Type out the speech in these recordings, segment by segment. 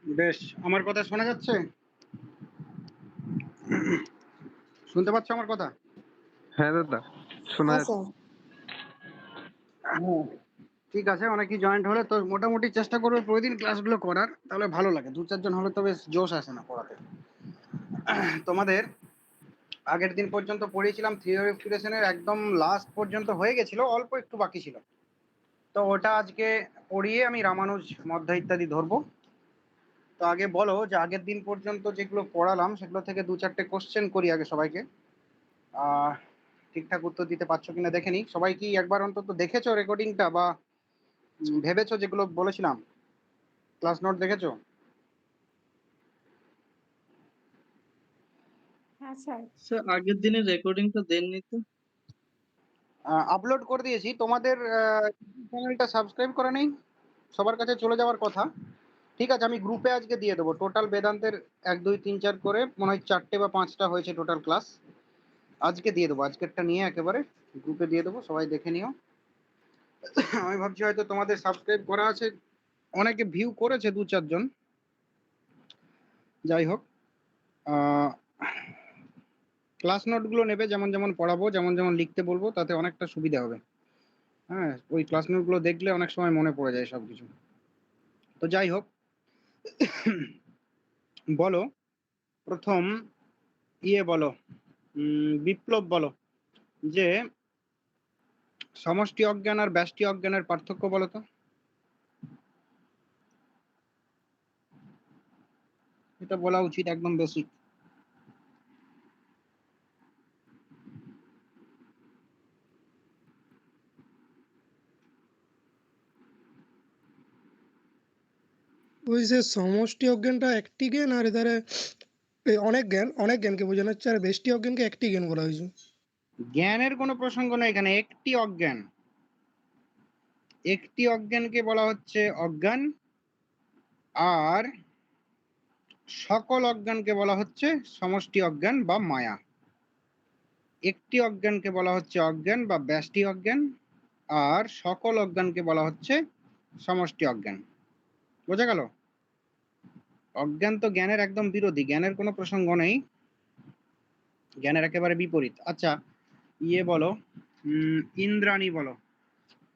বেশ, আমার কথা শোনা যাচ্ছে? শুনতে পাচ্ছ আমার কথা? হ্যাঁ দাদা, শোনা হ্যাঁ যাচ্ছে। স্যার। হ্যাঁ, ঠিক আছে। অনেকেই জয়েন্ট হলে তো মোটামুটি চেষ্টা করবে প্রতিদিন ক্লাসগুলো করার, তাহলে ভালো লাগে। 2-4 জন হলে তো বেশ জোশ আসে না পড়াতে। তোমাদের আগের দিন পর্যন্ত পড়িয়েছিলাম থিওরি অফ ক্রিয়েশনের একদম লাস্ট পর্যন্ত হয়ে গেছিল, অল্প একটু বাকি ছিল। তো ওটা আজকে পড়িয়ে আমি রামানুজ মধ্যা ইত্যাদি ধরবো। তো আগে বলো যে আগের দিন পর্যন্ত যেগুলো পড়ালাম সেগুলো থেকে 2-4টে কোশ্চেন করি আগে সবাইকে। আহ ঠিকঠাক উত্তর দিতে পারছো কিনা দেখে নিই। সবাই কি একবার অন্তত দেখেছো রেকর্ডিংটা, বা ভেবেছো যেগুলো বলেছিলাম? ক্লাস নোট দেখেছো? হ্যাঁ স্যার। স্যার আগের দিনের রেকর্ডিংটা দেননি তো? আপলোড করে দিয়েছি। তোমাদের চ্যানেলটা সাবস্ক্রাইব করা নেই? সবার কাছে চলে যাওয়ার কথা। ঠিক আছে, আমি গ্রুপে আজকে দিয়ে দেবো টোটাল বেদান্তের 1, 2, 3, 4 করে মনে হয় 4টে বা 5টা হয়েছে টোটাল ক্লাস। আজকে দিয়ে দেবো, আজকেরটা নিয়ে একেবারে গ্রুপে দিয়ে দেবো, সবাই দেখে নিও। আমি ভাবছি হয়তো তোমাদের সাবস্ক্রাইব করা আছে, অনেকে ভিউ করেছে 2-4 জন। যাই হোক, ক্লাস নোটগুলো নেবে, যেমন যেমন পড়াবো, যেমন যেমন লিখতে বলবো, তাতে অনেকটা সুবিধা হবে। হ্যাঁ, ওই ক্লাস নোটগুলো দেখলে অনেক সময় মনে পড়ে যায় সবকিছু। তো যাই হোক, বলো প্রথম বলো, বিপ্লব বলো যে সমষ্টি অজ্ঞান আর ব্যষ্টি অজ্ঞানের পার্থক্য বলো তো। এটা বলা উচিত, একদম বেসিক। ওই যে সমষ্টি অজ্ঞানটা একটি জ্ঞান, আর এধারে অনেক জ্ঞানকে বোঝানো হচ্ছে, আর বেষ্টি অজ্ঞানকে একটি জ্ঞান বলা হয়েছে। জ্ঞানের কোনো প্রসঙ্গ নেই এখানে, একটি অজ্ঞান। একটি অজ্ঞানকে বলা হচ্ছে অজ্ঞান, আর সকল অজ্ঞানকে বলা হচ্ছে সমষ্টি অজ্ঞান বা মায়া। একটি অজ্ঞানকে বলা হচ্ছে অজ্ঞান বা ব্যষ্টি অজ্ঞান, আর সকল অজ্ঞানকে বলা হচ্ছে সমষ্টি অজ্ঞান। বোঝা গেল? অজ্ঞান তো জ্ঞানের একদম বিরোধী, জ্ঞানের কোনো প্রসঙ্গ নেই, জ্ঞানের একেবারে বিপরীত। আচ্ছা, বলো, ইন্দ্রাণী বলো।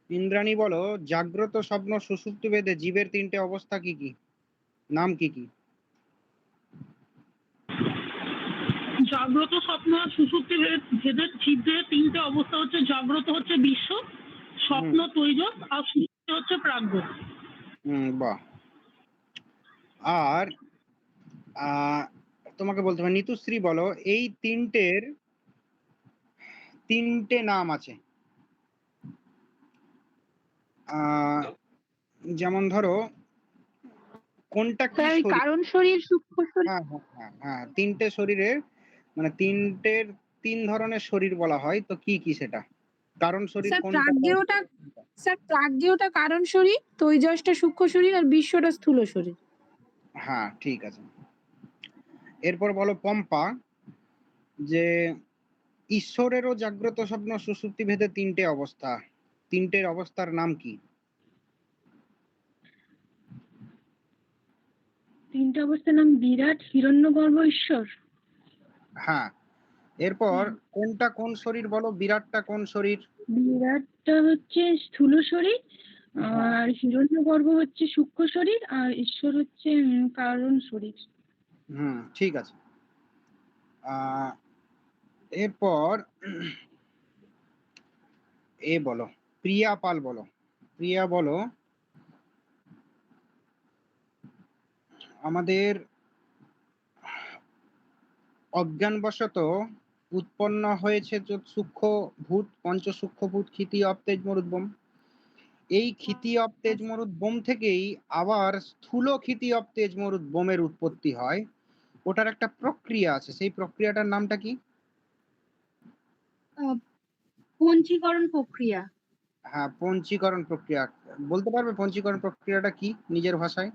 ইন্দ্রাণী বলো, জাগ্রত স্বপ্ন সুষুপ্তি ভেদে জীবের 3টে অবস্থা কি কি, নাম কি কি? জাগ্রত স্বপ্ন সুষুপ্তি ভেদের জীবদের 3টে অবস্থা হচ্ছে, জাগ্রত হচ্ছে বিশ্ব, স্বপ্ন তৈজস, আর সুষুপ্তি হচ্ছে প্রাজ্ঞ। বাহ। আর তোমাকে বলতে হবে, নিতুশ্রী বলো, এই 3টে নাম আছে। যেমন ধরো, কোনটা কি শরীর? কারণ শরীর, সূক্ষ্ম শরীর। হ্যাঁ হ্যাঁ হ্যাঁ হ্যাঁ, 3টে শরীরের, মানে 3 ধরনের শরীর বলা হয়, তো কি কি সেটা? কারণ শরীর স্যার কোনটা? প্রাজ্ঞেয়টা কারণ শরীর, তৈজসটা সূক্ষ্ম শরীর, আর বিশ্বটা স্থূল শরীর। হ্যাঁ, ঠিক আছে। এরপর বলো পম্পা, যে ঈশ্বরেরও জাগ্রত স্বপ্ন সুষুপ্তি ভেদে 3টে অবস্থা, 3টের অবস্থার নাম কি? 3টে অবস্থার নাম বিরাট, হিরণ্যগর্ভ, ঈশ্বর। হ্যাঁ, এরপর কোনটা কোন শরীর বলো, বিরাটটা কোন শরীর? বিরাটটা হচ্ছে স্থূল শরীর, আর হিরণ্যগর্ভ হচ্ছে সূক্ষ্ম শরীর, আর ঈশ্বর হচ্ছে কারণ শরীর। ঠিক আছে। এরপর বলো, প্রিয়া পাল বলো। প্রিয়া বলো, আমাদের অজ্ঞানবশত উৎপন্ন হয়েছে সূক্ষ্ম ভূত, পঞ্চসূক্ষ্মভূত ক্ষিতি অব তেজ মরুদ্গম। এই ক্ষিতি অব তেজ মরুদ্গম থেকেই আবার স্থূল ক্ষিতি অব তেজ মরুদ্গমের উৎপত্তি হয়। ওটার একটা প্রক্রিয়া আছে, সেই প্রক্রিয়াটার নামটা কি? পঞ্চীকরণ প্রক্রিয়া। হ্যাঁ, পঞ্চীকরণ প্রক্রিয়া। বলতে পারবে পঞ্চীকরণ প্রক্রিয়াটা কি নিজের ভাষায়?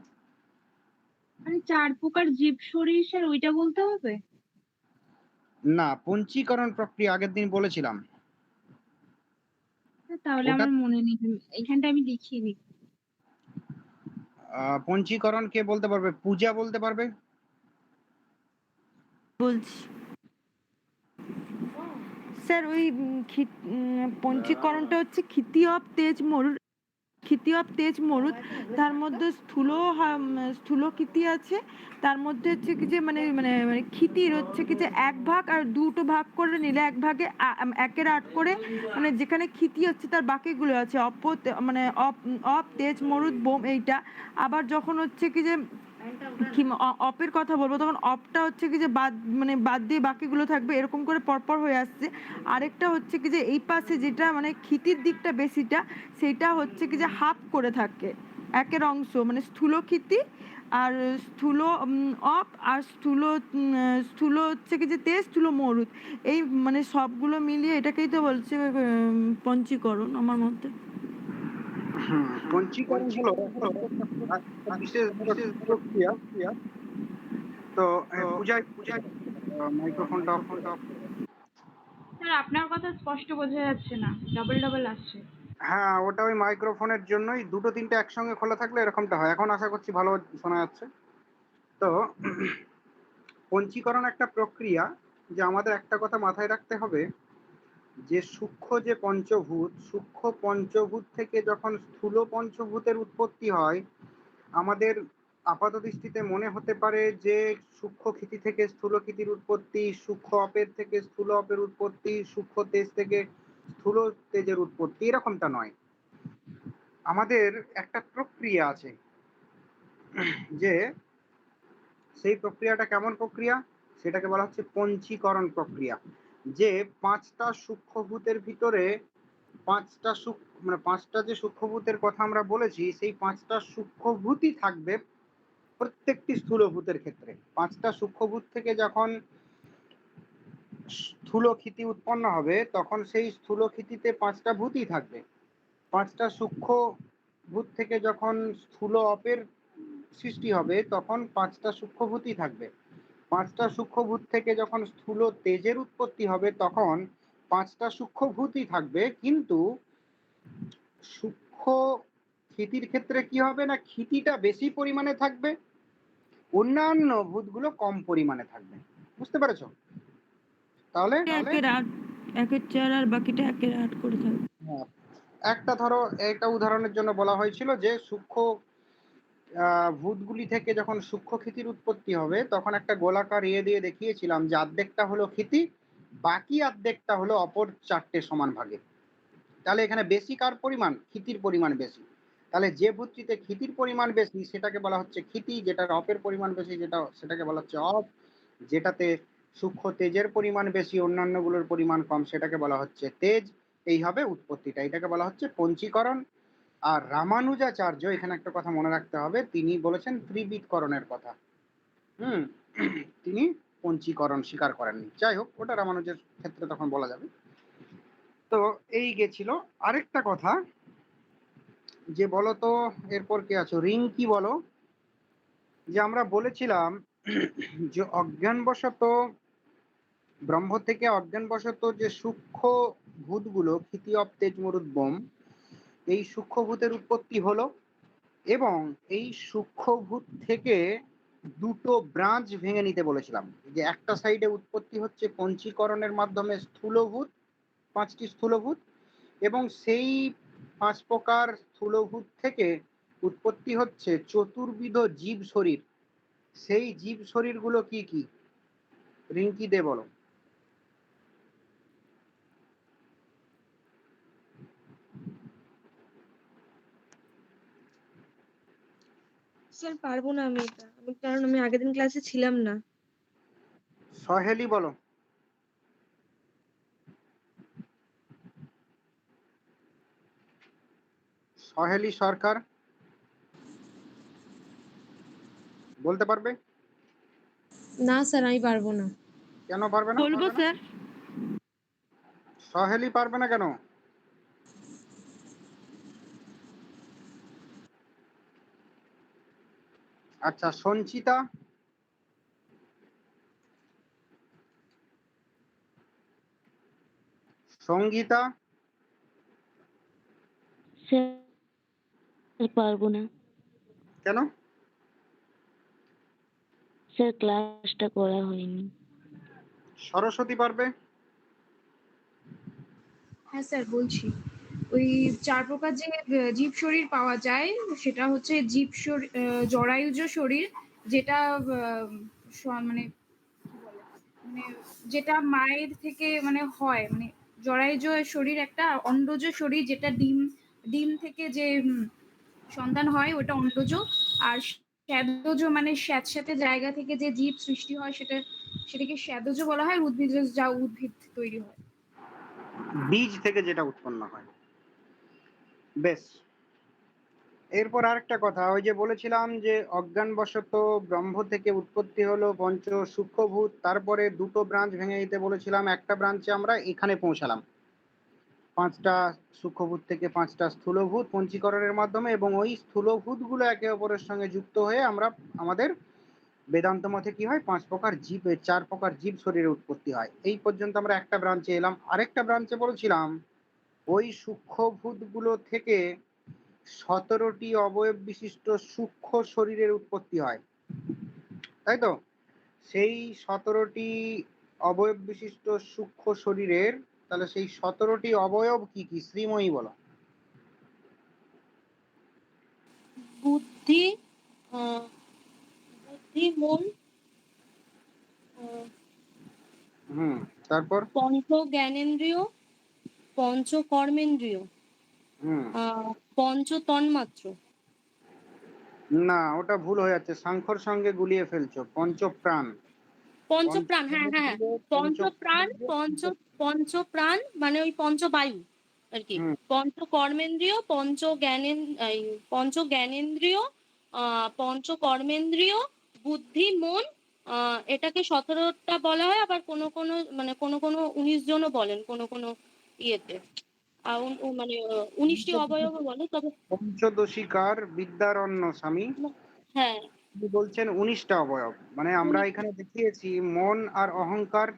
মানে 4 প্রকার জীব শরীর, স্যার ওইটা বলতে হবে? না, পঞ্চীকরণ প্রক্রিয়া আগের দিন বলেছিলাম। তাহলে ওটা আমার মনে নেই, এইখানটা আমি লিখিনি। পঞ্চীকরণ কে বলতে পারবে? পূজা বলতে পারবে? বলছি স্যার ওই পঞ্চীকরণটা হচ্ছে ক্ষিতি অফ তেজ মরুদ, তার মধ্যে স্থূল ক্ষিতি আছে, তার মধ্যে হচ্ছে কি যে মানে মানে মানে ক্ষিতির হচ্ছে কি যে এক ভাগ আর দুটো ভাগ করে নিলে এক ভাগে একের 8 করে, মানে যেখানে ক্ষিতি হচ্ছে তার বাকিগুলো আছে মানে অপ তেজ মরুদ বোম এইটা। আবার যখন হচ্ছে কি যে অপের কথা বলবো তখন অপটা হচ্ছে কি যে বাদ দিয়ে বাকিগুলো থাকবে, এরকম করে পরপর হয়ে আসছে। আরেকটা হচ্ছে কি যে এই পাশে যেটা মানে ক্ষিতির দিকটা বেশিটা, সেটা হচ্ছে কি যে হাফ করে থাকে একের অংশ, মানে স্থূল ক্ষিতি আর স্থূল অপ আর স্থূল হচ্ছে কি যে তেজ, স্থূল মরুদ, এই মানে সবগুলো মিলিয়ে এটাকেই তো বলছে পঞ্চীকরণ আমার মতে। পঞ্চীকরণ হলো একটা বিশেষ প্রক্রিয়া। তো পূজায় মাইক্রোফোনটা অফ করে দাও। স্যার আপনার কথা স্পষ্ট বোঝা যাচ্ছে না, ডাবল ডাবল আসছে। হ্যাঁ, ওটা ওই মাইক্রোফোনের জন্যই, দুটো তিনটে একসঙ্গে খোলা থাকলে এরকমটা হয়। এখন আশা করছি ভালো শোনা যাচ্ছে। তো পঞ্চীকরণ একটা প্রক্রিয়া, যে আমাদের একটা কথা মাথায় রাখতে হবে, যে সূক্ষ্ম পঞ্চভূত থেকে যখন স্থূল পঞ্চভূতের উৎপত্তি হয়, আমাদের আপাত দৃষ্টিতে মনে হতে পারে যে সূক্ষ্ম ক্ষিতি থেকে স্থূল ক্ষিতির উৎপত্তি, সূক্ষ্ম অপের থেকে স্থূল অপের উৎপত্তি, সূক্ষ্ম তেজ থেকে স্থূল তেজের উৎপত্তি, এরকমটা নয়। আমাদের একটা প্রক্রিয়া আছে, যে সেই প্রক্রিয়াটা কেমন প্রক্রিয়া, সেটাকে বলা হচ্ছে পঞ্চীকরণ প্রক্রিয়া। যে পাঁচটা সূক্ষ্মভূতের ভিতরে পাঁচটা যে সূক্ষ্মভূতের কথা আমরা বলেছি, সেই পাঁচটা সূক্ষ্মভূতই থাকবে প্রত্যেকটি স্থূলভূতের ক্ষেত্রে। পাঁচটা সূক্ষ্মভূত থেকে যখন স্থূল ক্ষিতি উৎপন্ন হবে, তখন সেই স্থূল ক্ষিতিতে পাঁচটা ভূতই থাকবে। পাঁচটা সূক্ষ্ম ভূত থেকে যখন স্থূল অপের সৃষ্টি হবে, তখন পাঁচটা সূক্ষ্মভূতই থাকবে। পাঁচটা সূক্ষ্মভূত থেকে যখন স্থূল তেজের উৎপত্তি হবে, তখন পাঁচটা সূক্ষ্মভূতই থাকবে। কিন্তু সূক্ষ্ম ক্ষিতির ক্ষেত্রে কি হবে না, ক্ষিতিটা বেশি পরিমাণে থাকবে, অন্যান্য ভূতগুলো কম পরিমাণে থাকবে। বুঝতে পেরেছো? তাহলে একের 4 আর বাকিটা একের 8 করে থাকবে। হ্যাঁ, একটা ধরো, একটা উদাহরণের জন্য বলা হয়েছিল যে সূক্ষ্ম ভূতগুলি থেকে যখন সূক্ষ্ম ক্ষিতির উৎপত্তি হবে, তখন একটা গোলাকার দিয়ে দেখিয়েছিলাম যে অর্ধেকটা হলো ক্ষিতি, বাকি অর্ধেকটা হলো অপর চারটে সমান ভাগে। তাহলে এখানে বেশি কার পরিমাণ? ক্ষিতির পরিমাণ বেশি। তাহলে যে ভূতটিতে ক্ষিতির পরিমাণ বেশি সেটাকে বলা হচ্ছে ক্ষিতি, যেটার অপের পরিমাণ বেশি সেটাকে বলা হচ্ছে অপ, যেটাতে সূক্ষ্ম তেজের পরিমাণ বেশি, অন্যান্যগুলোর পরিমাণ কম, সেটাকে বলা হচ্ছে তেজ। এই হবে উৎপত্তিটা, এটাকে বলা হচ্ছে পঞ্চীকরণ। আর রামানুজাচার্য, এখানে একটা কথা মনে রাখতে হবে, তিনি বলেছেন ত্রিবিধকরণের কথা। তিনি পঞ্চীকরণ স্বীকার করেননি। যাই হোক, ওটা রামানুজের ক্ষেত্রে তখন বলা যাবে। তো এই গেছিল। আরেকটা কথা, যে বলো তো এরপর কে আছো, রিঙ্কি বলো, যে আমরা বলেছিলাম যে অজ্ঞানবশত ব্রহ্ম থেকে অজ্ঞানবশত যে সূক্ষ্ম ভূতগুলো ক্ষিতি অপ তেজ মরুদ বোম, এই সূক্ষ্মভূতের উৎপত্তি হলো, এবং এই সূক্ষ্মভূত থেকে দুটো ব্রাঞ্চ ভেঙে নিতে বলেছিলাম। যে একটা সাইডে উৎপত্তি হচ্ছে পঞ্চীকরণের মাধ্যমে স্থূলভূত, পাঁচটি স্থূলভূত, এবং সেই 5 প্রকার স্থূলভূত থেকে উৎপত্তি হচ্ছে চতুর্বিধ জীব শরীর। সেই জীব শরীরগুলো কি কি? রিঙ্কি দে বলো। স্যার পারবো না আমি এটা, কারণ আমি আগের দিন ক্লাসে ছিলাম না। সহেলি বলো। সহেলি সরকার বলতে পারবে? না স্যার আমি পারবো না। কেন পারবে না? বলবো স্যার। সহেলি পারবে না কেন? আচ্ছা, সঞ্চিতা? সঙ্গীতা? স্যার পারবো না। কেন কেন? স্যার ক্লাসটা করা হয়নি। সরস্বতী পারবে? হ্যাঁ স্যার বলছি, ওই 4 প্রকার যে জীব শরীর পাওয়া যায় সেটা হচ্ছে জীব শরীর, জরায়ুজ শরীর, যেটা মানে কি বলে, মানে যেটা মায়ের থেকে মানে হয়, মানে জরায়ুজ শরীর একটা, অন্ডজ শরীর যেটা ডিম থেকে যে সন্তান হয় ওটা অন্ডজ, আর শ্যাদজ মানে স্যাঁতস্যাঁতে জায়গা থেকে যে জীব সৃষ্টি হয় সেটাকে শ্যাদজ বলা হয়, উদ্ভিদ যা উদ্ভিদ তৈরি হয়। বীজ থেকে যেটা উৎপন্ন হয়। বেশ, এরপর আরেকটা কথা, ওই যে বলেছিলাম যে অজ্ঞানবশত ব্রহ্ম থেকে উৎপত্তি হলো পঞ্চ সূক্ষ্মভূত, তারপরে দুটো ব্রাঞ্চ ভেঙে দিতে বলেছিলাম, একটা ব্রাঞ্চে আমরা এখানে পৌঁছালাম, 5টা সূক্ষ্মভূত থেকে 5টা স্থূলভূত পঞ্চীকরণের মাধ্যমে, এবং ওই স্থূলভূতগুলো একে অপরের সঙ্গে যুক্ত হয়ে আমরা আমাদের বেদান্ত মতে কি হয়, 5 প্রকার জীব, 4 প্রকার জীব শরীরে উৎপত্তি হয়। এই পর্যন্ত আমরা একটা ব্রাঞ্চে এলাম। আরেকটা ব্রাঞ্চে বলেছিলাম ওই সূক্ষ্মভূতগুলো থেকে 17টি অবয়ব বিশিষ্ট সূক্ষ্ম শরীরের উৎপত্তি হয়, তাই তো? সেই 17টি অবয়ব বিশিষ্ট সূক্ষ্ম শরীরের, তাহলে সেই 17টি অবয়ব কি কি শ্রীময়ী বলো? বুদ্ধি, আহ, বুদ্ধি, মন, হুম, তারপর? পঞ্চ জ্ঞানেন্দ্রিয়, পঞ্চ কর্মেন্দ্রিয়, হুম, পঞ্চ তন্মাত্র। না ওটা ভুল হয়ে যাচ্ছে, সাংখ্যর সঙ্গে গুলিয়ে ফেলছো। পঞ্চপ্রাণ। পঞ্চপ্রাণ, হ্যাঁ হ্যাঁ হ্যাঁ, পঞ্চপ্রাণ, পঞ্চপ্রাণ মানে ওই পঞ্চবায়ু আর কি। হুম, পঞ্চ কর্মেন্দ্রিয়, পঞ্চ জ্ঞানেন্দ্রিয়, পঞ্চ কর্মেন্দ্রিয়, বুদ্ধি, মন, এটাকে 17টা বলা হয়, আবার কোনো মানে কোনো 19 জনও বলেন কোনো ইয়েতে, মানে 19টি অবয়বও বলে, তবে পঞ্চদশিকার বিদ্যারণ্য স্বামী হ্যাঁ তিনি বলছেন 19টা অবয়ব, মানে আমরা এখানে দেখিয়েছি মন আর অহংকার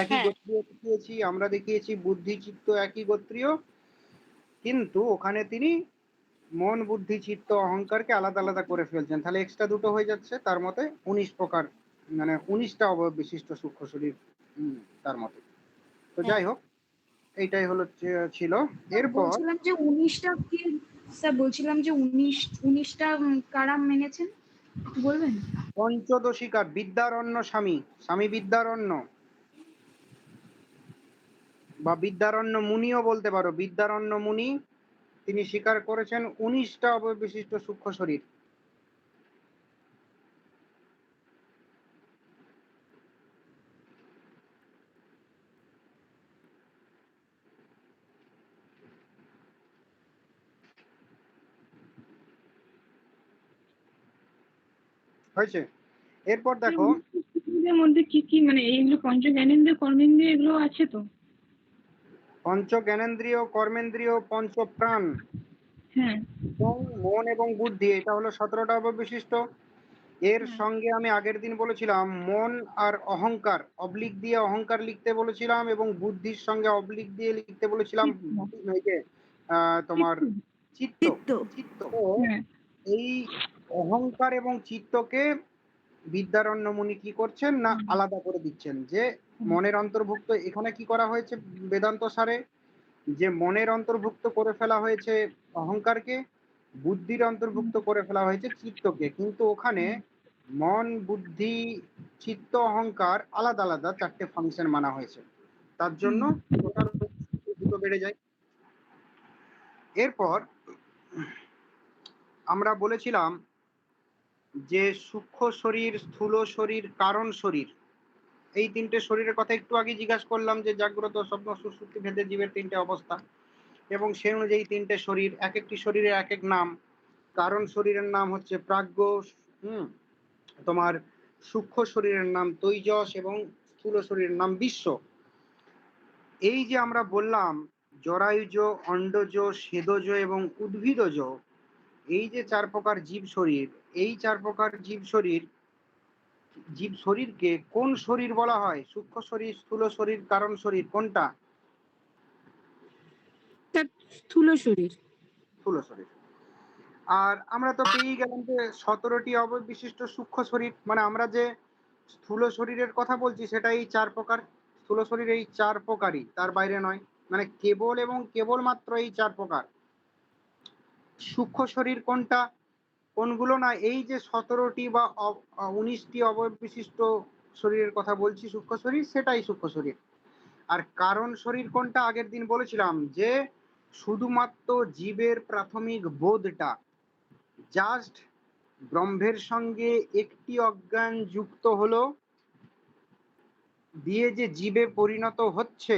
একই হ্যাঁ গোত্রীয় দেখিয়েছি, আমরা দেখিয়েছি বুদ্ধি চিত্ত একই গোত্রীয়, কিন্তু ওখানে তিনি মন বুদ্ধি চিত্ত অহংকারকে আলাদা আলাদা করে ফেলছেন, তাহলে এক্সট্রা দুটো হয়ে যাচ্ছে, তার মতে 19 প্রকার, মানে 19টা অবয়ব বিশিষ্ট সূক্ষ্ম শরীর তার মতে। তো হ্যাঁ। যাই হোক, এইটাই হলো ছিল। এরপর বলছিলাম যে 19টা কি স্যার, বলছিলাম যে 19টা কারা মেনেছেন একটু বলবেন? পঞ্চদশিকার বিদ্যারণ্য স্বামী, স্বামী বিদ্যারণ্য বা বিদ্যারণ্য মুনিও বলতে পারো, বিদ্যারণ্য মুনি তিনি স্বীকার করেছেন 19টা অবয়ব বিশিষ্ট সূক্ষ্ম শরীর। হয়েছে? এরপর দেখো এর মধ্যে কি কি মানে এইগুলো পঞ্চ জ্ঞানেন্দ্রিয় কর্মেন্দ্রিয় এগুলো আছে তো? পঞ্চ জ্ঞানেন্দ্রিয় কর্মেন্দ্রিয় পঞ্চপ্রাণ হ্যাঁ এবং মন এবং বুদ্ধি, এটা হলো 17টা অবয়ব বিশিষ্ট। এর সঙ্গে আমি আগের দিন বলেছিলাম মন আর অহংকার, অবলিক দিয়ে অহংকার লিখতে বলেছিলাম, এবং বুদ্ধির সঙ্গে অবলিক দিয়ে লিখতে বলেছিলাম এই যে তোমার চিত্ত। চিত্ত। তো হ্যাঁ এই অহংকার এবং চিত্তকে বিদ্যারণ্য মুনি কি করছেন না আলাদা করে দিচ্ছেন, যে মনের অন্তর্ভুক্ত এখানে কি করা হয়েছে বেদান্ত সারে, যে মনের অন্তর্ভুক্ত করে ফেলা হয়েছে অহংকারকে, বুদ্ধির অন্তর্ভুক্ত করে ফেলা হয়েছে চিত্তকে, কিন্তু ওখানে মন বুদ্ধি চিত্ত অহংকার আলাদা আলাদা 4টে ফাংশন মানা হয়েছে, তার জন্য টোটাল দুটো বেড়ে যায়। এরপর আমরা বলেছিলাম যে সূক্ষ্ম শরীর, স্থূল শরীর, কারণ শরীর, এই 3টে শরীরের কথা একটু আগে জিজ্ঞাসা করলাম, যে জাগ্রত স্বপ্ন সুষুপ্তি ভেদে জীবের 3টে অবস্থা, এবং সেই অনুযায়ী 3টে শরীর, এক একটি শরীরের এক এক নাম। কারণ শরীরের নাম হচ্ছে প্রাজ্ঞ, তোমার সূক্ষ্ম শরীরের নাম তৈজস, এবং স্থূল শরীরের নাম বিশ্ব। এই যে আমরা বললাম জরায়ুজ, অন্ডজ, স্বেদজ এবং উদ্ভিদজ, এই যে 4 প্রকার জীব শরীর, এই 4 প্রকার জীব শরীরকে কোন শরীর বলা হয়? সূক্ষ্ম শরীর, স্থূল শরীর, কারণ শরীর, কোনটা? স্থূল শরীর। স্থূল শরীর। আর আমরা তো পেয়েই গেলাম যে 17টি অববিশিষ্ট সূক্ষ্ম শরীর, মানে আমরা যে স্থূল শরীরের কথা বলছি সেটা এই 4 প্রকার। স্থূল শরীর এই 4 প্রকারই, তার বাইরে নয়। মানে কেবল এবং কেবলমাত্র এই 4 প্রকার। সূক্ষ্ম শরীর কোনটা, কোনগুলো না, এই যে 17টি বা 19টি অবয়ব বিশিষ্ট শরীরের কথা বলছি সূক্ষ্ম শরীর, সেটাই সূক্ষ্ম শরীর। আর কারণ শরীর কোনটা, আগের দিন বলেছিলাম যে শুধুমাত্র জীবের প্রাথমিক বোধটা, জাস্ট ব্রহ্মের সঙ্গে একটি অজ্ঞান যুক্ত হলো দিয়ে যে জীবে পরিণত হচ্ছে,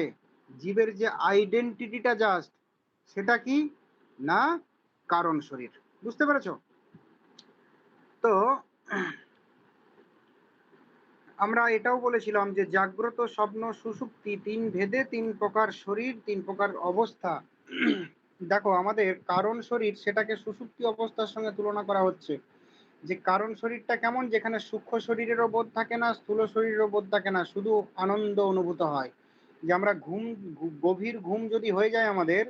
জীবের যে আইডেন্টিটিটা জাস্ট, সেটা কি না কারণ শরীর। বুঝতে পেরেছো? তো আমরা এটাও বলেছিলাম যে জাগ্রত, স্বপ্ন, সুষুপ্তি 3 ভেদে 3 প্রকার শরীর, 3 প্রকার অবস্থা। দেখো আমাদের কারণ শরীর, সেটাকে সুষুপ্তি অবস্থার সঙ্গে তুলনা করা হচ্ছে যে কারণ শরীরটা কেমন, যেখানে সূক্ষ্ম শরীরেরও বোধ থাকে না, স্থূল শরীরেরও বোধ থাকে না, শুধু আনন্দ অনুভূত হয়। যে আমরা গভীর ঘুম যদি হয়ে যায় আমাদের,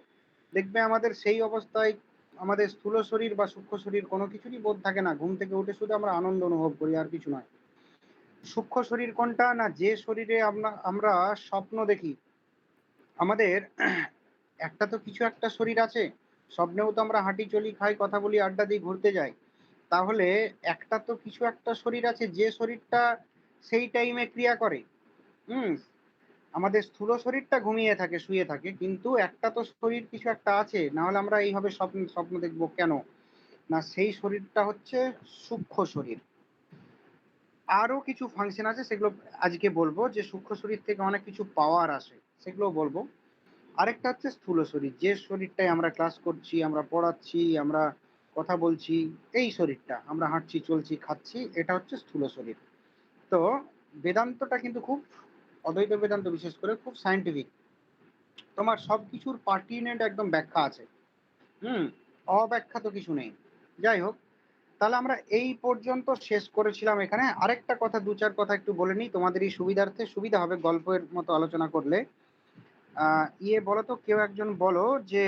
দেখবে আমাদের সেই অবস্থায় আমাদের স্থূল শরীর বা সূক্ষ্ম শরীর কোনো কিছুরই বোধ থাকে না। ঘুম থেকে উঠে শুধু আমরা আনন্দ অনুভব করি, আর কিছু নয়। সূক্ষ্ম শরীর কোনটা না, যে শরীরে আমরা স্বপ্ন দেখি। আমাদের একটা তো কিছু একটা শরীর আছে, স্বপ্নেও তো আমরা হাঁটি চলি, খাই, কথা বলি, আড্ডা দিই, ঘুরতে যাই। তাহলে একটা তো কিছু একটা শরীর আছে যে শরীরটা সেই টাইমে ক্রিয়া করে। হুম। আমাদের স্থূল শরীরটা ঘুমিয়ে থাকে, শুয়ে থাকে, কিন্তু একটা তো শরীর কিছু একটা আছে, না হলে আমরা এইভাবে স্বপ্ন স্বপ্ন দেখবো কেন? না, সেই শরীরটা হচ্ছে সূক্ষ্ম শরীর। আরো কিছু ফাংশন আছে, সেগুলো আজকে বলবো, যে সূক্ষ্ম শরীর থেকে অনেক কিছু পাওয়ার আসে, সেগুলো বলবো। আরেকটা হচ্ছে স্থূল শরীর, যে শরীরটাই আমরা ক্লাস করছি, আমরা পড়াচ্ছি, আমরা কথা বলছি, এই শরীরটা আমরা হাঁটছি, চলছি, খাচ্ছি, এটা হচ্ছে স্থূল শরীর। তো বেদান্তটা কিন্তু খুব, অদ্বৈত বেদান্ত বিশেষ করে, খুব সায়েন্টিফিক। তোমার সবকিছুর পার্টিনেন্ট একদম ব্যাখ্যা আছে। হুম। অব্যাখ্যা তো কিছু নেই। যাই হোক, তাহলে আমরা এই পর্যন্ত শেষ করেছিলাম। এখানে আরেকটা কথা, 2-4 কথা একটু বলে নিই, তোমাদেরই সুবিধার্থে, সুবিধা হবে গল্পের মতো আলোচনা করলে। বলো তো, কেউ একজন বলো যে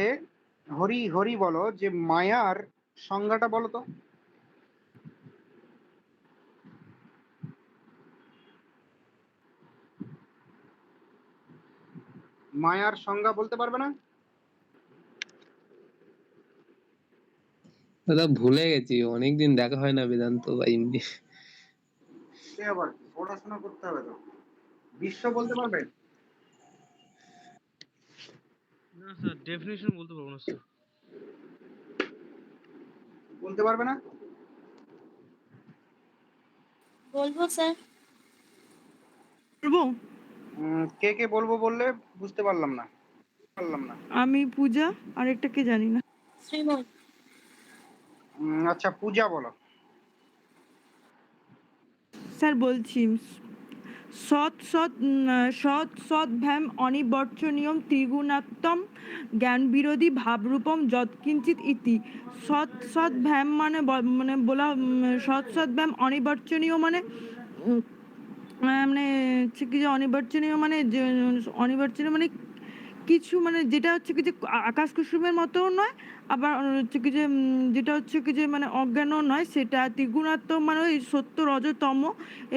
হরি হরি বলো, যে মায়ার সংজ্ঞাটা বলো তো। মায়ার সংজ্ঞা বলতে পারবে না? দাদা ভুলে গেছি, অনেকদিন দেখা হয় না বেদান্ত বা এমনি। সে আবার কি, পড়াশোনা করতে হবে তো। বিশ্ব বলতে পারবে? না স্যার, ডেফিনেশন বলতে পারবো না স্যার। বলতে পারবে না? বলবো স্যার। বলবো? কে কে বলবো বললে? বুঝতে পারলাম না। আমি পূজা, আরেকটা কে জানি না। শ্রীময়। আচ্ছা, পূজা বলো। স্যার বলছি, সৎ সৎ সৎ সৎ ভ্যাম অনিবর্চনীয়ম ত্রিগুণাত্মম জ্ঞান বিরোধী ভাবরূপম যৎকিঞ্চিত ইতি। সৎ সৎ ভ্যাম মানে মানে বলা, সৎ সৎ ভ্যাম অনিবর্চনীয় মানে মানে হচ্ছে কি যে অনির্বাচনীয় মানে যে অনির্বাচনীয় মানে কিছু, মানে যেটা হচ্ছে কি যে আকাশ কুসুমের মতো নয়, আবার হচ্ছে কি যে যেটা হচ্ছে কি যে মানে অজ্ঞানও নয়, সেটা ত্রিগুণাত্মক মানে ওই সত্য রজতম,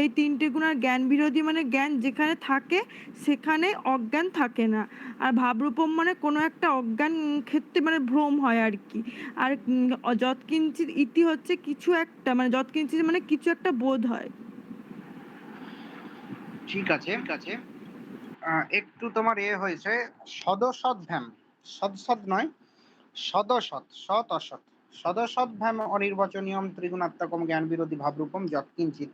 এই 3টে গুণার জ্ঞান বিরোধী মানে জ্ঞান যেখানে থাকে সেখানে অজ্ঞান থাকে না। আর ভাবরূপম মানে কোনো একটা অজ্ঞান ক্ষেত্রে মানে ভ্রম হয় আর কি। আর যৎকিঞ্চিত ইতি হচ্ছে কিছু একটা, মানে যৎকিঞ্চিত মানে কিছু একটা বোধ হয়। ঠিক আছে। একটু তোমার হয়েছে, সদসৎ ভ্যাম, সৎ নয়, সদসৎ, সৎ অসৎ। সদসৎ ভ্যাম অনির্বচনীয়ম ত্রিগুণাত্মকম জ্ঞান বিরোধী ভাবরূপম যৎকিঞ্চিত।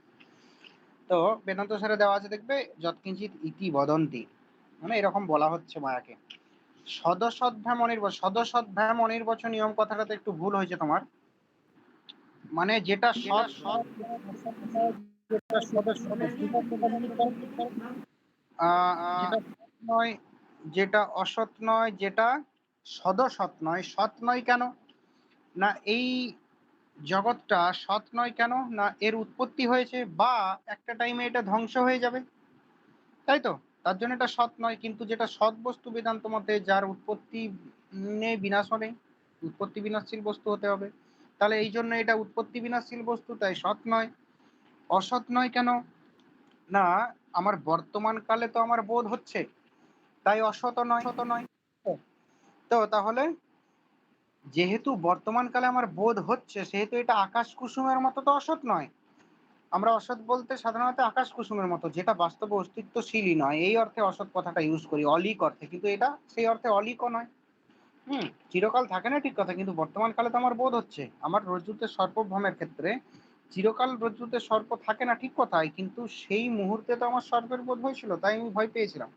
তো বেদান্ত সারে দেওয়া আছে, দেখবে, যৎকিঞ্চিত ইতি বদন্তি, মানে এরকম বলা হচ্ছে মায়াকে। সদসৎ ভ্যাম অনির্বচনীয়ম কথাটাতে একটু ভুল হয়েছে তোমার। মানে যেটা সৎ যেটা নয়, যেটা অসৎ নয়, যেটা সদসৎ নয়। সৎ নয় কেন না, এই জগৎটা সৎ নয় কেন না, এর উৎপত্তি হয়েছে বা একটা টাইমে এটা ধ্বংস হয়ে যাবে, তাই তো, তার জন্য এটা সৎ নয়। কিন্তু যেটা সৎ বস্তু বেদান্ত মতে, যার উৎপত্তি নেই, বিনাশও নেই, উৎপত্তি বিনাশশীল বস্তু হতে হবে, তাহলে এই জন্য এটা উৎপত্তি বিনাশীল বস্তু, তাই সৎ নয়। অসৎ নয় কেন? না, আমার বর্তমান কালে তো আমার বোধ হচ্ছে, তাই অসৎ নয়। তো তাহলে যেহেতু বর্তমান কালে আমার বোধ হচ্ছে, সেহেতু এটা আকাশ কুসুমের মতো তো অসৎ নয়। আমরা অসৎ বলতে সাধারণত আকাশ কুসুমের মতো, যেটা বাস্তবে অস্তিত্বশীলই নয়, এই অর্থে অসৎ কথাটা ইউজ করি, অলিক অর্থে, কিন্তু এটা সেই অর্থে অলিকও নয়। চিরকাল থাকে না, ঠিক কথা, কিন্তু বর্তমান কালে তো আমার বোধ হচ্ছে। আমার রজ্জুতে সর্পভ্রমের ক্ষেত্রে চিরকাল রজ্জুতে সর্প থাকে না, ঠিক কথাই, কিন্তু সেই মুহূর্তে তো আমার সর্পের বোধ হয়েছিল, তাই আমি ভয় পেয়েছিলাম।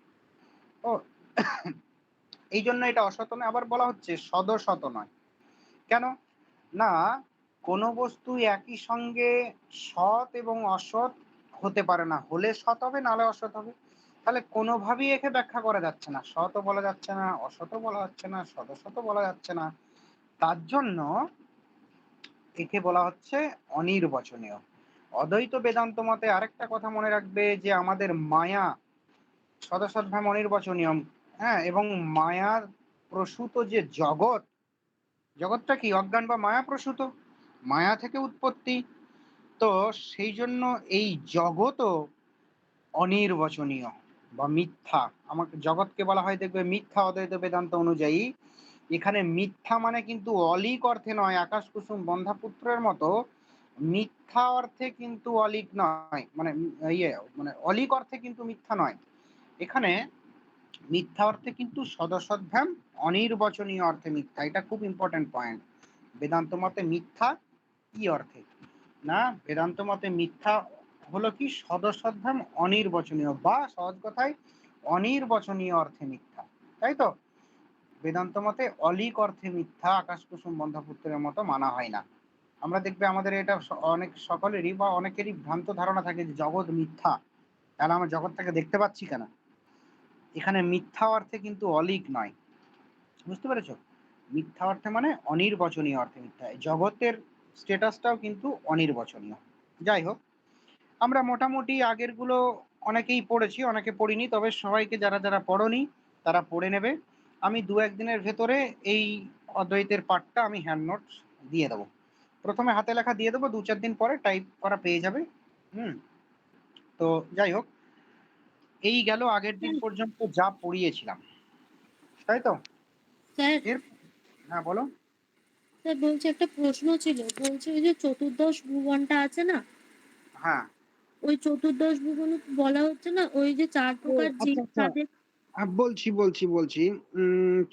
ও এই জন্য এটা অসৎ নয়। আবার বলা হচ্ছে সদসৎ নয় কেন? না, কোনো বস্তু একই সঙ্গে সৎ এবং অসৎ হতে পারে না, হলে সৎ হবে, নাহলে অসৎ হবে। তাহলে কোনোভাবেই একে ব্যাখ্যা করা যাচ্ছে না, সৎও বলা যাচ্ছে না, অসৎও বলা যাচ্ছে না, সদসৎও বলা যাচ্ছে না। তার জন্য একে বলা হচ্ছে অনির্বচনীয়। অদ্বৈত বেদান্ত মতে আরেকটা কথা মনে রাখবে, যে আমাদের মায়া সদসৎভাব অনির্বচনীয়, হ্যাঁ, এবং মায়ার প্রসূত যে জগৎ, জগৎটা কি অজ্ঞান বা মায়া প্রসূত, মায়া থেকে উৎপত্তি। তো সেই জন্য এই জগৎও অনির্বচনীয় বা মিথ্যা। আমাকে জগৎকে বলা হয়, দেখবে, মিথ্যা অদ্বৈত বেদান্ত অনুযায়ী। এখানে মিথ্যা মানে কিন্তু অলিক অর্থে নয়, আকাশ কুসুম বন্ধাপুত্রের মতো মিথ্যা অর্থে কিন্তু অলিক নয়, মানে মানে অলিক অর্থে কিন্তু মিথ্যা নয়। এখানে মিথ্যা অর্থে কিন্তু সদসদ্ভ্যাম অনির্বচনীয় অর্থে মিথ্যা। এটা খুব ইম্পর্টেন্ট পয়েন্ট। বেদান্ত মতে মিথ্যা কি অর্থে? না, বেদান্ত মতে মিথ্যা হলো কি সদসদ্ভ্যাম অনির্বচনীয়, বা সহজ কথায় অনির্বচনীয় অর্থে মিথ্যা, তাই তো? বেদান্ত মতে অলিক অর্থে মিথ্যা আকাশ কুসুম বন্ধাপুত্রের মতো মানা হয় না। আমরা দেখবে আমাদের এটা অনেক সকলেরই বা অনেকেরই ভ্রান্ত ধারণা থাকে যে জগৎ মিথ্যা, তাহলে আমরা জগৎটাকে দেখতে পাচ্ছি কেন? এখানে মিথ্যা অর্থে কিন্তু অলিক নয়, বুঝতে পেরেছো? মিথ্যা অর্থে মানে অনির্বচনীয় অর্থে মিথ্যা। জগতের স্ট্যাটাসটাও কিন্তু অনির্বচনীয়। যাই হোক, আমরা মোটামুটি আগের গুলো অনেকেই পড়েছি, অনেকে পড়িনি, তবে সবাইকে যারা যারা পড়নি তারা পড়ে নেবে। আমি 2-1 দিনের ভেতরে এই অদ্বৈতের পাঠটা আমি হ্যান্ড নোটস দিয়ে দেবো। প্রথমে হাতে লেখা দিয়ে দেবো, 2-4 দিন পরে টাইপ করা পেয়ে যাবে। তো যাই হোক, এই গেল আগের দিন পর্যন্ত যা পড়িয়েছিলাম, তাই তো? স্যার হ্যাঁ বলো। স্যার বলছি, একটা প্রশ্ন ছিল। বলছি, ওই যে চতুর্দশ ভুবনটা আছে না, হ্যাঁ, ওই চতুর্দশ ভুবনে বলা হচ্ছে না, ওই যে 4 প্রকার জীব, তাদের বলছি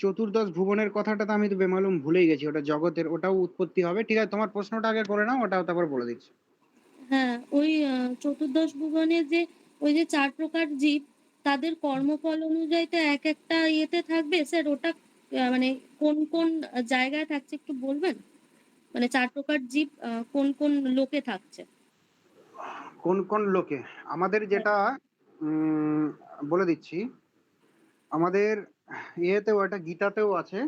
চতুর্দশ ভুবনের কথাটা তো আমি তো বেমালুম ভুলেই গেছি। ওটা জগতের, ওটাও উৎপত্তি হবে। ঠিক আছে, তোমার প্রশ্নটা আগে করে নাও, ওটাও তারপর বলে দিচ্ছি। হ্যাঁ, ওই চতুর্দশ ভুবনে যে ওই যে 4 প্রকার জীব, তাদের কর্মফল অনুযায়ী তো এক একটা ইয়েতে থাকবে। স্যার ওটা মানে কোন কোন জায়গায় থাকছে একটু বলবেন? মানে 4 প্রকার জীব কোন কোন লোকে থাকছে? কোন কোন লোকে? আমাদের যেটা বলে দিচ্ছি, আমাদের ইয়েতেও একটা গীতাতেও আছে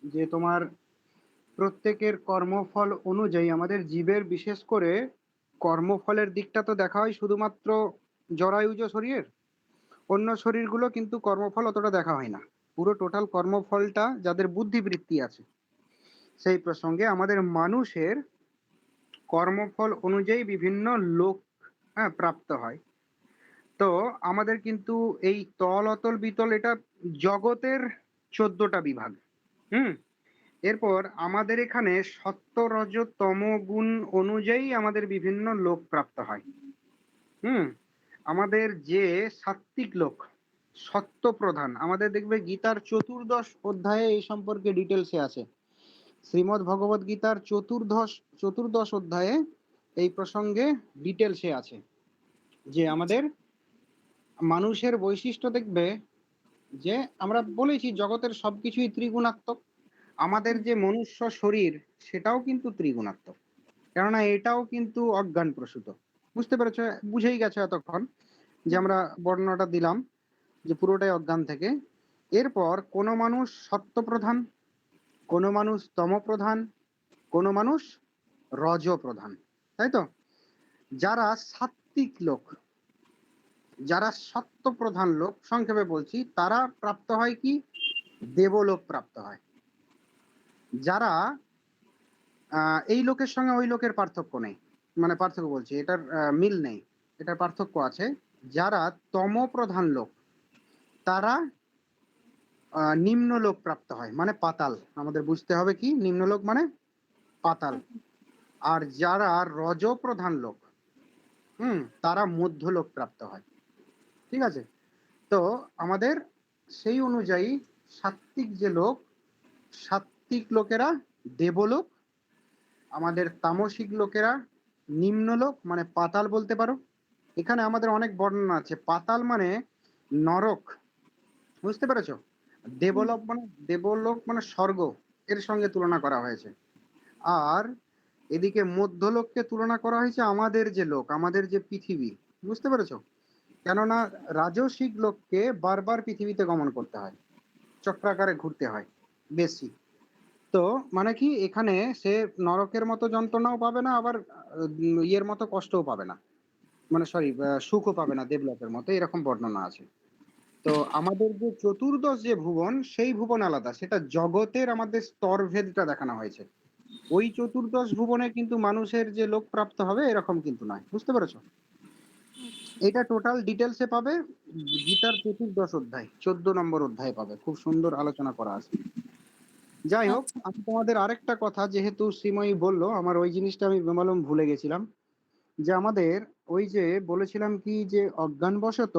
যে তোমার প্রত্যেকের কর্মফল অনুযায়ী আমাদের জীবের বিশেষ করে কর্মফলের দিকটা তো দেখা হয় শুধুমাত্র জরায়ুজ শরীরের, অন্য শরীরগুলো কিন্তু কর্মফল অতটা দেখা হয় না। পুরো টোটাল কর্মফলটা যাদের বুদ্ধিবৃত্তি আছে, সেই প্রসঙ্গে আমাদের মানুষের কর্মফল অনুযায়ী বিভিন্ন লোক প্রাপ্ত হয়। তো আমাদের কিন্তু এই তল অতল বিতল এটা জগতের 14টা বিভাগ। এরপর আমাদের এখানে সত্য রজ তম গুণ অনুযায়ী আমাদের বিভিন্ন লোক প্রাপ্ত হয়। আমাদের যে সাত্ত্বিক লোক, সত্য প্রধান, আমাদের দেখবে গীতার 14দশ অধ্যায়ে এই সম্পর্কে ডিটেলসে আছে। শ্রীমদ্ ভগবত গীতার চতুর্দশ অধ্যায়ে এই প্রসঙ্গে ডিটেলসে আছে যে আমাদের মানুষের বৈশিষ্ট্য দেখবে যে আমরা বলেছি জগতের সবকিছুই ত্রিগুণাত্মক। আমাদের যে মনুষ্য শরীর সেটাও কিন্তু ত্রিগুণাত্মক, কেননা এটাও কিন্তু অজ্ঞান প্রসূত। বুঝতে পেরেছো? বুঝেই গেছো এতক্ষণ যে আমরা বর্ণনাটা দিলাম যে পুরোটাই অজ্ঞান থেকে। এরপর কোন মানুষ সত্য প্রধান, কোন মানুষ তম প্রধান, কোন মানুষ রজ প্রধান, তাই তো? যারা সাত্ত্বিক লোক, যারা সত্য প্রধান লোক, সংক্ষেপে বলছি, তারা প্রাপ্ত হয় কি? দেবলোক প্রাপ্ত হয়। যারা এই লোকের সঙ্গে ওই লোকের পার্থক্য নেই, মানে পার্থক্য বলছি, এটার মিল নেই, এটার পার্থক্য আছে। যারা তম প্রধান লোক তারা নিম্নলোক প্রাপ্ত হয়, মানে পাতাল। আমাদের বুঝতে হবে কি নিম্নলোক মানে পাতাল। আর যারা রজ প্রধান লোক তারা মধ্যলোক প্রাপ্ত হয়। ঠিক আছে, তো আমাদের সেই অনুযায়ী সাত্ত্বিক যে লোক, সাত্ত্বিক লোকেরা দেবলোক, আমাদের তামসিক লোকেরা নিম্নলোক মানে পাতাল বলতে পারো। এখানে আমাদের অনেক বর্ণনা আছে। পাতাল মানে নরক, বুঝতে পেরেছো? দেবলোক মানে স্বর্গ, এর সঙ্গে তুলনা করা হয়েছে। আর এদিকে মধ্যলোককে তুলনা করা হয়েছে আমাদের যে লোক, আমাদের যে পৃথিবী, বুঝতে পেরেছো? কেননা রাজসিক লোককে বারবার পৃথিবীতে গমন করতে হয়, চক্রাকারে ঘুরতে হয় বেশি। তো মানে কি এখানে সে নরকের মতো যন্ত্রণাও পাবে না, আবার ইয়ের মতো কষ্টও পাবে না, মানে সরি সুখও পাবে না দেবলোকের মতো, এরকম বর্ণনা আছে। তো আমাদের যে চতুর্দশ যে ভুবন, সেই ভুবন আলাদা, সেটা জগতের আমাদের স্তরভেদটা দেখানো হয়েছে। ওই চতুর্দশ ভুবনে কিন্তু মানুষের যে লোক প্রাপ্ত হবে এরকম কিন্তু নয়, বুঝতে পেরেছো? এটা টোটাল ডিটেলসে পাবে গীতার 14 অধ্যায়, 14 নম্বর অধ্যায় পাবে, খুব সুন্দর আলোচনা করা আছে। যাই হোক, আমি তোমাদের আরেকটা কথা, যেহেতু শ্রীময়ী বললো, আমার ওই জিনিসটা আমি বেমালুম ভুলে গেছিলাম, যে আমাদের ওই যে বলেছিলাম কি যে অজ্ঞানবশত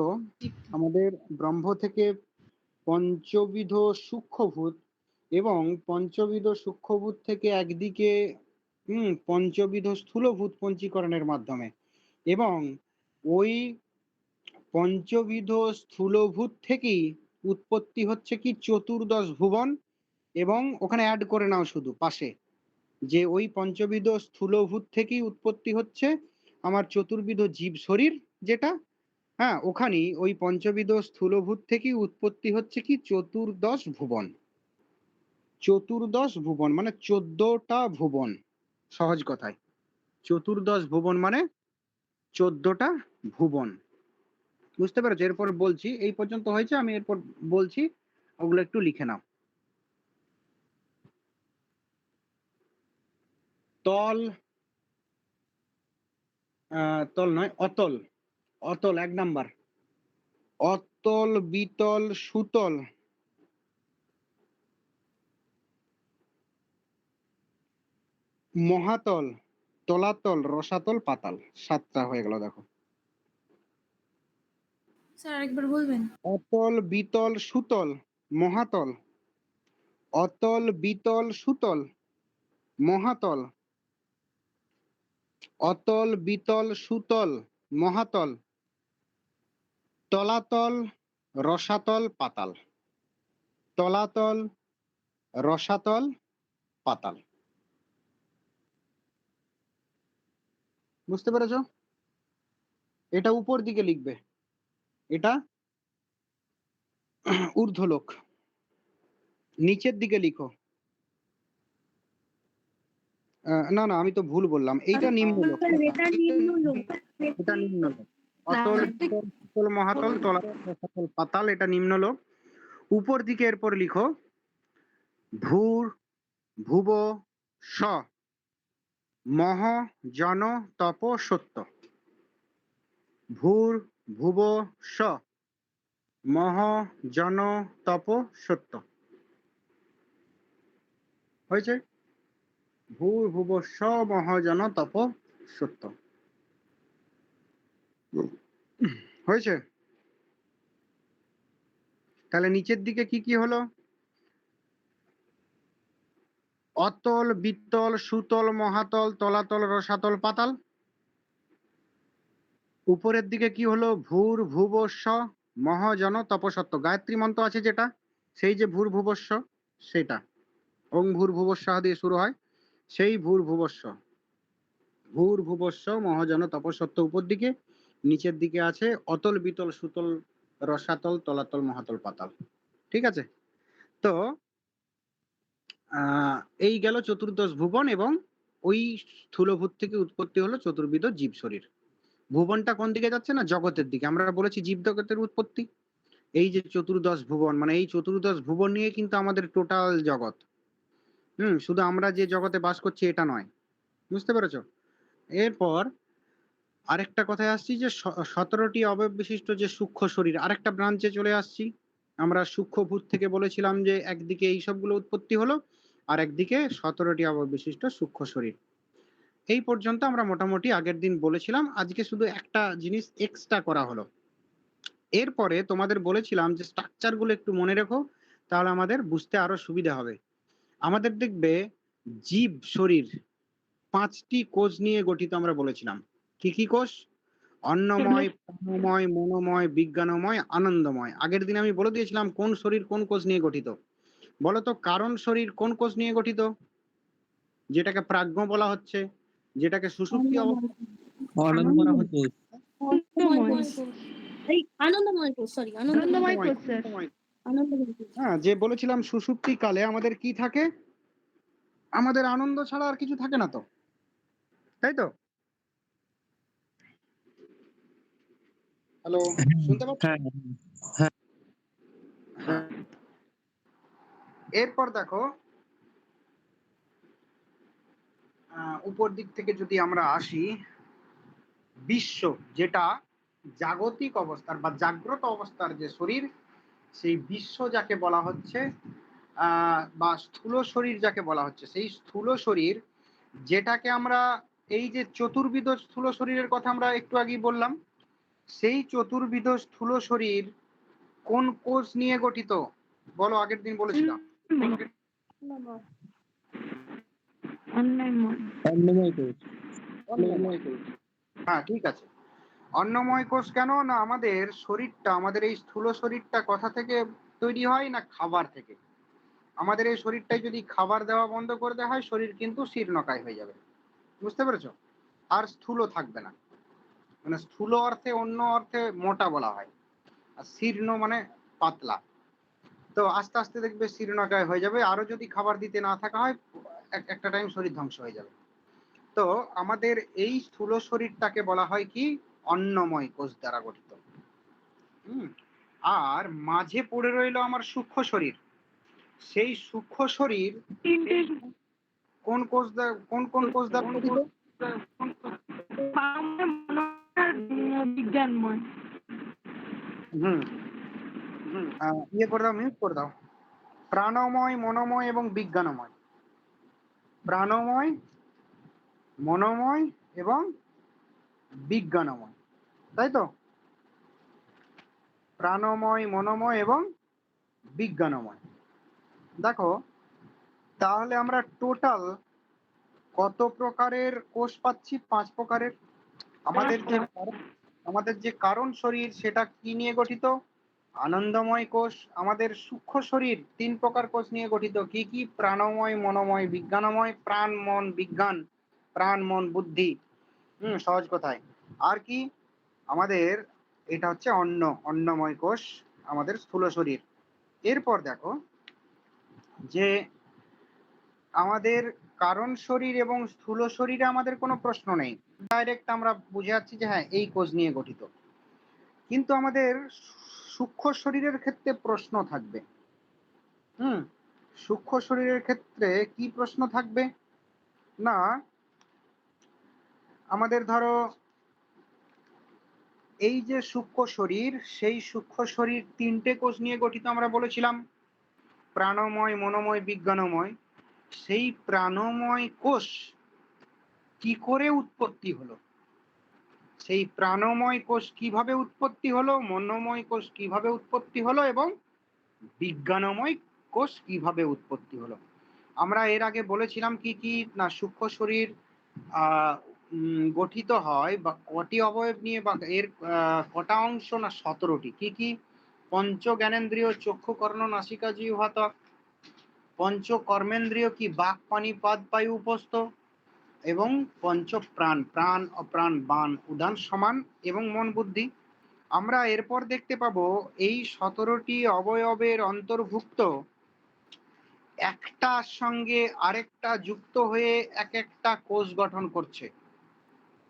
আমাদের ব্রহ্ম থেকে পঞ্চবিধ সূক্ষ্মভূত এবং পঞ্চবিধ সূক্ষ্মভূত থেকে একদিকে পঞ্চবিধ স্থূলভূত পঞ্চীকরণের মাধ্যমে, এবং ওই পঞ্চবিধ স্থূলভূত থেকেই উৎপত্তি হচ্ছে কি চতুর্দশ ভুবন। এবং ওখানে অ্যাড করে নাও শুধু পাশে, যে ওই পঞ্চবিধ স্থূলভূত থেকেই উৎপত্তি হচ্ছে আমার চতুর্বিধ জীব শরীর যেটা, হ্যাঁ, ওখানেই ওই পঞ্চবিধ স্থূলভূত থেকেই উৎপত্তি হচ্ছে কি চতুর্দশ ভুবন। চতুর্দশ ভুবন মানে 14টা ভুবন, সহজ কথায় চতুর্দশ ভুবন মানে 14টা ভুবন, বুঝতে পেরেছো? এরপর বলছি, এই পর্যন্ত হয়েছে, আমি এরপর বলছি, ওগুলো একটু লিখে নাও। তল, তল নয়, অতল। অতল 1 নাম্বার। অতল, বিতল, সুতল, মহাতল, তলাতল, রসাতল, পাতাল। 7টা হয়ে গেল, দেখো। স্যার আরেকবার বলবেন? অতল, বিতল, সুতল, মহাতল। অতল, বিতল, সুতল, মহাতল। অতল, বিতল, সুতল, মহাতল, তলাতল, রসাতল, পাতাল। তলাতল, রসাতল, পাতাল। বুঝতে পেরেছো? এটা উপর দিকে লিখবে, এটা ঊর্ধ্বলোক। নিচের দিকে লিখো, না না, আমি তো ভুল বললাম, এইটা নিম্নলোক। এটা নিম্নলোক। এটা নিম্নলোক। অতল, বিতল, সুতল, মহাতল, তলাতল, রসাতল, পাতাল, এটা নিম্নলোক। উপর দিকে এরপর লিখো ভূর, ভুব, স, মহ, জন, তপ, সত্য। ভূর, ভুব, স, মহ, জন, তপ, সত্য। হয়েছে? ভূর, ভুব, স, মহ, জন, তপ, সত্য। হয়েছে? তাহলে নিচের দিকে কি কি হলো? অতল, বিতল, সুতল, মহাতল, তলাতল, রসাতল, পাতাল। উপরের দিকে কি হলো? ভূর, ভুবস্ব, মহ, জন, তপসত্ব। গায়ত্রী মন্ত্র আছে যেটা, সেই যে ভূর ভুবস্ব, সেটা ওং ভূর ভুবস্ব দিয়ে শুরু হয়, সেই ভূর ভুবস্ব। ভূর ভুবস্ব, মহ, জন, তপসত্ব উপর দিকে। নিচের দিকে আছে অতল, বিতল, সুতল, রসাতল, তলাতল, মহাতল, পাতাল। ঠিক আছে? তো এই গেল চতুর্দশ ভুবন, এবং ওই স্থূলভূত থেকে উৎপত্তি হলো চতুর্বিধ জীব শরীর। ভুবনটা কোন দিকে যাচ্ছে না? জগতের দিকে। আমরা বলেছি জীব জগতের উৎপত্তি। এই যে চতুর্দশ ভুবন, মানে এই চতুর্দশ ভুবন নিয়ে কিন্তু আমাদের টোটাল জগৎ। শুধু আমরা যে জগতে বাস করছি এটা নয়, বুঝতে পেরেছো? এরপর আরেকটা কথায় আসছি যে 17টি অবয়ব বিশিষ্ট যে সূক্ষ্ম শরীর, আরেকটা ব্রাঞ্চে চলে আসছি। আমরা সূক্ষ্মভূত থেকে বলেছিলাম যে একদিকে এই সবগুলো উৎপত্তি হলো, আর একদিকে 17টি অবয়ব বিশিষ্ট সূক্ষ্ম শরীর। এই পর্যন্ত আমরা মোটামুটি আগের দিন বলেছিলাম, আজকে শুধু একটা জিনিস এক্সট্রা করা হলো। এরপরে তোমাদের বলেছিলাম যে স্ট্রাকচার গুলো একটু মনে রেখো, তাহলে আমাদের বুঝতে আরো সুবিধা হবে। আমাদের দেখবে জীব শরীর 5টি কোষ নিয়ে গঠিত আমরা বলেছিলাম। কি কি কোষ? অন্নময়, প্রাণময়, মনোময়, বিজ্ঞানময়, আনন্দময়। আগের দিন আমি বলে দিয়েছিলাম কোন শরীর কোন কোষ নিয়ে গঠিত। বলতো কারণ শরীর কোন কোষ নিয়ে গঠিত, যেটাকে প্রাজ্ঞ বলা হচ্ছে, যেটাকে সুষুপ্তি অবস্থা অনন্তময় কোষ। এই আনন্দময় কোষ, সরি আনন্দময় কোষ স্যার। আনন্দময় কোষ। হ্যাঁ, যে বলেছিলাম সুষুপ্তি কালে আমাদের কি থাকে? আমাদের আনন্দ ছাড়া আর কিছু থাকে না তো, তাই তো? হ্যালো, শুনতে পাচ্ছ? হ্যাঁ। এরপর দেখো উপর দিক থেকে যদি আমরা আসি, বিশ্ব যেটা জাগতিক অবস্থার বা জাগ্রত অবস্থার যে শরীর, সেই বিশ্ব যাকে বলা হচ্ছে বা স্থূল শরীর যাকে বলা হচ্ছে, সেই স্থূল শরীর যেটাকে আমরা এই যে চতুর্বিধ স্থূল শরীরের কথা আমরা একটু আগেই বললাম, সেই চতুর্বিধ স্থূল শরীর কোন কোষ নিয়ে গঠিত? বলো, আগের দিন বলেছিলাম। অন্নময় কোষ। হ্যাঁ, ঠিক আছে। অন্নময় কোষ কেন না? আমাদের শরীরটা, আমাদের এই স্থূল শরীরটা কথা থেকে তৈরি হয় না? খাবার থেকে। আমাদের এই শরীরটাই যদি খাবার দেওয়া বন্ধ করে দেওয়া হয়, শরীর কিন্তু শীর্ণকায় হয়ে যাবে, বুঝতে পেরেছো? আর স্থূল থাকবে না। মানে স্থূল অর্থে, অন্য অর্থে মোটা বলা হয়, আর শীর্ণ মানে পাতলা। তো আস্তে আস্তে দেখবে শীর্ণকায় হয়ে যাবে, আরো যদি খাবার দিতে না থাকা হয় একটা টাইম শরীর ধ্বংস হয়ে যাবে। তো আমাদের এই স্থূল শরীরটাকে বলা হয় কি? অন্নময় কোষ দ্বারা গঠিত। আর মাঝে পড়ে রইল আমার সূক্ষ্ম শরীর। সেই সূক্ষ্ম শরীর কোন কোষ দ্বারা, কোন কোষ দ্বারা গঠিত? বিজ্ঞানময়। ইয়ে করে দাও, মিউট করে দাও। প্রাণময়, মনোময় এবং বিজ্ঞানময়। প্রাণময়, মনোময় এবং বিজ্ঞানময়, তাই তো? প্রাণময়, মনোময় এবং বিজ্ঞানময়। দেখো, তাহলে আমরা টোটাল কত প্রকারের কোষ পাচ্ছি? 5 প্রকারের। আমাদের যে কারণ শরীর সেটা কি নিয়ে গঠিত? আনন্দময় কোষ। আমাদের সূক্ষ্ম শরীর 3 প্রকার কোষ নিয়ে গঠিত। কি কি? প্রাণময়, মনোময়, বিজ্ঞানময়। প্রাণ, মন, বিজ্ঞান। প্রাণ, মন, বুদ্ধি। সহজ কথায়। আর কি? আমাদের এটা হচ্ছে অন্নময় কোষ, আমাদের স্থূল শরীর। এরপর দেখো যে আমাদের কারণ শরীর এবং স্থূল শরীরে আমাদের কোনো প্রশ্ন নেই, ডাইরেক্ট আমরা বুঝে যাচ্ছি যে হ্যাঁ এই কোষ নিয়ে গঠিত। কিন্তু আমাদের সূক্ষ্ম শরীরের ক্ষেত্রে প্রশ্ন থাকবে। সূক্ষ্ম শরীরের ক্ষেত্রে কি প্রশ্ন থাকবে না? আমাদের ধরো এই যে সূক্ষ্ম শরীর, সেই সূক্ষ্ম শরীর 3টে কোষ নিয়ে গঠিত আমরা বলেছিলাম, প্রাণময়, মনোময়, বিজ্ঞানময়। সেই প্রাণময় কোষ কি করে উৎপত্তি হলো? সেই প্রাণময় কোষ কিভাবে উৎপত্তি হলো, মনোময় কোষ কিভাবে উৎপত্তি হলো এবং বিজ্ঞানময় কোষ কিভাবে উৎপত্তি হলো? আমরা এর আগে বলেছিলাম কি কি না, সূক্ষ্ম শরীর গঠিত হয় বা কটি অবয়ব নিয়ে, বা এর কটা অংশ না? 17টি। কি কি? পঞ্চ জ্ঞানেন্দ্রিয়, চক্ষু, কর্ণ, নাসিকা, জিহ্বা, ত্বক। পঞ্চ কর্মেন্দ্রিয় কি? বাক, পানি, পাদ, বায়ু, উপস্থ। এবং পঞ্চ প্রাণ, প্রাণ, অপ্রাণ, বান, উদান, সমান এবং মন, বুদ্ধি। আমরা এরপর দেখতে পাবো এই 17টি অবয়বের অন্তর্ভুক্ত একটার সঙ্গে আরেকটা যুক্ত হয়ে এক একটা কোষ গঠন করছে।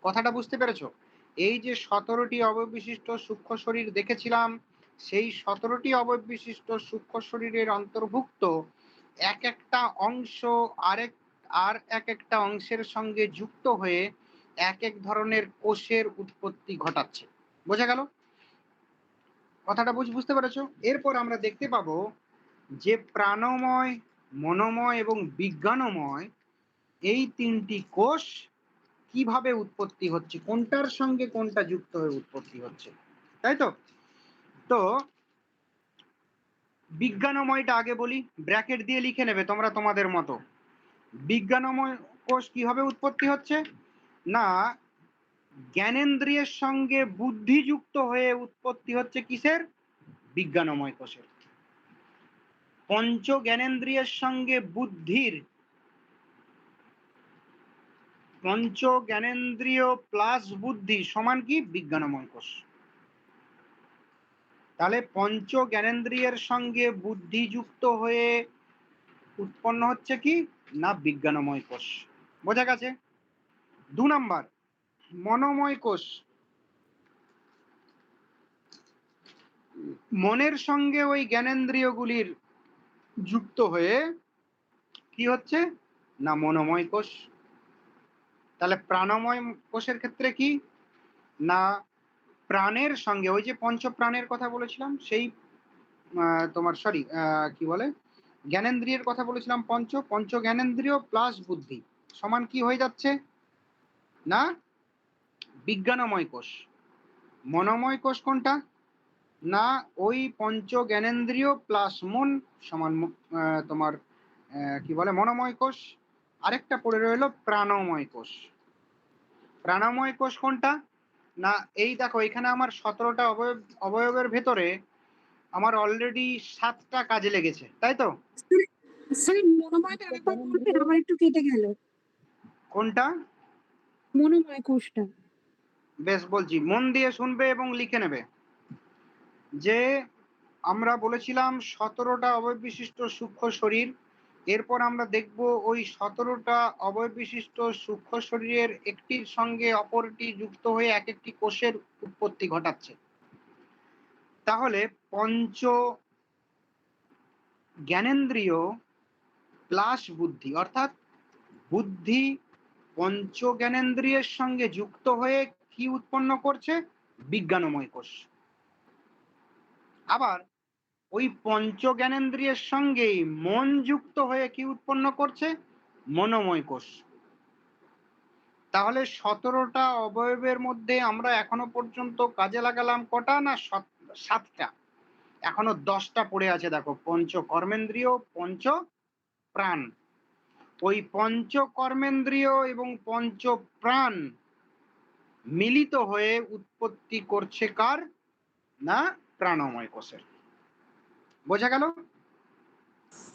কথাটা বুঝতে পেরেছো? এই যে 17টি অবয়ব বিশিষ্ট সূক্ষ্ম শরীর দেখেছিলাম, সেই 17টি অবয়ব বিশিষ্ট সূক্ষ্ম শরীরের অন্তর্ভুক্ত এক একটা অংশ আর এক একটা অংশের সঙ্গে যুক্ত হয়ে এক এক ধরনের কোষের উৎপত্তি ঘটাচ্ছে। বোঝা গেল? কথাটা বুঝতে পেরেছো? এরপর আমরা দেখতে পাবো যে প্রাণময়, মনোময় এবং বিজ্ঞানময় এই তিনটি কোষ কিভাবে উৎপত্তি হচ্ছে, কোনটার সঙ্গে কোনটা যুক্ত হয়ে উৎপত্তি হচ্ছে, তাই তো? তো বিজ্ঞানময়টা আগে বলি, ব্র্যাকেট দিয়ে লিখে নেবে তোমরা তোমাদের মতো। বিজ্ঞানময় কোষ কিভাবে উৎপত্তি হচ্ছে না, জ্ঞানেন্দ্রিয়ের সঙ্গে বুদ্ধি যুক্ত হয়ে উৎপত্তি হচ্ছে কিসের? বিজ্ঞানময় কোষের। পঞ্চ জ্ঞানেন্দ্রিয়ের সঙ্গে বুদ্ধির, পঞ্চ জ্ঞানেন্দ্রিয় প্লাস বুদ্ধি সমান কি? বিজ্ঞানময় কোষ। তাহলে পঞ্চ জ্ঞানেন্দ্রিয়ের সঙ্গে বুদ্ধি যুক্ত হয়ে উৎপন্ন হচ্ছে কি না? বিজ্ঞানময় কোষ। বোঝা গেছে? 2 নাম্বার মনোময় কোষ। মনের সঙ্গে ওই জ্ঞানেন্দ্রিয়গুলির যুক্ত হয়ে কি হচ্ছে না? মনোময় কোষ। তাহলে প্রাণময় কোষের ক্ষেত্রে কি না, প্রাণের সঙ্গে ওই যে পঞ্চ প্রাণের কথা বলেছিলাম, সেই তোমার সরি কি বলে, জ্ঞানেন্দ্রিয়ের কথা বলেছিলাম, পঞ্চ জ্ঞানেন্দ্রিয় প্লাস বুদ্ধি সমান কি হয়ে যাচ্ছে না? বিজ্ঞানময় কোষ। মনোময় কোষ কোনটা না, ওই পঞ্চ জ্ঞানেন্দ্রিয় প্লাস মন সমান তোমার কি বলে মনোময় কোষ। আরেকটা পড়ে রইল প্রাণময় কোষ। প্রাণময় কোষ কোনটা না, এই দেখো এখানে আমার 17টা অবয়বের ভেতরে আমার অলরেডি 7টা কাজে লেগেছে, তাই তো? স্যার মনোময়টা আরেকবার বলবেন, আমার একটু কেটে গেল। কোনটা? মনোময় কোষটা। বেশ বলছি, মন দিয়ে শুনবে এবং লিখে নেবে। যে আমরা বলেছিলাম 17টা অবয়ব বিশিষ্ট সূক্ষ্ম শরীর, এরপর আমরা দেখব ওই 17টা অবয়ব বিশিষ্ট সূক্ষ্ম শরীরের একটির সঙ্গে অপরটি যুক্ত হয়ে এক একটি কোষের উৎপত্তি ঘটাচ্ছে। তাহলে পঞ্চ জ্ঞানেন্দ্রিয় প্লাস বুদ্ধি, অর্থাৎ বুদ্ধি পঞ্চ জ্ঞানেন্দ্রিয়ের সঙ্গে যুক্ত হয়ে কি উৎপন্ন করছে? বিজ্ঞানময় কোষ। আবার ওই পঞ্চ জ্ঞানেন্দ্রিয়ের সঙ্গেই মন যুক্ত হয়ে কি উৎপন্ন করছে? মনোময় কোষ। তাহলে 17টা অবয়বের মধ্যে আমরা এখনো পর্যন্ত কাজে লাগালাম কটা না? 7টা। এখনো 10টা পড়ে আছে। দেখো, পঞ্চ কর্মেন্দ্রিয়, পঞ্চ প্রাণ। ওই পঞ্চ কর্মেন্দ্রিয় এবং পঞ্চ প্রাণ মিলিত হয়ে উৎপত্তি করছে কার না? প্রাণময় কোষের। বোঝা গেল?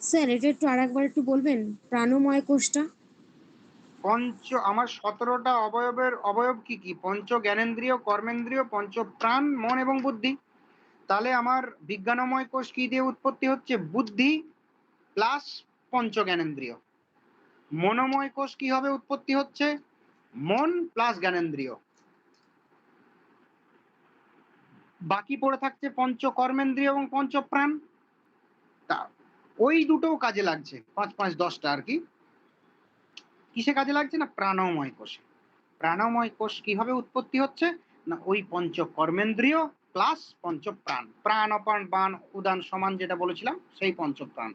স্যার এটা একটু আরেকবার একটু বলবেন, প্রাণময় কোষটা? আমার 17টা অবয়ব কি কি? পঞ্চ জ্ঞানেন্দ্রিয়, কর্মেন্দ্রিয়, পঞ্চ প্রাণ, মন এবং বুদ্ধি। তাহলে আমার বিজ্ঞানময় কোষ কি দিয়ে উৎপত্তি হচ্ছে? বুদ্ধি প্লাস পঞ্চ জ্ঞানেন্দ্রিয়। মনোময় কোষ কি হবে উৎপত্তি হচ্ছে? মন প্লাস জ্ঞানেন্দ্রিয়। বাকি পড়ে থাকছে পঞ্চ কর্মেন্দ্রিয় এবং পঞ্চ প্রাণ। তা ওই দুটোও কাজে লাগছে, 5 5 10টা আর কি। কিসে কাজে লাগছে না? প্রাণময় কোষে। প্রাণময় কোষ কিভাবে উৎপত্তি হচ্ছে না? ওই পঞ্চ কর্মেন্দ্রিয় প্লাস পঞ্চ প্রাণ। প্রাণ অপান বান উদান সমান যেটা বলেছিলাম, সেই পঞ্চ প্রাণ।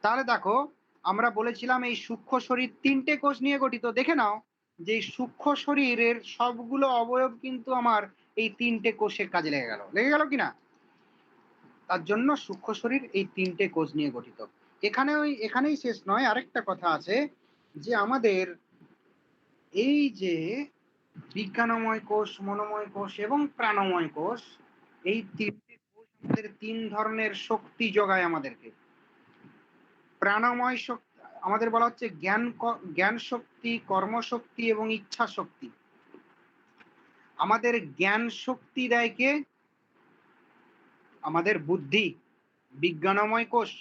তাহলে দেখো, আমরা বলেছিলাম এই সূক্ষ্ম শরীর 3টে কোষ নিয়ে গঠিত। দেখে নাও যে সূক্ষ্ম শরীরের সবগুলো অবয়ব কিন্তু আমার এই 3টে কোষের কাজে লেগে গেল কিনা? তার জন্য সূক্ষ্ম শরীর এই 3টে কোষ নিয়ে গঠিত। এখানেই শেষ নয়, আরেকটা কথা আছে যে আমাদের এই যে বিজ্ঞানময় কোষ, মনোময় কোষ এবং প্রাণময় কোষ, এই 3টে কোষ আমাদের 3 ধরনের শক্তি যোগায় আমাদেরকে। প্রাণময় শক্তি আমাদের বলা হচ্ছে জ্ঞান শক্তি, কর্মশক্তি এবং ইচ্ছা শক্তি। আমাদের জ্ঞান শক্তি দেয় কে? আমাদের বুদ্ধি, বিজ্ঞানময় কোষ।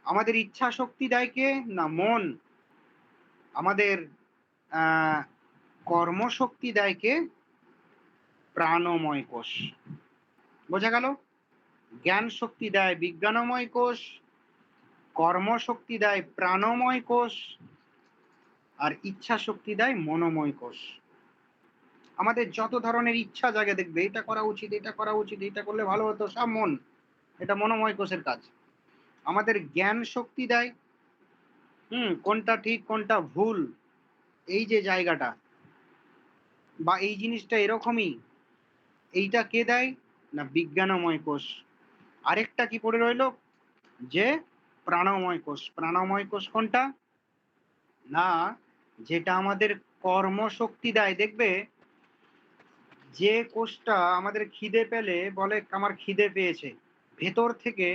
আমাদের ইচ্ছা শক্তি দেয় কে না? মন। আমাদের কর্মশক্তি দেয় কে? প্রাণময় কোষ। বোঝা গেল? জ্ঞান শক্তি দেয় বিজ্ঞানময় কোষ, কর্মশক্তি দেয় প্রাণময় কোষ, আর ইচ্ছা শক্তি দেয় মনোময় কোষ। আমাদের যত ধরনের ইচ্ছা জাগে দেখবে, এটা করা উচিত, এটা করা উচিত, এটা করলে ভালো হতো, সব মন, এটা মনোময় কোষের কাজ। আমাদের জ্ঞান শক্তি দেয় কোনটা ঠিক কোনটা ভুল, এই যে জায়গাটা বা এই জিনিসটা এরকমই, এইটা কে দেয় না বিজ্ঞানময় কোষ। আরেকটা কি পড়ে রইলো যে প্রাণময় কোষ। প্রাণময় কোষ কোনটা না যেটা আমাদের কর্মশক্তি দেয়। দেখবে যে কোষটা আমাদের খিদে পেলে বলে আমার খিদে পেয়েছে, ভেতর থেকে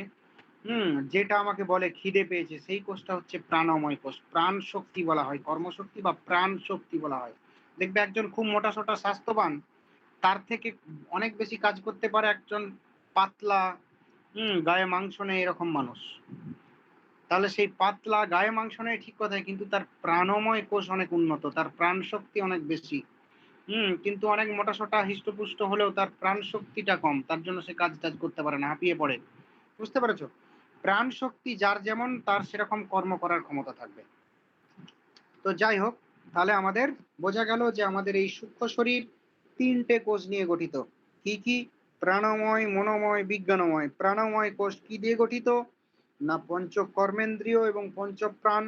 যেটা আমাকে বলে খিদে পেয়েছে, সেই কোষটা হচ্ছে প্রাণময় কোষ। প্রাণ শক্তি বলা হয়, কর্মশক্তি বা প্রাণ শক্তি বলা হয়। দেখবে একজন খুব মোটা সোটা স্বাস্থ্যবান, তার থেকে অনেক বেশি কাজ করতে পারে একজন পাতলা গায়ে মাংস নেই এরকম মানুষ। তাহলে সেই পাতলা গায়ে মাংস নেই ঠিক কথাই, কিন্তু তার প্রাণময় কোষ অনেক উন্নত, তার প্রাণ শক্তি অনেক বেশি। কিন্তু অনেক মোটা সোটা হৃষ্টপুষ্ট হলেও তার প্রাণ শক্তিটা কম, তার জন্য সে কাজ টাজ করতে পারে না, হাঁপিয়ে পড়ে। বুঝতে পেরেছো? প্রাণ শক্তি যার যেমন তার সেরকম কর্ম করার ক্ষমতা থাকবে। তো যাই হোক, তাহলে আমাদের বোঝা গেল যে আমাদের এই সূক্ষ্ম শরীর 3টে কোষ নিয়ে গঠিত। কি কি? প্রাণময়, মনোময়, বিজ্ঞানময়। প্রাণময় কোষ কি দিয়ে গঠিত না পঞ্চ কর্মেন্দ্রিয় এবং পঞ্চ প্রাণ।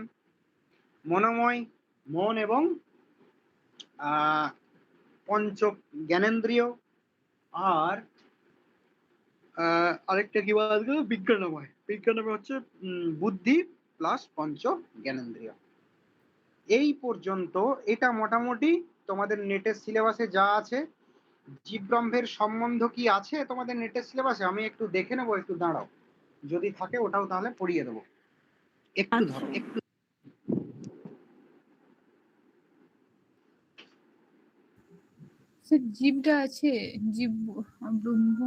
মনোময় মন এবং পঞ্চ জ্ঞানেন্দ্রিয়। আর আরেকটা কি বলা গেল বিজ্ঞানময়। বিজ্ঞানময় হচ্ছে বুদ্ধি প্লাস পঞ্চ জ্ঞানেন্দ্রিয়। এই পর্যন্ত এটা মোটামুটি তোমাদের নেটের সিলেবাসে যা আছে। জীবব্রহ্মের সম্বন্ধ কি আছে তোমাদের নেটের সিলেবাসে? আমি একটু দেখে নেবো, একটু দাঁড়াও, যদি থাকে ওটাও তাহলে পড়িয়ে দেবো। একটু ধরো, একটু। স্যার জীবটা আছে, জীব ব্রহ্ম।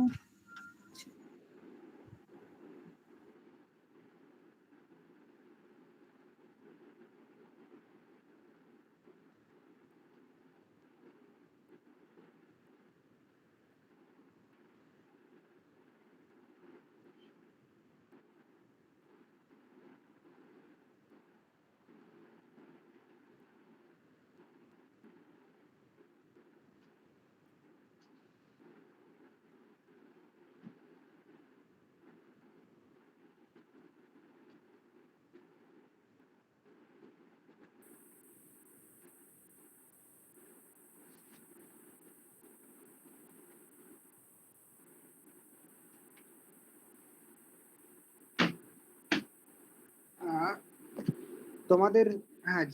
তোমাদের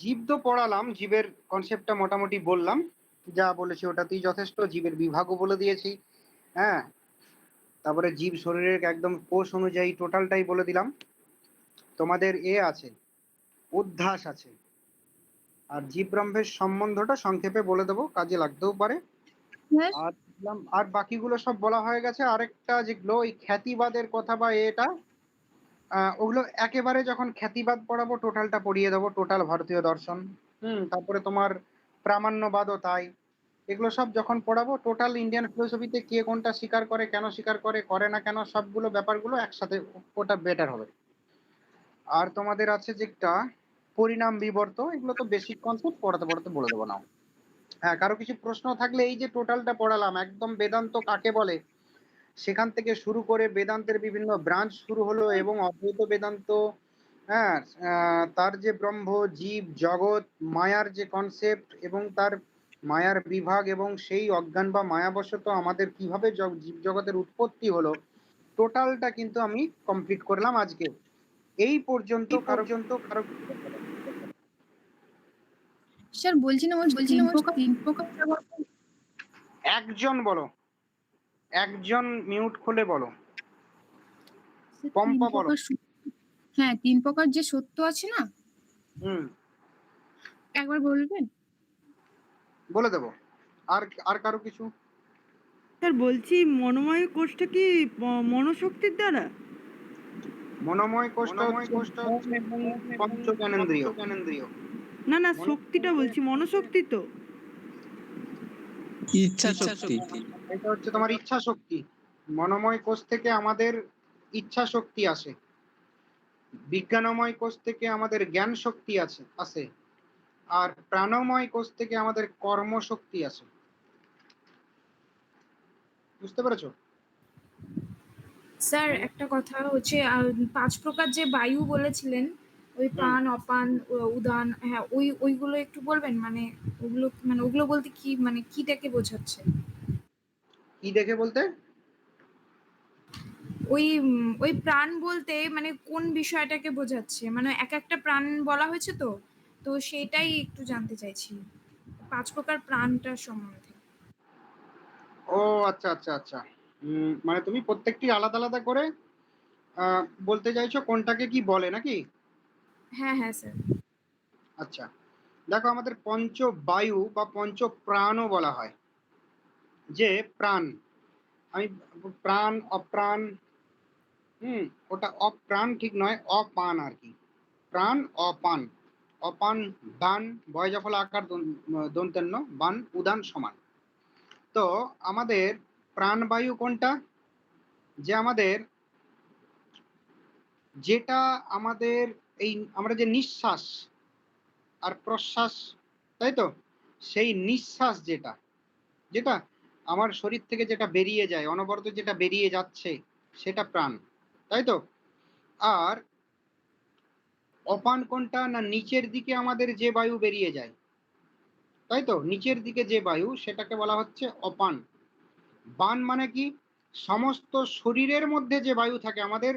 জীব তো পড়ালাম, জীবের কনসেপ্টটা মোটামুটি বললাম, যা বলেছি ওটাতেই যথেষ্ট। জীবের বিভাগও বলে দিয়েছি। হ্যাঁ, তারপরে জীব শরীরের একদম কোষ অনুযায়ী টোটালটাই বলে দিলাম। তোমাদের আছে উদ্ধাস আছে। আর জীব ব্রহ্মের সম্বন্ধটা সংক্ষেপে বলে দেবো, কাজে লাগতেও পারে। আর বাকিগুলো সব বলা হয়ে গেছে। আরেকটা যেগুলো ওই খ্যাতিবাদের কথা বা এটা ওগুলো একেবারে যখন খ্যাতিবাদ পড়াবো টোটালটা পড়িয়ে দেবো, টোটাল ভারতীয় দর্শন। তারপরে তোমার প্রামাণ্যবাদও তাই। এগুলো সব যখন পড়াবো টোটাল ইন্ডিয়ান ফিলোসফিতে কে কোনটা স্বীকার করে, কেন স্বীকার করে, করে না কেন, সবগুলো ব্যাপারগুলো একসাথে, ওটা বেটার হবে। আর তোমাদের আছে যেটা পরিণাম বিবর্ত, এগুলো তো বেসিক কনসেপ্ট, পড়াতে পড়াতে বলে দেবো না। হ্যাঁ, কারো কিছু প্রশ্ন থাকলে এই যে টোটালটা পড়ালাম একদম বেদান্ত কাকে বলে সেখান থেকে শুরু করে বেদান্তের বিভিন্ন ব্রাঞ্চ শুরু হলো এবং অদ্বৈত বেদান্ত, হ্যাঁ, তার যে ব্রহ্ম জীব জগৎ মায়ার যে কনসেপ্ট এবং তার মায়ার বিভাগ এবং সেই অজ্ঞান বা মায়াবশত আমাদের কিভাবে জীব জগতের উৎপত্তি হলো, টোটালটা কিন্তু আমি কমপ্লিট করলাম আজকে। এই পর্যন্ত কারো স্যার বলছিলাম তিন প্রকার একজন বলো, একজন মিউট খুলে বলো, পম্পা বলো। হ্যাঁ, 3 প্রকার যে সত্য আছে না, একবার বলবেন? বলে দেবো। আর কারো কিছু? স্যার বলছি মনোময় কোষটা কি মনোশক্তির দ্বারা? মনোময় কোষটা হচ্ছে পঞ্চ জ্ঞানেন্দ্রিয়। না শক্তিটা বলছি, মনোশক্তি তো ইচ্ছা শক্তি। এটা হচ্ছে তোমার ইচ্ছা শক্তি। মনোময় কোষ থেকে আমাদের ইচ্ছা শক্তি আসে। বিজ্ঞানময় কোষ থেকে আমাদের জ্ঞান শক্তি আসে, আর প্রাণময় কোষ থেকে আমাদের কর্মশক্তি আসে। বুঝতে পেরেছো? স্যার একটা কথা হচ্ছে 5 প্রকার যে বায়ু বলেছিলেন, ওই প্রাণ, অপান, উদান, হ্যাঁ ওইগুলো একটু বলবেন? মানে ওগুলো বলতে কি, মানে কিটাকে বোঝাচ্ছে? কি দেখে বলতে? ওই প্রাণ বলতে মানে কোন বিষয়টাকে বোঝাচ্ছে? মানে একটা প্রাণ বলা হয়েছে তো, তো সেটাই একটু জানতে চাইছি 5 প্রকার প্রাণটার সম্বন্ধে। ও আচ্ছা আচ্ছা আচ্ছা। মানে তুমি প্রত্যেকটি আলাদা আলাদা করে বলতে চাইছো কোনটাকে কি বলে নাকি? হ্যাঁ হ্যাঁ স্যার। আচ্ছা, দেখো আমাদের পঞ্চ বায়ু বা পঞ্চ প্রাণও বলা হয়। যে প্রাণ, আমি প্রাণ অপ্রাণ, ওটা অপ্রাণ ঠিক নয়, অপান আর কি। প্রাণ অপান, অপান বান, বয় জফলা আকার দন্তেন্য বান উদান সমান। তো আমাদের প্রাণবায়ু কোনটা? যে আমাদের যেটা আমাদের এই আমরা যে নিঃশ্বাস আর প্রশ্বাস, তাই তো, সেই নিঃশ্বাস যেটা যেটা আমার শরীর থেকে যেটা বেরিয়ে যায়, অনবরত যেটা বেরিয়ে যাচ্ছে, সেটা প্রাণ, তাই তো। আর অপান কোনটা? না নিচের দিকে আমাদের যে বায়ু বেরিয়ে যায়, তাই তো, নিচের দিকে যে বায়ু, সেটাকে বলা হচ্ছে অপান। বান মানে কি? সমস্ত শরীরের মধ্যে যে বায়ু থাকে, আমাদের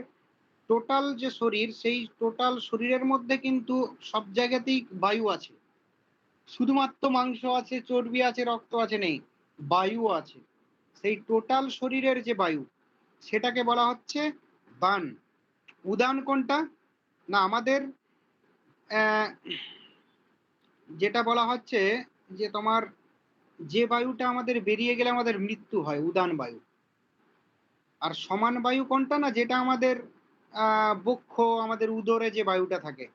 টোটাল যে শরীর, সেই টোটাল শরীরের মধ্যে কিন্তু সব জায়গাতেই বায়ু আছে। শুধুমাত্র মাংস আছে, চর্বি আছে, রক্ত আছে নেই, বায়ু আছে। সেই টোটাল শরীরের যে বায়ু, সেটাকে বলা হচ্ছে বান। উদান কোনটা? না আমাদের যেটা বলা হচ্ছে যে তোমার যে বায়ুটা আমাদের বেরিয়ে গেলে আমাদের মৃত্যু হয়, উদান বায়ু। আর সমান বায়ু কোনটা? না যেটা আমাদের বক্ষ, আমাদের উদরে যে বায়ুটা থাকে,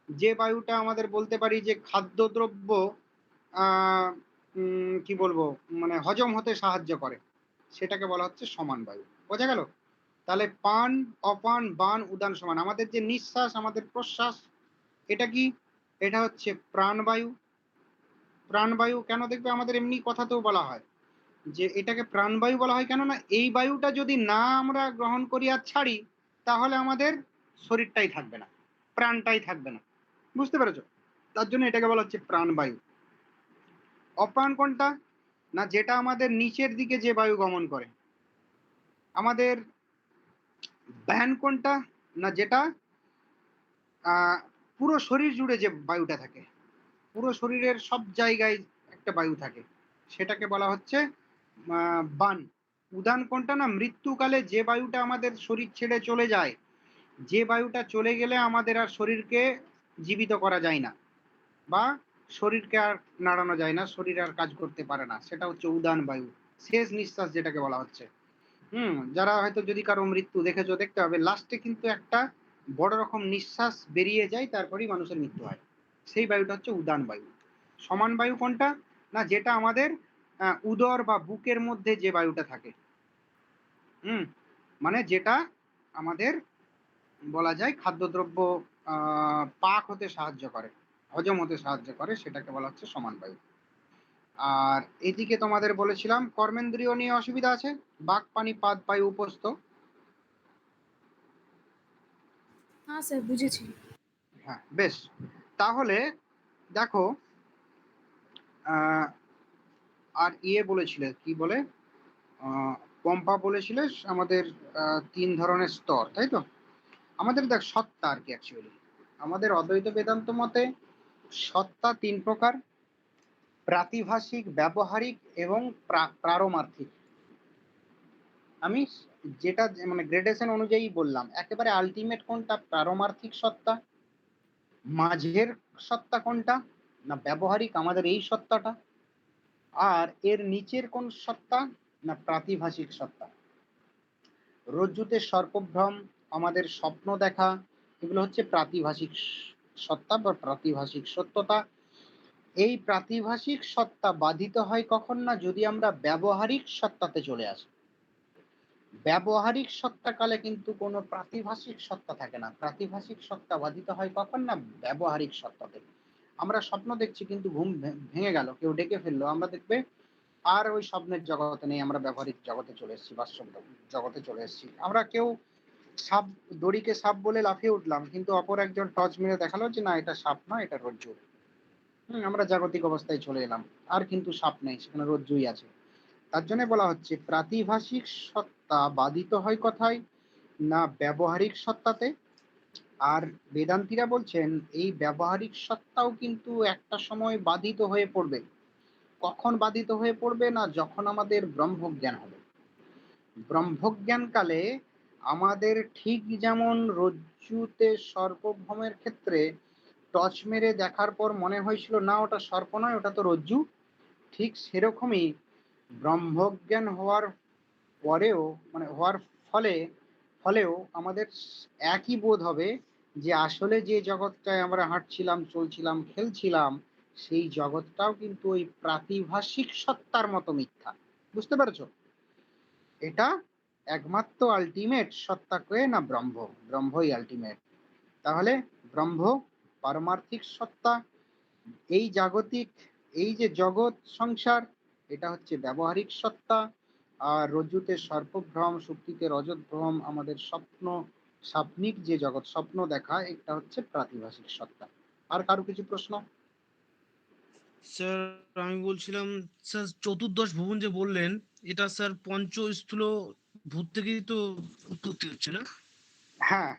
যে বায়ুটা আমাদের বলতে পারি যে খাদ্যদ্রব্য কি বলবো, মানে হজম হতে সাহায্য করে, সেটাকে বলা হচ্ছে সমান বায়ু। বোঝা গেল? তাহলে পান, অপান, বান, উদান, সমান। আমাদের যে নিঃশ্বাস, আমাদের প্রশ্বাস, এটা কি? এটা হচ্ছে প্রাণবায়ু। প্রাণবায়ু কেন? দেখবে আমাদের এমনি কথাতেও বলা হয় যে এটাকে প্রাণবায়ু বলা হয়। কেন? না এই বায়ুটা যদি না আমরা গ্রহণ করি আর ছাড়ি, তাহলে আমাদের শরীরটাই থাকবে না, প্রাণটাই থাকবে না। বুঝতে পেরেছো? তার জন্য এটাকে বলা হচ্ছে প্রাণবায়ু। অপ্রাণ কোনটা? না যেটা আমাদের নিচের দিকে যে বায়ু গমন করে। আমাদের ব্যান কোনটা? না যেটা পুরো শরীর জুড়ে যে বায়ুটা থাকে, পুরো শরীরের সব জায়গায় একটা বায়ু থাকে, সেটাকে বলা হচ্ছে বান। উদান কোনটা? না মৃত্যুকালে যে বায়ুটা আমাদের শরীর ছেড়ে চলে যায়, যে বায়ুটা চলে গেলে আমাদের আর শরীরকে জীবিত করা যায় না, বা শরীরকে আর নাড়ানো যায় না, শরীর আর কাজ করতে পারে না, সেটা হচ্ছে উদান বায়ু, শেষ নিঃশ্বাস যেটাকে বলা হচ্ছে। যারা হয়তো যদি কারো মৃত্যু দেখেছো, দেখতে হবে লাস্টে কিন্তু একটা বড় রকম নিঃশ্বাস বেরিয়ে যায়, তারপরেই মানুষের মৃত্যু হয়। সেই বায়ুটা হচ্ছে উদান বায়ু। সমান বায়ু কোনটা? না যেটা আমাদের উদর বা বুকের মধ্যে যে বায়ুটা থাকে, মানে যেটা আমাদের বলা যায় খাদ্যদ্রব্য পাক হতে সাহায্য করে, হজম হতে সাহায্য করে, সেটাকে বলা হচ্ছে সমান বায়ু। আর এদিকে তোমাদের বলেছিলাম কর্মেন্দ্রিয় নিয়ে অসুবিধা আছে, বাক, পানি, পাদ, বায়ু, উপস্থ। হ্যাঁ স্যার বুঝেছি। হ্যাঁ বেশ, তাহলে দেখো আর বলেছিলে কি বলে, পম্পা বলেছিলে আমাদের 3 ধরনের স্তর, তাই তো। আমাদের দেখ সত্তা আর কি, অ্যাকচুয়ালি আমাদের অদ্বৈত বেদান্ত মতে সত্তা 3 প্রকার: প্রাতিভাসিক, ব্যবহারিক এবং পারমার্থিক। আমি যেটা মানে গ্রেডেশন অনুযায়ী বললাম, একেবারে আলটিমেট কোনটা? পারমার্থিক সত্তা। মাঝের সত্তা কোনটা? না ব্যবহারিক, আমাদের এই সত্তাটা। আর এর নিচের কোন সত্তা? না প্রাতিভাসিক সত্তা। রজ্জুতে সর্পভ্রম, আমাদের স্বপ্ন দেখা, এগুলো হচ্ছে প্রাতিভাসিক সত্তা বা প্রাতিভাসিক সত্যতা। এই প্রাতিভাসিক সত্তা বাধিত হয় কখন? না যদি আমরা ব্যবহারিক সত্তাতে চলে আসি। ব্যবহারিক সত্তাকালে কিন্তু কোনো প্রাতিভাষিক সত্তা থাকে না। প্রাতিভাষিক সত্তা বাধিত হয় কখন? না ব্যবহারিক সত্তাতে। আমরা স্বপ্ন দেখছি কিন্তু ঘুম ভেঙে গেল, কেউ ডেকে ফেললো, আমরা দেখবে আর ওই স্বপ্নের জগতে নেই, আমরা ব্যবহারিক জগতে চলে এসেছি, বাস্তব জগতে চলে এসেছি। আমরা কেউ সাপ, দড়িকে সাপ বলে লাফিয়ে উঠলাম, কিন্তু অপর একজন টর্চ মেরে দেখালো যে না এটা সাপ না, এটা রজ্জু। আমরা জাগতিক অবস্থায় চলে এলাম, আর কিন্তু সাপ নেই, সেখানে রজ্জুই আছে। তার জন্য বলা হচ্ছে প্রাতিভাষিক সত্তা বাধিত হয় কোথায়? না ব্যবহারিক সত্তাতে। আর বেদান্তীরা বলছেন এই ব্যবহারিক সত্তাও কিন্তু একটা সময় বাধিত হয়ে পড়বে। কখন বাধিত হয়ে পড়বে? না যখন আমাদের ব্রহ্মজ্ঞান হবে। ব্রহ্মজ্ঞান কালে আমাদের ঠিক যেমন রজ্জুতে সর্পভ্রমের ক্ষেত্রে টর্চ মেরে দেখার পর মনে হয়েছিল না ওটা সর্প নয়, ওটা তো রজ্জু, ঠিক সেরকমই ব্রহ্মজ্ঞান হওয়ার পরেও, মানে হওয়ার ফলেও আমাদের একই বোধ হবে যে আসলে যে জগৎটায় আমরা হাঁটছিলাম, চলছিলাম, খেলছিলাম, সেই জগৎটাও কিন্তু ওই প্রাতিভাষিক সত্তার মতো মিথ্যা। বুঝতে পারছো? এটা একমাত্র আলটিমেট সত্তা কে? না ব্রহ্ম। ব্রহ্মই আলটিমেট। তাহলে ব্রহ্ম পারমার্থিক সত্তা, এই জাগতিক, এই যে জগৎ সংসার, এটা হচ্ছে ব্যবহারিক সত্তা। আর রজ্জুতে সর্পভ্রম, সুপ্তিতে রজতভ্রম, আমাদের স্বপ্ন, স্বপ্নিক যে জগৎ, স্বপ্ন দেখা, এটা হচ্ছে প্রাতিভাষিক সত্তা। আর কারো কিছু প্রশ্ন? স্যার আমি বলছিলাম, স্যার চতুর্দশ ভুবন যে বললেন, এটা স্যার পঞ্চস্থূল ভূত থেকেই তো উৎপত্তি হচ্ছে না? হ্যাঁ,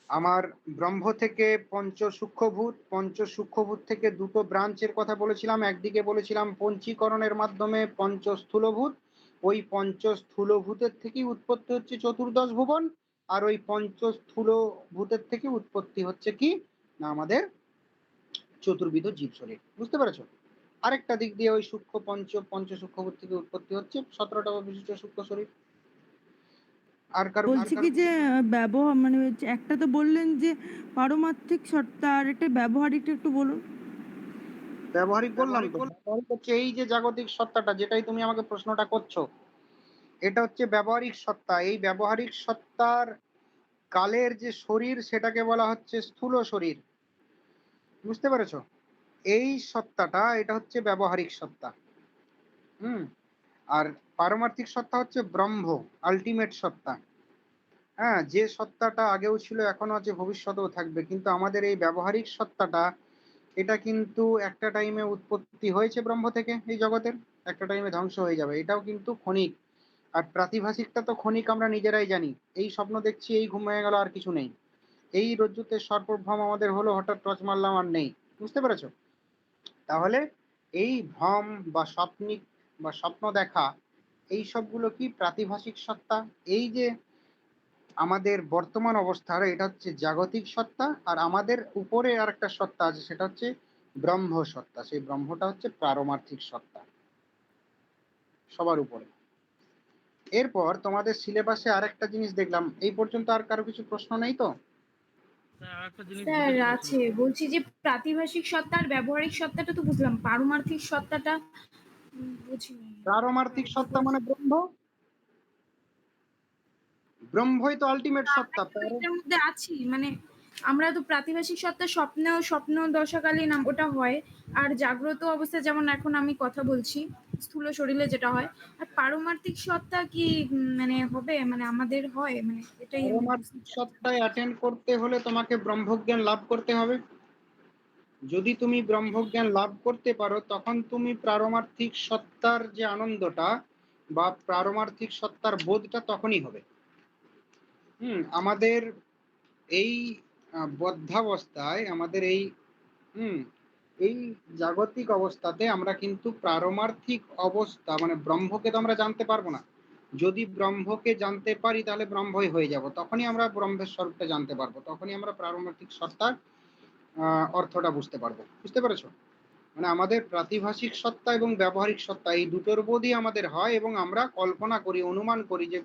আমার ব্রহ্ম থেকে পঞ্চ সূক্ষ্মভূত, পঞ্চ সূক্ষ্মভূত থেকে দুটো ব্রাঞ্চের কথা বলেছিলাম। একদিকে বলেছিলাম পঞ্চীকরণের মাধ্যমে পঞ্চ স্থূলভূত, ওই পঞ্চ স্থূলভূতের থেকেই উৎপত্তি হচ্ছে চতুর্দশ ভুবন। আর ওই পঞ্চ স্থূলভূতের থেকে উৎপত্তি হচ্ছে কি না আমাদের চতুর্বিধ জীব শরীর। বুঝতে পেরেছো? আরেকটা দিক দিয়ে ওই সূক্ষ্ম পঞ্চ সূক্ষ্মভূত থেকে উৎপত্তি হচ্ছে 17টা বিশিষ্ট সূক্ষ্ম শরীর। আর কারো বলছি কি যে ব্যবহার মানে হচ্ছে একটা তো বললেন যে পারমার্থিক সত্তা, আর একটা ব্যবহারিকটা একটু বলুন। ব্যবহারিক বললাম তো, ব্যবহারিক হচ্ছে এই যে জাগতিক সত্তাটা, যেটাই তুমি আমাকে প্রশ্নটা করছো, এটা হচ্ছে ব্যবহারিক সত্তা। এই ব্যবহারিক সত্তার কালের যে শরীর, সেটাকে বলা হচ্ছে স্থূল শরীর। বুঝতে পেরেছো? এই সত্তাটা, এটা হচ্ছে ব্যবহারিক সত্তা। আর পারমার্থিক সত্তা হচ্ছে ব্রহ্ম, আলটিমেট সত্তা। হ্যাঁ, যে সত্তাটা আগেও ছিল, এখনো আছে, ভবিষ্যতেও থাকবে। কিন্তু আমাদের এই ব্যবহারিক সত্তাটা, এটা কিন্তু একটা টাইমে উৎপত্তি হয়েছে ব্রহ্ম থেকে এই জগতের, একটা টাইমে ধ্বংস হয়ে যাবে। এটাও কিন্তু ক্ষণিক। আর প্রাতিভাষিকটা তো ক্ষণিক, আমরা নিজেরাই জানি। এই স্বপ্ন দেখছি, এই ঘুম হয়ে গেল, আর কিছু নেই। এই রজ্জুতে সর্পভ্রম আমাদের হলো, হঠাৎ টর্চ মারলাম, আর নেই। বুঝতে পেরেছো? তাহলে এই ভ্রম বা স্বপ্নিক বা স্বপ্ন দেখা, এই সবগুলো কি প্রাতিভাষিক সত্তা। এই যে আমাদের বর্তমান অবস্থার, এটা হচ্ছে জাগতিক সত্তা। আর আমাদের উপরে আর একটা সত্তা আছে, সেটা হচ্ছে ব্রহ্ম সত্তা। সেই ব্রহ্মটা হচ্ছে পারমার্থিক সত্তা, সবার উপরে। এরপর তোমাদের সিলেবাসে আরেকটা জিনিস দেখলাম, এই পর্যন্ত আর কারো কিছু প্রশ্ন নেই তো? স্যার আরেকটা জিনিস স্যার জিজ্ঞেস করার আছে, ছিল। বলছি যে প্রাতিভাষিক সত্তা আর ব্যবহারিক সত্তাটা তো বুঝলাম, পারমার্থিক সত্তাটা বুঝিনি। পারমার্থিক একটু সত্তা মানে ব্রহ্ম। ব্রহ্মই তো আলটিমেট সত্তা। এটার মধ্যে আছি, মানে আমরা তো প্রাতিভাষিক সত্তা স্বপ্ন দশাকালীন ওটা হয়, আর জাগ্রত অবস্থায় যেমন এখন আমি কথা বলছি স্থূল শরীরে যেটা হয়। আর পারমার্থিক সত্তা কি মানে হবে, মানে আমাদের হয়, মানে এটাই আমি পারমার্থিক সত্তায় অ্যাটেন্ড করতে হলে তোমাকে ব্রহ্মজ্ঞান লাভ করতে হবে। যদি তুমি ব্রহ্মজ্ঞান লাভ করতে পারো, তখন তুমি পারমার্থিক সত্তার যে আনন্দটা বা পারমার্থিক সত্তার বোধটা তখনই হবে। আমাদের এই বদ্ধাবস্থায়, আমাদের এই এই জাগতিক অবস্থাতে আমরা কিন্তু পারমার্থিক অবস্থা মানে ব্রহ্মকে তো আমরা জানতে পারবো না। যদি ব্রহ্মকে জানতে পারি, তাহলে ব্রহ্মই হয়ে যাব, তখনই আমরা ব্রহ্মের স্বরূপটা জানতে পারবো, তখনই আমরা পারমার্থিক সত্তার অর্থটা বুঝতে পারবো। বুঝতে পেরেছো? মানে আমাদের প্রাতিভাষিক সত্তা এবং ব্যবহারিক সত্তা, এই দুটোর বোধই আমাদের হয়, এবং আমরা কল্পনা করি, অনুমান করি যে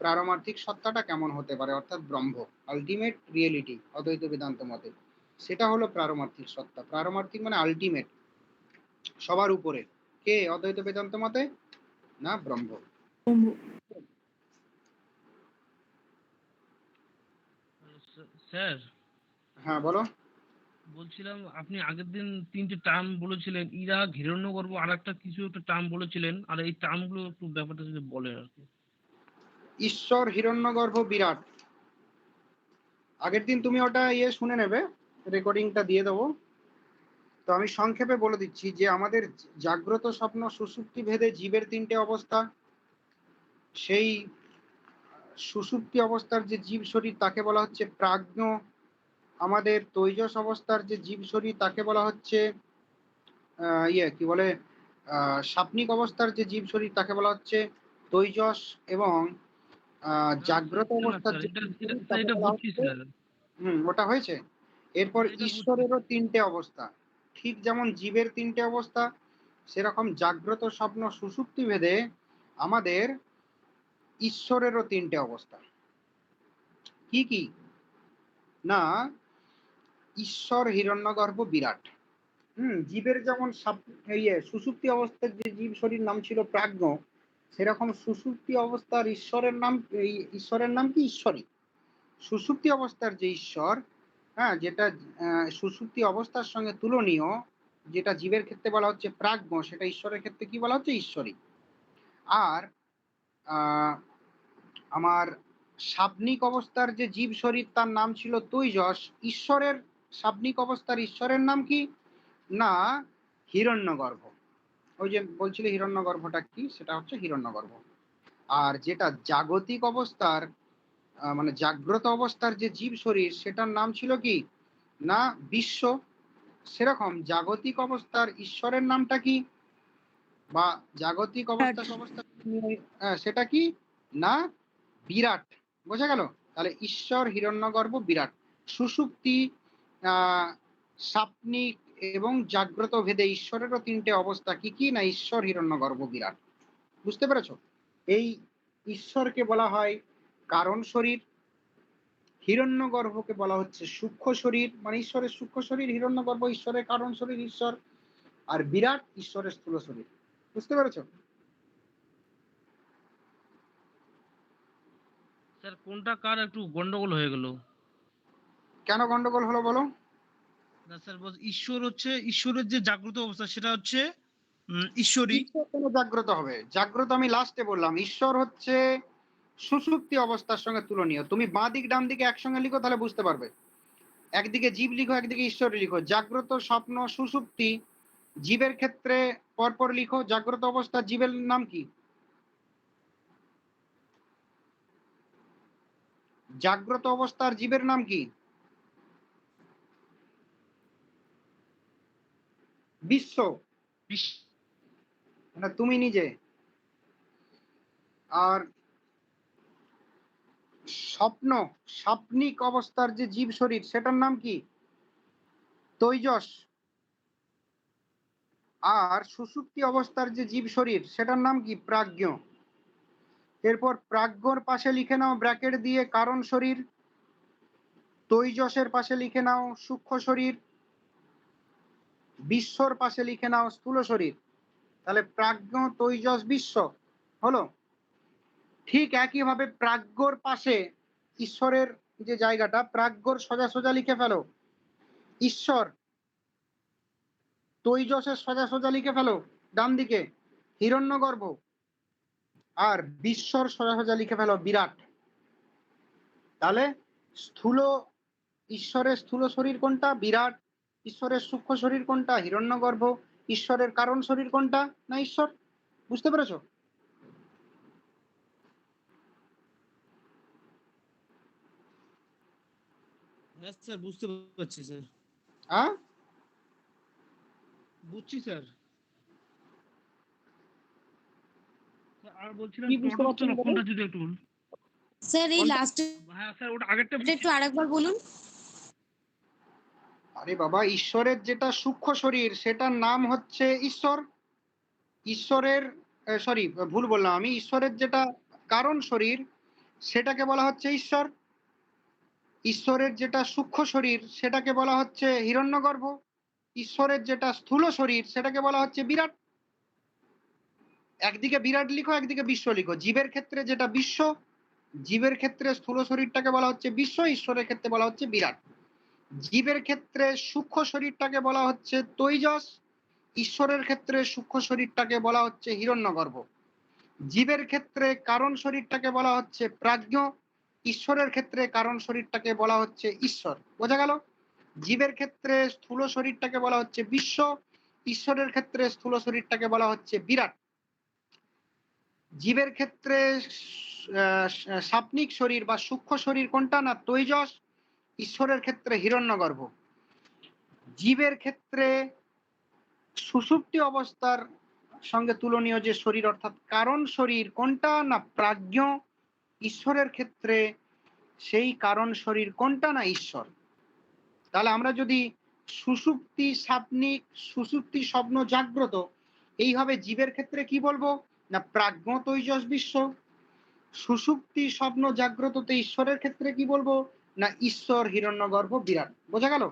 পারমার্থিক সত্তাটা কেমন হতে পারে, অর্থাৎ ব্রহ্ম, আলটিমেট রিয়েলিটি অদ্বৈত বেদান্ত মতে, সেটা হলো পারমার্থিক সত্তা। পারমার্থিক মানে আলটিমেট, সবার উপরে। কে? অদ্বৈত বেদান্ত মতে না ব্রহ্ম। স্যার হ্যাঁ বলো। বলছিলাম আপনি আগের দিন 3টে টার্ম বলেছিলেন, ইরা, হিরণ্যগর্ভ, আর একটা কিছু একটা টার্ম বলেছিলেন, আর এই টার্মগুলো একটু ব্যাপারটা যদি বলেন আর কি। ঈশ্বর, হিরণ্যগর্ভ, বিরাট। আগের দিন তুমি ওটা শুনে নেবে, রেকর্ডিংটা দিয়ে দেবো। তো আমি সংক্ষেপে বলে দিচ্ছি যে আমাদের জাগ্রত স্বপ্ন সুষুপ্তি ভেদে জীবের 3টে অবস্থা। সেই সুষুপ্তি অবস্থার যে জীব শরীর তাকে বলা হচ্ছে প্রাজ্ঞ। আমাদের তৈজস অবস্থার যে জীব শরীর তাকে বলা হচ্ছে কি বলে স্বাপ্নিক অবস্থার যে জীব শরীর তাকে বলা হচ্ছে তৈজস। এবং জাগ্রত অবস্থার যে জীব শরীর তাকে এটা বলা বুঝছি হচ্ছে স্যার। ওটা হয়েছে। এরপর এটা বুঝছি। ঈশ্বরেরও 3টে অবস্থা। ঠিক যেমন জীবের 3টে অবস্থা, সেরকম জাগ্রত স্বপ্ন সুষুপ্তি ভেদে আমাদের ঈশ্বরেরও 3টে অবস্থা। কি কি না, ঈশ্বর, হিরণ্যগর্ভ, বিরাট। জীবের যেমন সুষুপ্তি অবস্থার যে জীব শরীর নাম ছিল প্রাজ্ঞ, সেরকম সুষুপ্তি অবস্থার ঈশ্বরের নাম কি? ঈশ্বরী। সুষুপ্তি অবস্থার যে ঈশ্বর, হ্যাঁ, যেটা সুষুপ্তি অবস্থার সঙ্গে তুলনীয়, যেটা জীবের ক্ষেত্রে বলা হচ্ছে প্রাজ্ঞ, সেটা ঈশ্বরের ক্ষেত্রে কি বলা হচ্ছে? ঈশ্বরী। আর আমার শাবনিক অবস্থার যে জীব শরীর তার নাম ছিল তৈজস। ঈশ্বরের শাবনিক অবস্থার ঈশ্বরের নাম কি? না, হিরণ্যগর্ভ। ওই যে বলছিল হিরণ্যগর্ভটা কি, সেটা হচ্ছে হিরণ্যগর্ভ। আর যেটা জাগতিক অবস্থার মানে জাগ্রত অবস্থার যে জীব শরীর, সেটার নাম ছিল কি? না, বিশ্ব। সেরকম জাগতিক অবস্থার ঈশ্বরের নামটা কি, বা জাগতিক অবস্থা সেটা কি? না, বিরাট। বোঝা গেল? তাহলে ঈশ্বর, হিরণ্যগর্ভ, বিরাট। সুষুপ্তি, স্বাপ্নিক এবং জাগ্রত ভেদে ঈশ্বরেরও 3টে অবস্থা। কি কি না, ঈশ্বর, হিরণ্যগর্ভ, বিরাট। বুঝতে পেরেছো? এই ঈশ্বরকে বলা হয় কারণ শরীর, হিরণ্যগর্ভকে বলা হচ্ছে সূক্ষ্ম শরীর, মানে ঈশ্বরের সূক্ষ্ম শরীর হিরণ্যগর্ভ, ঈশ্বরের কারণ শরীর ঈশ্বর, আর বিরাট ঈশ্বরের স্থূল শরীর। বুঝতে পেরেছো? স্যার কোনটা কার একটু গন্ডগোল হয়ে গেল। কেন গন্ডগোল হলো বলো? না স্যার, ঈশ্বর হচ্ছে ঈশ্বরের যে জাগ্রত অবস্থা সেটা হচ্ছে ঈশ্বরী। ঈশ্বর কেন জাগ্রত হবে? জাগ্রত আমি লাস্টে বললাম। ঈশ্বর হচ্ছে সুষুপ্তি অবস্থার সঙ্গে তুলনীয়। তুমি বাঁ দিক ডান দিকে একসঙ্গে লিখো, তাহলে বুঝতে পারবে। একদিকে জীব লিখো, একদিকে ঈশ্বর লিখো। জাগ্রত, স্বপ্ন, সুষুপ্তি। জীবের ক্ষেত্রে পরপর লিখো। জাগ্রত অবস্থা জীবের নাম কি? জাগ্রত অবস্থার জীবের নাম কি? বিশ্ব, মানে তুমি নিজে। আর স্বপ্ন, স্বাপ্নিক অবস্থার যে জীব শরীর, সেটার নাম কি? তৈজস। আর সুষুপ্তি অবস্থার যে জীব শরীর, সেটার নাম কি? প্রাজ্ঞ। এরপর প্রাজ্ঞর পাশে লিখে নাও ব্র্যাকেট দিয়ে কারণ শরীর, তৈজসের পাশে লিখে নাও সূক্ষ্ম শরীর, বিশ্বর পাশে লিখে নাও স্থূল শরীর। তাহলে প্রাজ্ঞ, তৈজস, বিশ্ব হলো। ঠিক একইভাবে প্রাজ্ঞর পাশে ঈশ্বরের যে জায়গাটা, প্রাজ্ঞর সোজা সোজা লিখে ফেলো ঈশ্বর, তৈজসের সোজা সোজা লিখে ফেলো ডান দিকে হিরণ্যগর্ভ, আর বিশ্বর সোজা সোজা লিখে ফেলো বিরাট। তাহলে স্থূল ঈশ্বরের স্থূল শরীর কোনটা? বিরাট। ঈশ্বরের সূক্ষ্ম শরীর কোনটা? হিরণ্যগর্ভ। ঈশ্বরের কারণ শরীর কোনটা? না, ঈশ্বর। বুঝতে পেরেছো? হ্যাঁ স্যার, বুঝতে পারছি স্যার। হ্যাঁ, বুঝছি স্যার। আর বলছিলাম কি বুঝতে তটস্থ পারছেন বলো? লক্ষণটা যদি একটু বলুন। স্যার এই কোনটা? লাস্টে হ্যাঁ স্যার, ওটা আগেরটা একটু আরেকবার বলুন। আরে বাবা, ঈশ্বরের যেটা সূক্ষ্ম শরীর, সেটার নাম হচ্ছে ঈশ্বর। ঈশ্বরের সরি, ভুল বললাম আমি। ঈশ্বরের যেটা কারণ শরীর, সেটাকে বলা হচ্ছে ঈশ্বর। ঈশ্বরের যেটা সূক্ষ্ম শরীর, সেটাকে বলা হচ্ছে হিরণ্যগর্ভ। ঈশ্বরের যেটা স্থূল শরীর, সেটাকে বলা হচ্ছে বিরাট। একদিকে বিরাট লিখো, একদিকে বিশ্ব লিখো। জীবের ক্ষেত্রে যেটা বিশ্ব, জীবের ক্ষেত্রে স্থূল শরীরটাকে বলা হচ্ছে বিশ্ব, ঈশ্বরের ক্ষেত্রে বলা হচ্ছে বিরাট। জীবের ক্ষেত্রে সূক্ষ্ম শরীরটাকে বলা হচ্ছে তৈজস, ঈশ্বরের ক্ষেত্রে সূক্ষ্ম শরীরটাকে বলা হচ্ছে হিরণ্যগর্ভ। জীবের ক্ষেত্রে কারণ শরীরটাকে বলা হচ্ছে প্রাজ্ঞ, ঈশ্বরের ক্ষেত্রে কারণ শরীরটাকে বলা হচ্ছে ঈশ্বর। বোঝা গেল? জীবের ক্ষেত্রে স্থূল শরীরটাকে বলা হচ্ছে বিশ্ব, ঈশ্বরের ক্ষেত্রে স্থূল শরীরটাকে বলা হচ্ছে বিরাট। জীবের ক্ষেত্রে সাপনিক শরীর বা সূক্ষ্ম শরীর কোনটা? না তৈজস, ঈশ্বরের ক্ষেত্রে হিরণ্যগর্ভ। জীবের ক্ষেত্রে সুষুপ্তি অবস্থার সঙ্গে তুলনীয় যে শরীর অর্থাৎ কারণ শরীর কোনটা? না প্রাজ্ঞ, ঈশ্বরের ক্ষেত্রে সেই কারণ শরীর কোনটা? না ঈশ্বর। তাহলে আমরা যদি সুষুপ্তি সাপনিক, সুষুপ্তি স্বপ্ন জাগ্রত, এইভাবে জীবের ক্ষেত্রে কি বলবো? না প্রাজ্ঞ তৈজস বিশ্ব। সুষুপ্তি স্বপ্ন জাগ্রততে ঈশ্বরের ক্ষেত্রে কি বলবো? না ঈশ্বর হিরণ্যগর্ভ বিরাট। বোঝা গেল?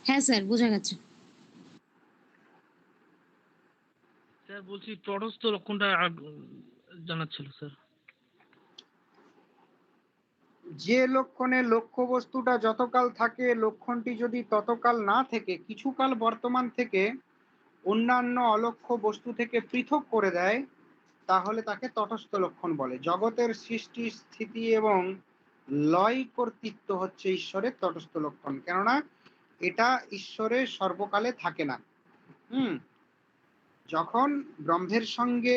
হ্যাঁ স্যার, বোঝা গেছে। স্যার বলছি তটস্থ লক্ষণটা জানাচ্ছিল স্যার। যে লক্ষণে লক্ষ্য বস্তুটা যতকাল থাকে, লক্ষণটি যদি ততকাল না থেকে কিছুকাল বর্তমান থেকে অন্যান্য অলক্ষ্য বস্তু থেকে পৃথক করে দেয়, তাহলে তাকে তটস্থ লক্ষণ বলে। জগতের সৃষ্টি স্থিতি এবং লয় কর্তৃত্ব হচ্ছে ঈশ্বরের তটস্থ লক্ষণ, কেননা এটা ঈশ্বরের সর্বকালে থাকে না। যখন ব্রহ্মের সঙ্গে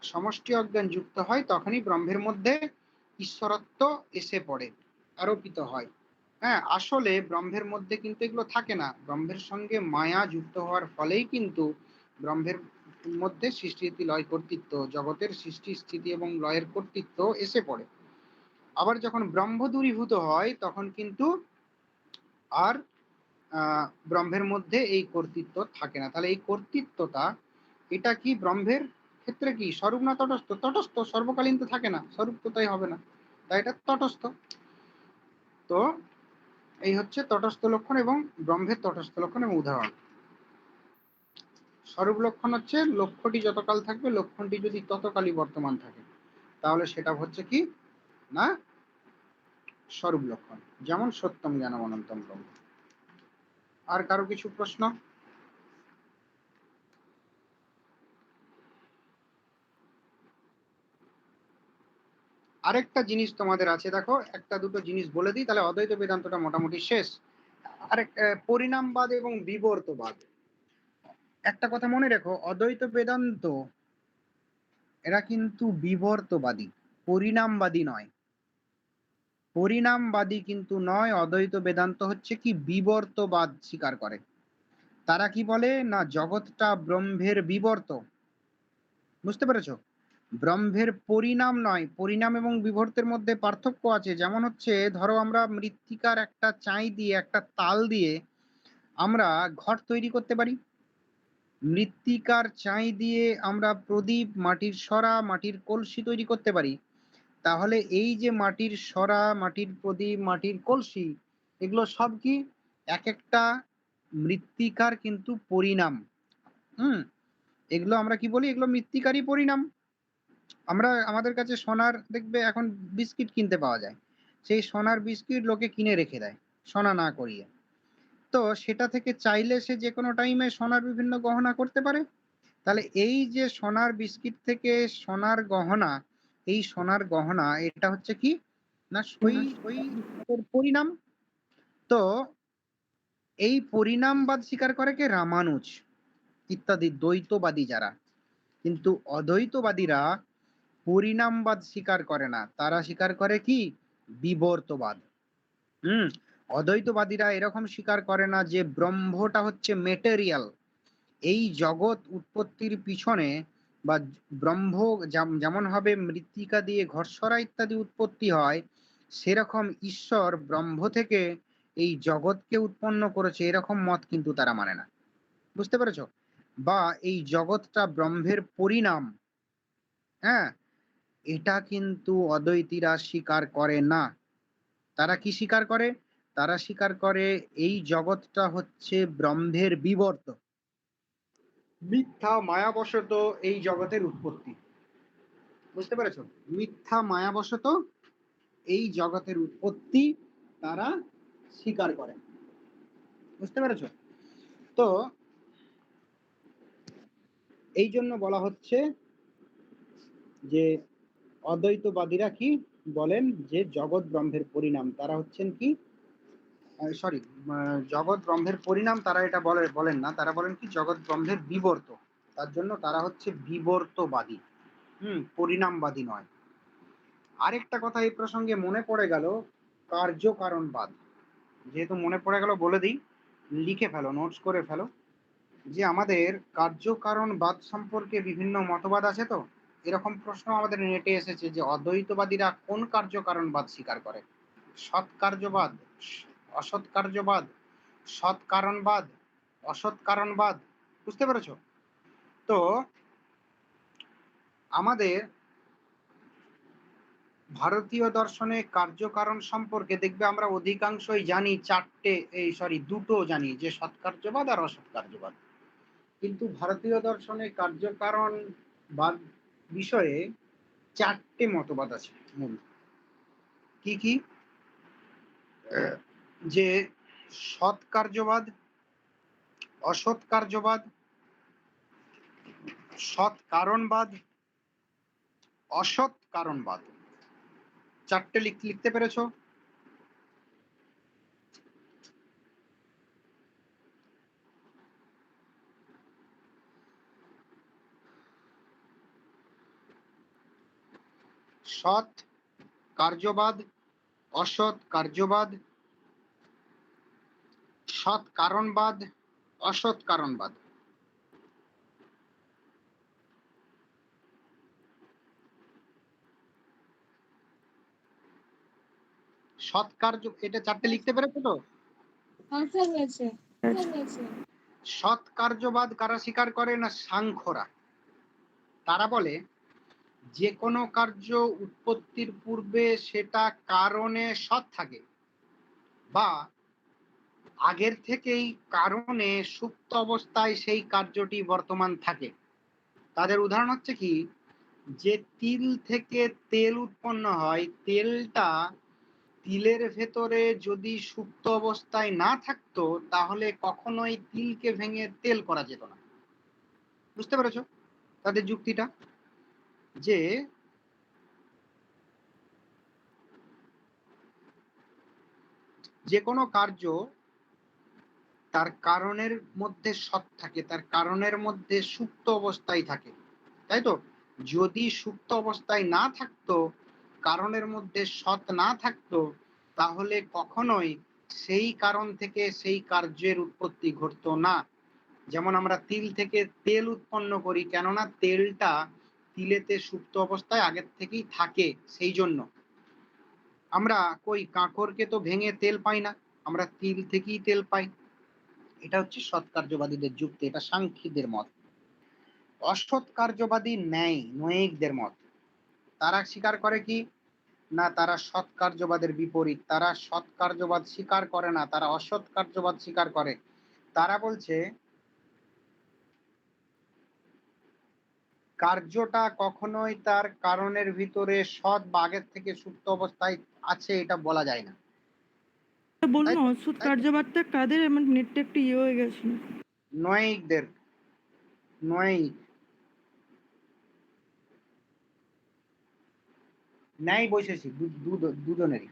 সমষ্টি অজ্ঞান যুক্ত হয় তখনই ব্রহ্মের মধ্যে ঈশ্বরত্ব এসে পড়ে, আরোপিত হয়। হ্যাঁ, আসলে ব্রহ্মের মধ্যে কিন্তু এগুলো থাকে না। ব্রহ্মের সঙ্গে মায়া যুক্ত হওয়ার ফলেই কিন্তু ব্রহ্মের মধ্যে সৃষ্টি স্থিতি লয় কর্তৃত্ব, জগতের সৃষ্টি স্থিতি এবং লয়ের কর্তৃত্ব এসে পড়ে। আবার যখন ব্রহ্ম দূরীভূত হয় তখন কিন্তু আর ব্রহ্মের মধ্যে এই কর্তৃত্ব থাকে না। তাহলে এই কর্তৃত্বটা এটা কি ব্রহ্মের ক্ষেত্রে কি স্বরূপ না তটস্থ? তটস্থ, সর্বকালীন তো থাকে না, স্বরূপ তো তাই হবে না, তাই এটা তটস্থ। তো এই হচ্ছে তটস্থ লক্ষণ এবং ব্রহ্মের তটস্থ লক্ষণ এবং উদাহরণ। স্বরূপ লক্ষণ হচ্ছে লক্ষ্যটি যতকাল থাকবে, লক্ষণটি যদি ততকালই বর্তমান থাকে, তাহলে সেটা হচ্ছে কি না স্বরূপ লক্ষণ। যেমন সত্যম জ্ঞানম অনন্তম ব্রহ্ম। আর কারো কিছু প্রশ্ন? আরেকটা জিনিস তোমাদের আছে, দেখো একটা দুটো জিনিস বলে দিই, তাহলে অদ্বৈত বেদান্তটা মোটামুটি শেষ। আরেক পরিণামবাদ এবং বিবর্তবাদ। একটা কথা মনে রেখো, অদ্বৈত বেদান্ত এরা কিন্তু বিবর্তবাদী, পরিণামবাদী নয়। পরিণামবাদী কিন্তু নয়, অদ্বৈত বেদান্ত হচ্ছে কি বিবর্তবাদ স্বীকার করে। তারা কি বলে না জগৎটা ব্রহ্মের বিবর্ত। বুঝতে পেরেছো? ব্রহ্মের পরিণাম নয়। পরিণাম এবং বিবর্তের মধ্যে পার্থক্য আছে। যেমন হচ্ছে ধরো আমরা মৃত্তিকার একটা চাই দিয়ে, একটা তাল দিয়ে আমরা ঘট তৈরি করতে পারি। মৃত্তিকার চাই দিয়ে আমরা প্রদীপ, মাটির সরা, মাটির কলসি তৈরি করতে পারি। তাহলে এই যে মাটির সরা, মাটির প্রদীপ, মাটির কলসি, এগুলো সব কি এক একটা মৃত্তিকার কিন্তু পরিণাম। এগুলো আমরা কি বলি? এগুলো মৃত্তিকারই পরিণাম। আমরা আমাদের কাছে সোনার দেখবে এখন বিস্কিট কিনতে পাওয়া যায়, সেই সোনার বিস্কিট লোকে কিনে রেখে দেয় সোনা না করিয়ে। তো সেটা থেকে চাইলে সে যে কোনো টাইমে সোনার বিভিন্ন গহনা করতে পারে। তাহলে এই যে সোনার বিস্কিট থেকে সোনার গহনা, এই সোনার গহনা এটা হচ্ছে কি না ওই পরিণাম। তো এই পরিণামবাদ স্বীকার করে কে? রামানুজ ইত্যাদি দ্বৈতবাদী যারা। কিন্তু অদ্বৈতবাদীরা পরিণামবাদ স্বীকার করে না, তারা স্বীকার করে কি বিবর্তবাদ। অদ্বৈতবাদীরা এরকম স্বীকার করে না যে ব্রহ্মটা হচ্ছে মেটেরিয়াল। এই জগৎ উৎপত্তির পিছনে বা ব্রহ্ম যেমন ভাবে মৃত্তিকা দিয়ে ঘর্ষরা ইত্যাদি উৎপত্তি হয়, সেরকম ঈশ্বর ব্রহ্ম থেকে এই জগৎকে উৎপন্ন করেছে, এরকম মত কিন্তু তারা মানে না। বুঝতে পেরেছো? বা এই জগৎটা ব্রহ্মের পরিণাম, হ্যাঁ, এটা কিন্তু অদ্বৈতীরা স্বীকার করে না। তারা কি স্বীকার করে? তারা স্বীকার করে এই জগৎটা হচ্ছে ব্রহ্মের বিবর্ত, মিথ্যা মায়াবশত এই জগতের উৎপত্তি। বুঝতে পেরেছো? মিথ্যা মায়াবশত এই জগতের উৎপত্তি তারা স্বীকার করে। বুঝতে পেরেছো? তো এই জন্য বলা হচ্ছে যে অদ্বৈতবাদীরা কি বলেন যে জগৎ ব্রহ্মের পরিণাম। তারা হচ্ছেন কি, সরি, জগৎ ব্রহ্মের পরিণাম তারা এটা বলেন না, তারা বলেন কি জগৎ ব্রহ্মের বিবর্ত। তার জন্য তারা হচ্ছে বিবর্তবাদী, পরিণামবাদী নয়। আরেকটা কথা এই প্রসঙ্গে মনে পড়ে গেল, কার্যকারণবাদ। যেহেতু মনে পড়ে গেল বলে দিই, লিখে ফেলো, নোটস করে ফেলো, যে আমাদের কার্যকারণবাদ সম্পর্কে বিভিন্ন মতবাদ আছে। তো এরকম প্রশ্ন আমাদের নেটে এসেছে যে অদ্বৈতবাদীরা কোন কার্যকারণবাদ স্বীকার করে, সৎ কার্যবাদ, অসৎ কার্যবাদ, সৎ কারণবাদ, অসৎ কারণবাদ। বুঝতে পেরেছো? তো আমাদের ভারতীয় দর্শনে কার্যকারণ সম্পর্কে দেখবে আমরা অধিকাংশই জানি দুটো জানি, যে সৎকার্যবাদ আর অসৎকার্যবাদ। কিন্তু ভারতীয় দর্শনে কার্যকারণবাদ বিষয়ে 4টে মতবাদ আছে মূল। কি কি? যে সৎ কার্যবাদ, অসৎ কার্যবাদ, সৎ কারণবাদ, অসৎ কারণবাদ। 4টে লিখতে পেরেছো? সৎ কার্যবাদ, অসৎ কার্যবাদ, সৎ কারণবাদ, অসৎ কারণবাদ। সৎ কার্য, এটা 4টে লিখতে পেরেছো তো? সৎ কার্যবাদ কারা স্বীকার করে না? সাংখ্যরা। তারা বলে যে কোনো কার্য উৎপত্তির পূর্বে সেটা কারণে সৎ থাকে, বা আগের থেকেই কারণে সুপ্ত অবস্থায় সেই কার্যটি বর্তমান থাকে। তাদের উদাহরণ হচ্ছে কি, যে তিল থেকে তেল উৎপন্ন হয়, তেলটা তিলের ভেতরে যদি সুপ্ত অবস্থায় না থাকতো তাহলে কখনোই তিলকে ভেঙে তেল করা যেত না। বুঝতে পেরেছো তাদের যুক্তিটা? যে যে কোনো কার্য তার কারণের মধ্যে সৎ থাকে, তার কারণের মধ্যে সুপ্ত অবস্থায় থাকে, তাই তো? যদি সুপ্ত অবস্থায় না থাকতো, কারণের মধ্যে সৎ না থাকতো, তাহলে কখনোই সেই কারণ থেকে সেই কার্যের উৎপত্তি ঘটতো না। যেমন আমরা তিল থেকে তেল উৎপন্ন করি, কেননা তেলটা তিলেতে সুপ্ত অবস্থায় আগের থেকেই থাকে, সেই জন্য। আমরা কই কাঁকরকে তো ভেঙে তেল পাই না, আমরা তিল থেকেই তেল পাই। এটা হচ্ছে সৎ কার্যবাদীদের যুক্তি, এটা সাংখ্যিকদের মত। অসৎ কার্যবাদী নৈয়িকদের মত। তারা স্বীকার করে কি না, তারা সৎ কার্যবাদের বিপরীত। তারা সৎ কার্যবাদ স্বীকার করে না, তারা অসৎ কার্যবাদ স্বীকার করে। তারা বলছে কার্যটা কখনোই তার কারণের ভিতরে সৎ বা আগের থেকে সুপ্ত অবস্থায় আছে এটা বলা যায় না। বলুন অসৎ কার্যবাদটা কাদের? আমার নেটটা একটু হয়ে গেছে। নৈয়িকদের। নৈয়িক, ন্যায় বৈশেষিক, দুজনেরই।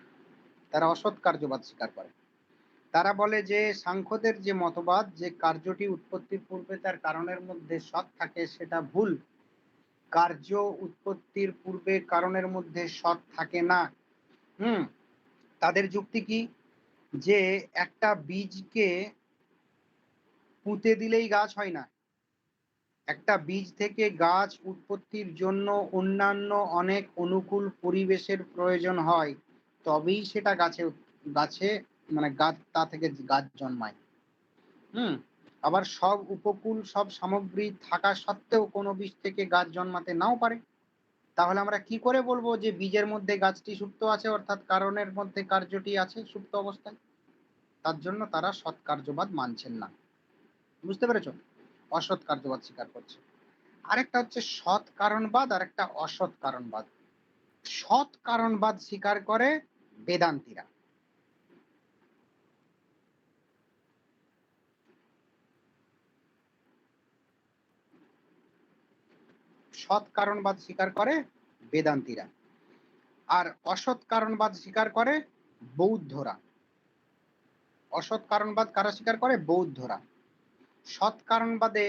তারা অসৎ কার্যবাদ স্বীকার করে। তারা বলে যে সাংখ্যদের যে মতবাদ যে কার্যটি উৎপত্তির পূর্বে তার কারণের মধ্যে সৎ থাকে, সেটা ভুল। কার্য উৎপত্তির পূর্বে কারণের মধ্যে সৎ থাকে না। তাদের যুক্তি কি, যে একটা বীজকে পুঁতে দিলেই গাছ হয় না। একটা বীজ থেকে গাছ উৎপত্তির জন্য অন্যান্য অনেক অনুকূল পরিবেশের প্রয়োজন হয়, তবেই সেটা গাছে মানে গাছ, তা থেকে গাছ জন্মায়। আবার সব উপকূল, সব সামগ্রী থাকা সত্ত্বেও কোনো বীজ থেকে গাছ জন্মাতে নাও পারে। তাহলে আমরা কি করে বলবো যে বীজের মধ্যে গাছটি সুপ্ত আছে, অর্থাৎ কারণের মধ্যে কার্যটি আছে সুপ্ত অবস্থায়? তার জন্য তারা সৎ কার্যবাদ মানছেন না। বুঝতে পেরেছো? অসৎ কার্যবাদ স্বীকার করছে। আরেকটা হচ্ছে সৎ কারণবাদ আর একটা অসৎ কারণবাদ। সৎ কারণবাদ স্বীকার করে বেদান্তীরা। সৎ কারণবাদ স্বীকার করে বেদান্তীরা, আর অসৎ কারণবাদ স্বীকার করে বৌদ্ধরা। অসৎ কারণবাদ কারা স্বীকার করে? বৌদ্ধরা। সৎ কারণবাদে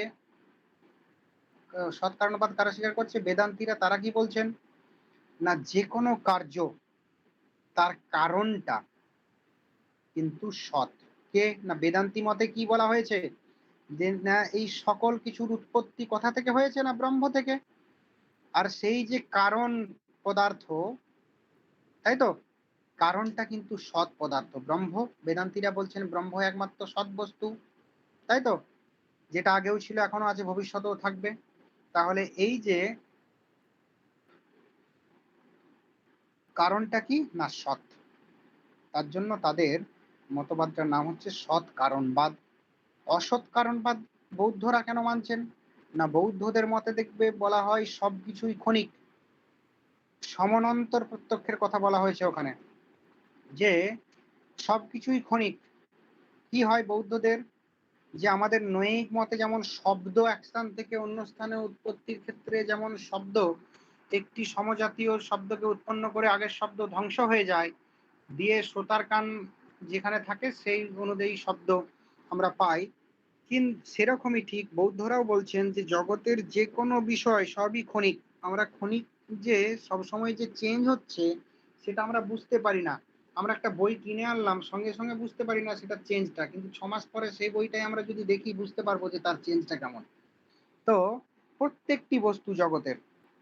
সৎ কারণবাদ কারা স্বীকার করছে? বেদান্তীরা। তারা কি বলছেন না, যে কোনো কার্য তার কারণটা কিন্তু সৎ। কে না, বেদান্তি মতে কি বলা হয়েছে যে না, এই সকল কিছুর উৎপত্তি কোথা থেকে হয়েছে? না, ব্রহ্ম থেকে। আর সেই যে কারণ পদার্থ, তাই তো, কারণটা কিন্তু সৎ পদার্থ ব্রহ্ম। বেদান্তীরা বলছেন ব্রহ্ম একমাত্র সৎ বস্তু, তাই তো, যেটা আগেও ছিল, এখনো আছে, ভবিষ্যতেও থাকবে। তাহলে এই যে কারণটা কি না, সৎ, তার জন্য তাদের মতবাদটার নাম হচ্ছে সৎ কারণবাদ। অসৎ কারণবাদ বৌদ্ধরা কেন মানছেন না, বৌদ্ধদের মতে দেখবে বলা হয় সবকিছুই ক্ষণিক। সমান্তর প্রত্যক্ষের কথা বলা হয়েছে ওখানে, যে সবকিছুই ক্ষণিক। কি হয় বৌদ্ধদের, যে আমাদের নৈয়িক মতে যেমন শব্দ এক স্থান থেকে অন্য স্থানে উৎপত্তির ক্ষেত্রে যেমন শব্দ একটি সমজাতীয় শব্দকে উৎপন্ন করে আগের শব্দ ধ্বংস হয়ে যায়, দিয়ে শ্রোতার কান যেখানে থাকে সেই অনুযায়ী শব্দ আমরা পাই, কিন্তু সেরকমই ঠিক বৌদ্ধরাও বলছেন যে জগতের যে কোনো বিষয় সবই ক্ষণিক। আমরা ক্ষণিক, যে সবসময় যে চেঞ্জ হচ্ছে সেটা আমরা বুঝতে পারি না। আমরা একটা বই কিনে আনলাম, সঙ্গে সঙ্গে বুঝতে পারি না সেটা চেঞ্জটা, কিন্তু 6 মাস পরে সেই বইটাই আমরা যদি দেখি বুঝতে পারবো যে তার চেঞ্জটা কেমন। তো প্রত্যেকটি বস্তু জগতের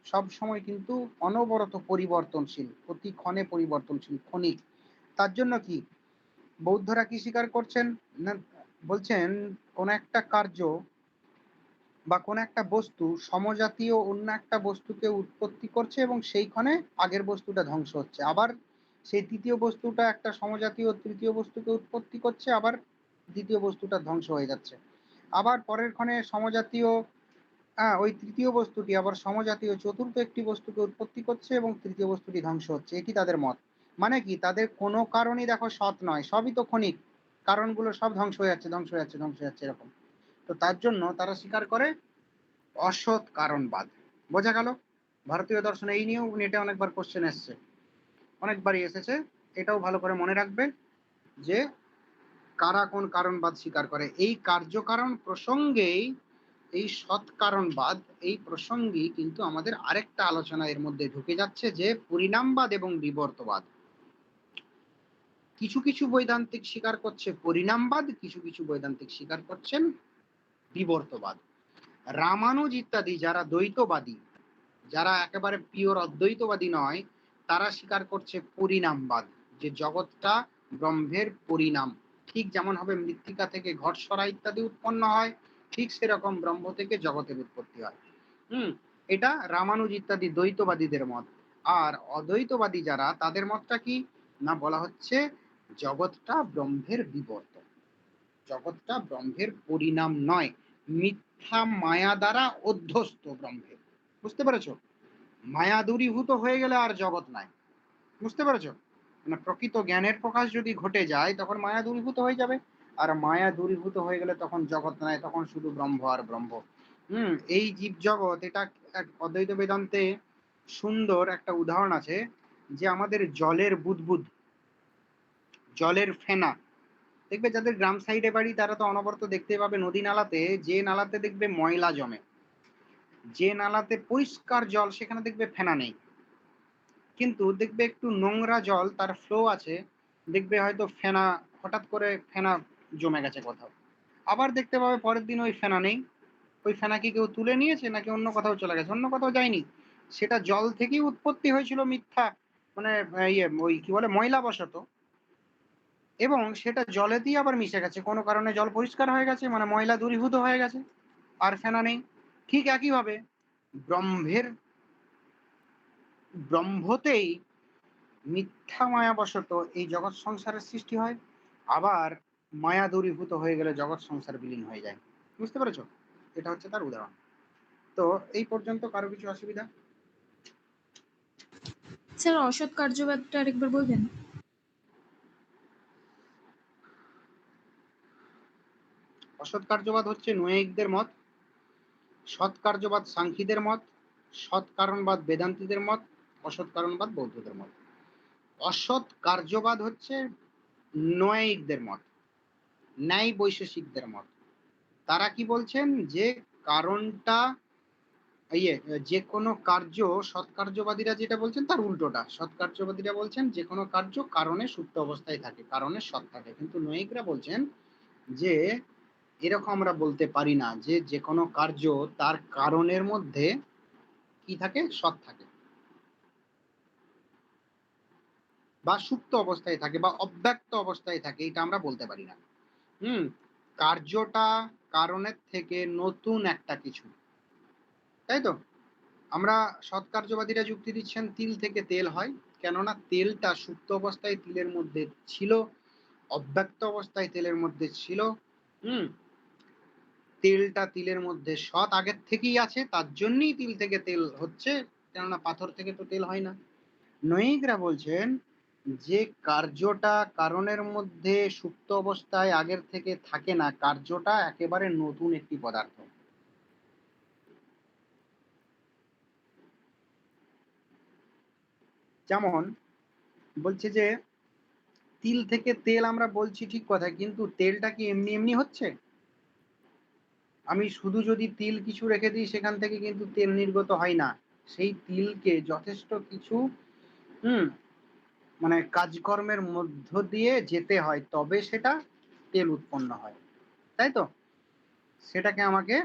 সব সময় কিন্তু অনবরত পরিবর্তনশীল, প্রতি ক্ষণে পরিবর্তনশীল, ক্ষণিক। তার জন্য কি বৌদ্ধরা কি স্বীকার করছেন না, বলছেন কোন একটা কার্য বা কোন একটা বস্তু সমজাতীয় অন্য একটা বস্তুকে উৎপত্তি করছে এবং সেইখানে আগের বস্তুটা ধ্বংস হচ্ছে, আবার সেই তৃতীয় বস্তুটা একটা সমজাতীয় তৃতীয় বস্তুকে উৎপত্তি করছে, আবার দ্বিতীয় বস্তুটা ধ্বংস হয়ে যাচ্ছে, আবার পরের ক্ষণে সমজাতীয় ওই তৃতীয় বস্তুটি আবার সমজাতীয় চতুর্থ একটি বস্তুকে উৎপত্তি করছে এবং তৃতীয় বস্তুটি ধ্বংস হচ্ছে। এটি তাদের মত। মানে কি, তাদের কোনো কারণই দেখো সৎ নয়, সবই তো ক্ষণিক, কারণগুলো সব ধ্বংস হয়ে যাচ্ছে, ধ্বংস হয়ে যাচ্ছে, ধ্বংস হয়ে যাচ্ছে, এরকম। তো তার জন্য তারা স্বীকার করে অসৎ কারণবাদ। বোঝা গেল? ভারতীয় দর্শনে এই নিয়েও নেটে অনেকবার কোশ্চেন এসছে, অনেকবারই এসেছে। এটাও ভালো করে মনে রাখবে যে কারা কোন কারণবাদ স্বীকার করে। এই কার্যকারণ প্রসঙ্গেই এই সৎ কারণবাদ এই প্রসঙ্গেই কিন্তু আমাদের আরেকটা আলোচনা এর মধ্যে ঢুকে যাচ্ছে, যে পরিণামবাদ এবং বিবর্তবাদ। কিছু কিছু বৈদান্তিক স্বীকার করছে পরিণামবাদ, কিছু কিছু বৈদান্তিক স্বীকার করছেন বিবর্তবাদ। রামানুজ ইত্যাদি যারা দ্বৈতবাদী, যারা একেবারে পিওর অদ্বৈতবাদী নয়, তারা স্বীকার করছে পরিণামবাদ, যে জগৎটা ব্রহ্মের পরিণাম। ঠিক যেমন হবে মৃত্তিকা থেকে ঘট সরা ইত্যাদি উৎপন্ন হয়, ঠিক সেরকম ব্রহ্ম থেকে জগতের উৎপত্তি হয়। এটা রামানুজ ইত্যাদি দ্বৈতবাদীদের মত। আর অদ্বৈতবাদী যারা, তাদের মতটা কি না, বলা হচ্ছে জগৎটা ব্রহ্মের বিবর্তন, জগৎটা ব্রহ্মের পরিণাম নয়, মিথ্যা মায়া দ্বারা অধ্যস্ত ব্রহ্মের। বুঝতে পেরেছো? মায়া দূরীভূত হয়ে গেলে আর জগৎ নাই। বুঝতে পেরেছো? মানে প্রকৃত জ্ঞানের প্রকাশ যদি ঘটে যায় তখন মায়া দূরীভূত হয়ে যাবে, আর মায়া দূরীভূত হয়ে গেলে তখন জগৎ নাই, তখন শুধু ব্রহ্ম আর ব্রহ্ম। এই জীব জগৎ, এটা এক অদ্বৈত বেদান্তে সুন্দর একটা উদাহরণ আছে, যে আমাদের জলের বুদবুদ, জলের ফেনা, দেখবে যাদের গ্রাম সাইডে বাড়ি তারা তো অনবরত দেখতে পাবে নদী নালাতে, যে নালাতে দেখবে ময়লা জমে, যে নালাতে পরিষ্কার জল সেখানে দেখবে ফেনা নেই, কিন্তু দেখবে একটু নোংরা জল তার ফ্লো আছে, দেখবে হয়তো ফেনা, হঠাৎ করে ফেনা জমে গেছে কোথাও, আবার দেখতে পাবে পরের দিন ওই ফেনা নেই। ওই ফেনা কি কেউ তুলে নিয়েছে নাকি অন্য কোথাও চলে গেছে? অন্য কোথাও যায়নি, সেটা জল থেকেই উৎপত্তি হয়েছিল মিথ্যা, মানে ওই কি বলে ময়লা বশত, এবং সেটা জলেতেই আবার মিশে গেছে, কোনো কারণে জল পরিষ্কার হয়ে গেছে, মানে ময়লা দূরীভূত হয়ে গেছে, আর ফেনা নেই। ঠিক একইভাবে ব্রহ্মতেই মিথ্যা মায়াবশত এই জগৎ সংসারের সৃষ্টি হয়, আবার মায়া দূরীভূত হয়ে গেলে জগৎ সংসার বিলীন হয়ে যায়। বুঝতে পেরেছো? এটা হচ্ছে তার উদাহরণ। তো এই পর্যন্ত কারো কিছু অসুবিধা? স্যার অসৎ কার্যবাদটা আরেকবার বলবেন? অসৎ কার্যবাদ হচ্ছে নৈয়ায়িকদের মত, সৎ কার্যবাদ সাংখ্যীদের মত, সৎ কারণবাদ বেদান্তীদের মত, অসৎ কারণবাদ বৌদ্ধদের মত। অসৎ কার্যবাদ হচ্ছে নৈয়ায়িকদের মত, ন্যায় বৈশেষিকদের মত। তারা কি বলছেন যে কারণটা যে কোনো কার্য, সৎকার্যবাদীরা যেটা বলছেন তার উল্টোটা। সৎকার্যবাদীরা বলছেন যে কোনো কার্য কারণে সুপ্ত অবস্থায় থাকে, কারণে সৎ থাকে। কিন্তু নৈয়ায়িকরা বলছেন যে এরকম আমরা বলতে পারি না, যে যে কোনো কার্য তার কারণের মধ্যে কি থাকে, সৎ থাকে বা সুপ্ত অবস্থায় থাকে বা অব্যক্ত অবস্থায় থাকে, এটা আমরা বলতে পারি না। কার্যটা কারণের থেকে নতুন একটা কিছু, তাই তো? আমরা সৎকার্যবাদীরা যুক্তি দিচ্ছেন তিল থেকে তেল হয়, কেননা তেলটা সুপ্ত অবস্থায় তিলের মধ্যে ছিল, অব্যক্ত অবস্থায় তেলের মধ্যে ছিল। তেলটা তিলের মধ্যে সৎ আগের থেকেই আছে, তার জন্যই তিল থেকে তেল হচ্ছে, কেননা পাথর থেকে তো তেল হয় না। নৈয়ায়িকরা বলছেন যে কার্যটা কারণের মধ্যে সুপ্ত অবস্থায় আগের থেকে থাকে না, কার্যটা একেবারে নতুন একটি পদার্থ। যেমন বলছে যে তিল থেকে তেল আমরা বলছি ঠিক কথা, কিন্তু তেলটা কি এমনি এমনি হচ্ছে? আমি শুধু যদি তিল কিছু রেখে দিই সেখান থেকে কিন্তু তেল নির্গত হয় না, সেই তিলকে যথেষ্ট কিছু মানে কাজকর্মের মধ্য দিয়ে যেতে হয়, তবে সেটা তেল উৎপন্ন হয়, তাই তো? সেটাকে আমাকে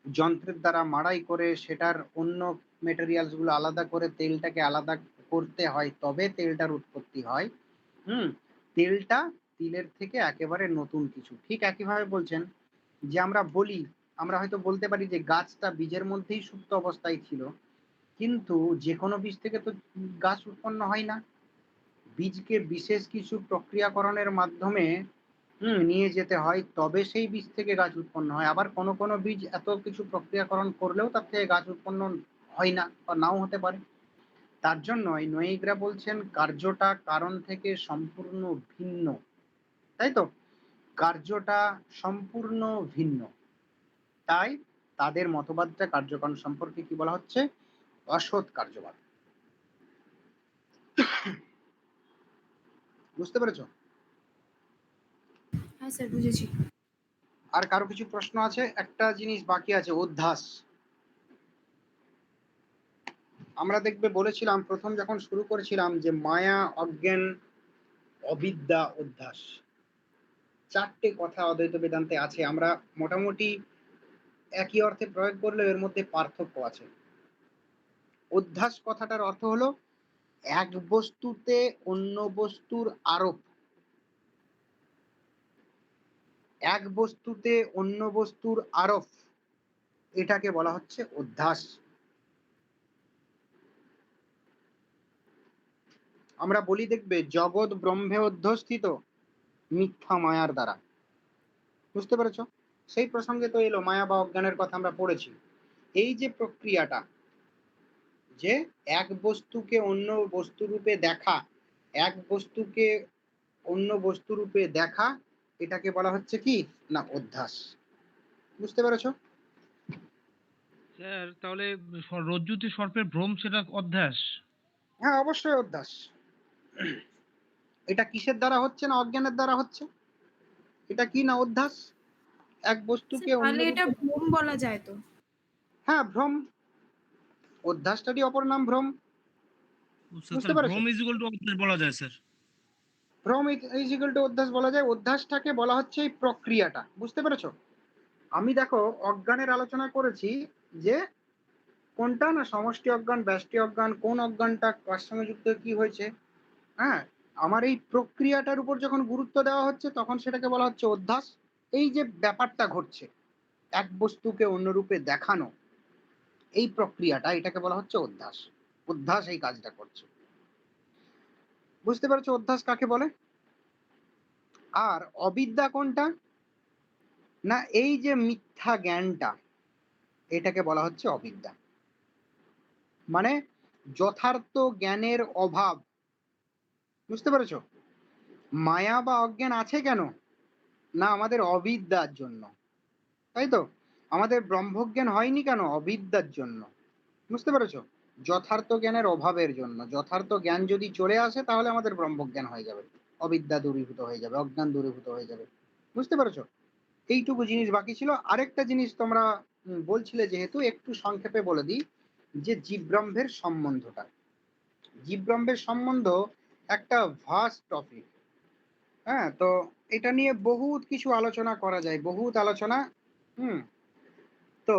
যন্ত্রের দ্বারা মাড়াই করে সেটার অন্য মেটেরিয়ালস গুলো আলাদা করে তেলটাকে আলাদা করতে হয়, তবে তেলটার উৎপত্তি হয়। তেলটা তিলের থেকে একেবারে নতুন কিছু। ঠিক একইভাবে বলছেন যে আমরা বলি, আমরা হয়তো বলতে পারি যে গাছটা বীজের মধ্যেই সুপ্ত অবস্থায় ছিল, কিন্তু যে কোনো বীজ থেকে তো গাছ উৎপন্ন হয় না। বীজকে বিশেষ কিছু প্রক্রিয়াকরণের মাধ্যমে নিয়ে যেতে হয়, তবে সেই বীজ থেকে গাছ উৎপন্ন হয়। আবার কোনো কোনো বীজ এত কিছু প্রক্রিয়াকরণ করলেও তার থেকে গাছ উৎপন্ন হয় না বা নাও হতে পারে। তার জন্যই নৈয়ায়িকরা বলছেন কার্যটা কারণ থেকে সম্পূর্ণ ভিন্ন, তাই তো? কার্যটা সম্পূর্ণ ভিন্ন, তাই তাদের মতবাদটা কার্যকারণ সম্পর্কে কি বলা হচ্ছে? অসৎ কার্যবাদ। বুঝতে পেরেছো? হ্যাঁ স্যার, বুঝেছি। আর কারো কিছু প্রশ্ন আছে? একটা জিনিস বাকি আছে, অধ্যাস। আমরা দেখবে বলেছিলাম প্রথম যখন শুরু করেছিলাম যে মায়া, অজ্ঞান, অবিদ্যা, অধ্যাস, চারটে কথা অদ্বৈত বেদান্তে আছে। আমরা মোটামুটি একই অর্থে প্রয়োগ করলেও এর মধ্যে পার্থক্য আছে। অধ্যাস কথাটার অর্থ হলো এক বস্তুতে অন্য বস্তুর আরোপ, এক বস্তুতে অন্য বস্তুর আরোপ, এটাকে বলা হচ্ছে অধ্যাস। আমরা বলি দেখবে জগৎ ব্রহ্মে অধ্যস্থিত মিথ্যা মায়ার দ্বারা। বুঝতে পেরেছ? সেই প্রসঙ্গে তো এলো মায়া বা অজ্ঞানের কথা আমরা পড়েছি। এই যে প্রক্রিয়াটা, যে এক বস্তুকে অন্য বস্তুরূপে দেখা, এক বস্তুকে অন্য বস্তুরূপে দেখা, এটাকে বলা হচ্ছে কি না অধ্যাস। বুঝতে পেরেছো? স্যার তাহলে রজ্জুতে সর্পের ভ্রম সেটা অধ্যাস? হ্যাঁ অবশ্যই অধ্যাস। এটা কিসের দ্বারা হচ্ছে না অজ্ঞানের দ্বারা হচ্ছে? এটা কি না অধ্যাস? এক বস্তুকে অন্য, তাহলে এটা ভ্রম বলা যায় তো? হ্যাঁ ভ্রম, অধ্যাসটারই অপর নাম ভ্রম। বুঝতে পেরেছো? ভ্রম ইজ ইকুয়াল টু অধ্যাস বলা যায় স্যার? ভ্রম ইজ ইকুয়াল টু অধ্যাস বলা যায়। অধ্যাসটাকে বলা হচ্ছে এই প্রক্রিয়াটা। বুঝতে পেরেছো? আমি দেখো অজ্ঞানের আলোচনা করেছি যে কোনটা না সমষ্টি অজ্ঞান, ব্যষ্টি অজ্ঞান, কোন অজ্ঞানটা কার সঙ্গে যুক্ত কি হয়েছে। হ্যাঁ, আমার এই প্রক্রিয়াটার উপর যখন গুরুত্ব দেওয়া হচ্ছে তখন সেটাকে বলা হচ্ছে অধ্যাস। এই যে ব্যাপারটা ঘটছে এক বস্তুকে অন্য রূপে দেখানো, এই প্রক্রিয়াটা, এটাকে বলা হচ্ছে অধ্যাস। অধ্যাস এই কাজটা করছে। বুঝতে পেরেছো অধ্যাস কাকে বলে? আর অবিদ্যা কোনটা না এই যে মিথ্যা জ্ঞানটা, এটাকে বলা হচ্ছে অবিদ্যা। মানে যথার্থ জ্ঞানের অভাব। বুঝতে পেরেছো? মায়া বা অজ্ঞান আছে কেন? না আমাদের অবিদ্যার জন্য, তাই তো? আমাদের ব্রহ্মজ্ঞান হয়নি কেন? অবিদ্যার জন্য। বুঝতে পেরেছো? যথার্থ জ্ঞানের অভাবের জন্য। যথার্থ জ্ঞান যদি চলে আসে তাহলে আমাদের ব্রহ্মজ্ঞান হয়ে যাবে, অবিদ্যা দূরীভূত হয়ে যাবে, অজ্ঞান দূরীভূত হয়ে যাবে। বুঝতে পেরেছো? এইটুকু জিনিস বাকি ছিল। আরেকটা জিনিস তোমরা বলছিলে, যেহেতু একটু সংক্ষেপে বলে দিই, যে জীব ব্রহ্মের সম্বন্ধটা। জীব ব্রহ্মের সম্বন্ধ একটা ভাস্ট টপিক। হ্যাঁ, তো এটা নিয়ে বহুত কিছু আলোচনা করা যায়, বহুত আলোচনা। তো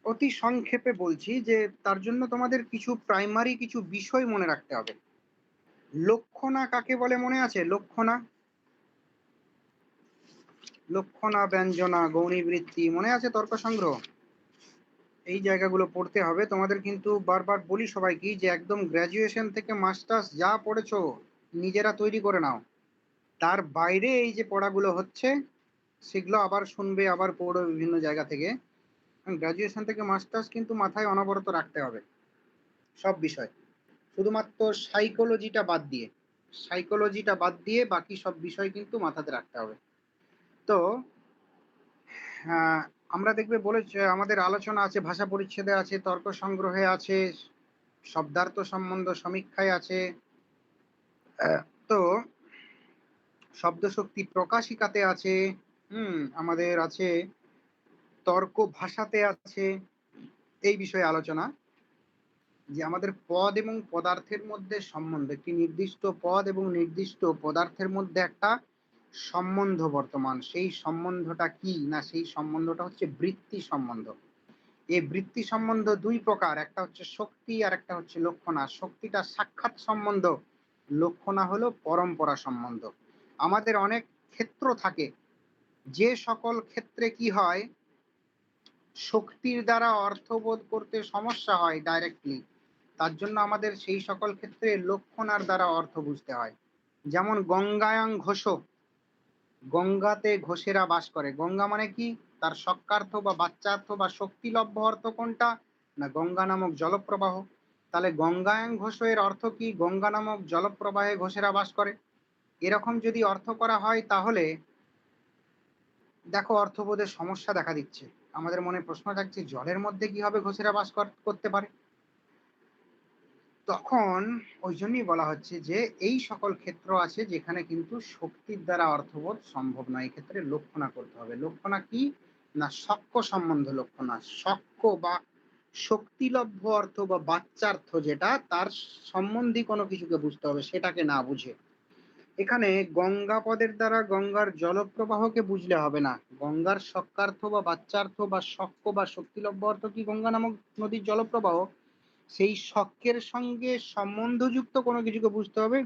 অতি সংক্ষেপে বলছি যে তার জন্য তোমাদের কিছু প্রাইমারি কিছু বিষয় মনে রাখতে হবে। লক্ষণা কাকে বলে মনে আছে? লক্ষণা, লক্ষণা, ব্যঞ্জনা, গৌণীবৃত্তি মনে আছে? তর্ক সংগ্রহ, এই জায়গাগুলো পড়তে হবে তোমাদের। কিন্তু বারবার বলি সবাইকে যে একদম গ্র্যাজুয়েশন থেকে মাস্টার্স যা পড়েছো নিজেরা তৈরি করে নাও। তার বাইরে এই যে পড়াগুলো হচ্ছে সেগুলো আবার শুনবে, আবার পড়বে বিভিন্ন জায়গা থেকে। গ্র্যাজুয়েশন থেকে মাস্টার্স কিন্তু মাথায় অনবরত রাখতে হবে সব বিষয়। শুধুমাত্র সাইকোলজিটা বাদ দিয়ে, সাইকোলজিটা বাদ দিয়ে বাকি সব বিষয় কিন্তু মাথাতে রাখতে হবে। তো আমরা দেখবে বলেছে আমাদের আলোচনা আছে, ভাষা পরিচ্ছেদে আছে, তর্ক সংগ্রহে আছে, শব্দার্থ সম্বন্ধ সমীক্ষায় আছে, তো শব্দ শক্তি প্রকাশিকাতে আছে, আমাদের আছে তর্ক ভাষাতে আছে। এই বিষয়ে আলোচনা, যে আমাদের পদ এবং পদার্থের মধ্যে সম্বন্ধ, একটি নির্দিষ্ট পদ এবং নির্দিষ্ট পদার্থের মধ্যে একটা সম্বন্ধ বর্তমান। সেই সম্বন্ধটা কি না, সেই সম্বন্ধটা হচ্ছে বৃত্তি সম্বন্ধ। এই বৃত্তি সম্বন্ধ দুই প্রকার, একটা হচ্ছে শক্তি আর একটা হচ্ছে লক্ষণা। শক্তিটা সাক্ষাৎ সম্বন্ধ, লক্ষণা হলো পরম্পরা সম্বন্ধ। আমাদের অনেক ক্ষেত্র থাকে, যে সকল ক্ষেত্রে কি হয় শক্তির দ্বারা অর্থবোধ করতে সমস্যা হয় ডাইরেক্টলি, তার জন্য আমাদের সেই সকল ক্ষেত্রে লক্ষণার দ্বারা অর্থ বুঝতে হয়। যেমন গঙ্গায়াং ঘোষ, গঙ্গাতে ঘোষেরা বাস করে। গঙ্গা মানে কি? তার সক্কার্থ বা বাচ্চার্থ বা শক্তিলভ্য অর্থ কোনটা? না গঙ্গা নামক জলপ্রবাহ। তাহলে গঙ্গায়াং ঘোষ এর অর্থ কি? গঙ্গা নামক জলপ্রবাহে ঘোষেরা বাস করে। এরকম যদি অর্থ করা হয় তাহলে দেখো অর্থবোধের সমস্যা দেখা দিচ্ছে। আমাদের মনে প্রশ্ন থাকছে জলের মধ্যে কিভাবে ঘোষেরা বাস করতে পারে? তখন ওই জন্যই বলা হচ্ছে যে এই সকল ক্ষেত্র আছে যেখানে কিন্তু শক্তির দ্বারা অর্থবোধ সম্ভব নয়, এক্ষেত্রে লক্ষণা করতে হবে। লক্ষণা কি না সক্ষ সম্বন্ধ লক্ষণা। সক্ষ বা শক্তিলভ্য অর্থ বা বাচ্চার্থ, যেটা তার সম্বন্ধী কোনো কিছুকে বুঝতে হবে, সেটাকে না বুঝে। এখানে গঙ্গা পদের দ্বারা গঙ্গার জলপ্রবাহকে বুঝলে হবে না। গঙ্গার সক্কার্থ বা বাচ্চার্থ বা সক্ষ বা শক্তিলভ্য অর্থ কি গঙ্গা নামক নদীর জলপ্রবাহ, সেই শক্কের সঙ্গে সম্বন্ধযুক্ত কোনো কিছুকে বুঝতে হবে।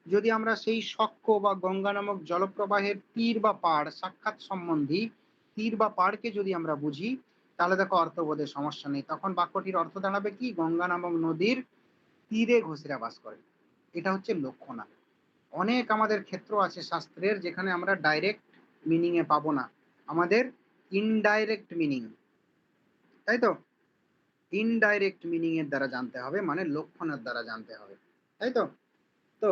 যদি আমরা সেই শক্ষ বা গঙ্গা নামক জলপ্রবাহের তীর বা পাড়, সাক্ষাৎ সম্বন্ধী তীর বা পাড়কে যদি আমরা বুঝি, তাহলে দেখো অর্থবোধের সমস্যা নেই। তখন বাক্যটির অর্থ দাঁড়াবে কি? গঙ্গা নামক নদীর তীরে ঘোষেরা বাস করে। এটা হচ্ছে লক্ষণা। অনেক আমাদের ক্ষেত্র আছে শাস্ত্রের যেখানে আমরা ডাইরেক্ট মিনিং এ পাবো না, আমাদের ইনডাইরেক্ট মিনিং, তাই তো? ইনডাইরেক্ট মিনিং এর দ্বারা জানতে হবে, মানে লক্ষণার দ্বারা জানতে হবে, তাই তো? তো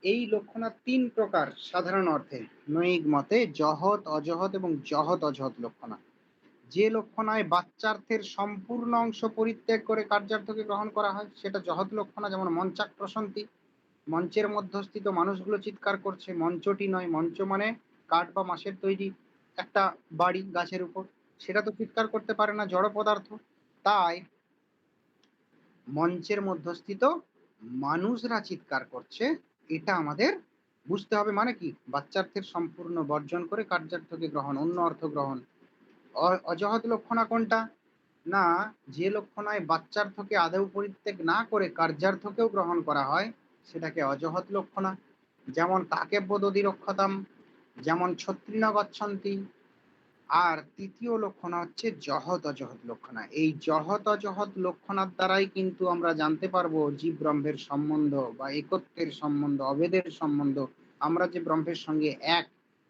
এই লক্ষণার তিন প্রকার সাধারণ অর্থে নৈক মতে, জহৎ, অজহৎ এবং জহৎ অজহৎ লক্ষণা। যে লক্ষণায় বাচ্চার্থের সম্পূর্ণ অংশ পরিত্যাগ করে কার্যার্থকে গ্রহণ করা হয় সেটা জহৎ লক্ষণা। যেমন মঞ্চাক প্রশান্তি, মঞ্চের মধ্যস্থিত মানুষগুলো চিৎকার করছে, মঞ্চটি নয়, মঞ্চ মানে কাঠ বা বাঁশের তৈরি একটা বাড়ি গাছের উপর, সেটা তো চিৎকার করতে পারে না, জড় পদার্থ। তাই মঞ্চের মধ্যস্থিত মানুষরা চিৎকার করছে, এটা আমাদের বুঝতে হবে। মানে কি? বাচ্চার্থের সম্পূর্ণ বর্জন করে কার্যার্থকে গ্রহণ, অন্য অর্থ গ্রহণ। অজহৎ লক্ষণা কোনটা? না যে লক্ষণায় বাচ্চার্থকে আদৌ পরিত্যাগ না করে কার্যার্থকেও গ্রহণ করা হয় সেটাকে অজহৎ লক্ষণা। যেমন কাকেব্যদধিরক্ষতাম, যেমন ছত্রিণ গচ্ছন্তি। আর তৃতীয় লক্ষণা হচ্ছে জহৎ অজহৎ লক্ষণা। এই জহৎ অজহৎ লক্ষণার দ্বারাই কিন্তু আমরা জানতে পারবো জীব ব্রহ্মের সম্বন্ধ বা একত্বের সম্বন্ধ, অভেদের সম্বন্ধ। আমরা যে ব্রহ্মের সঙ্গে এক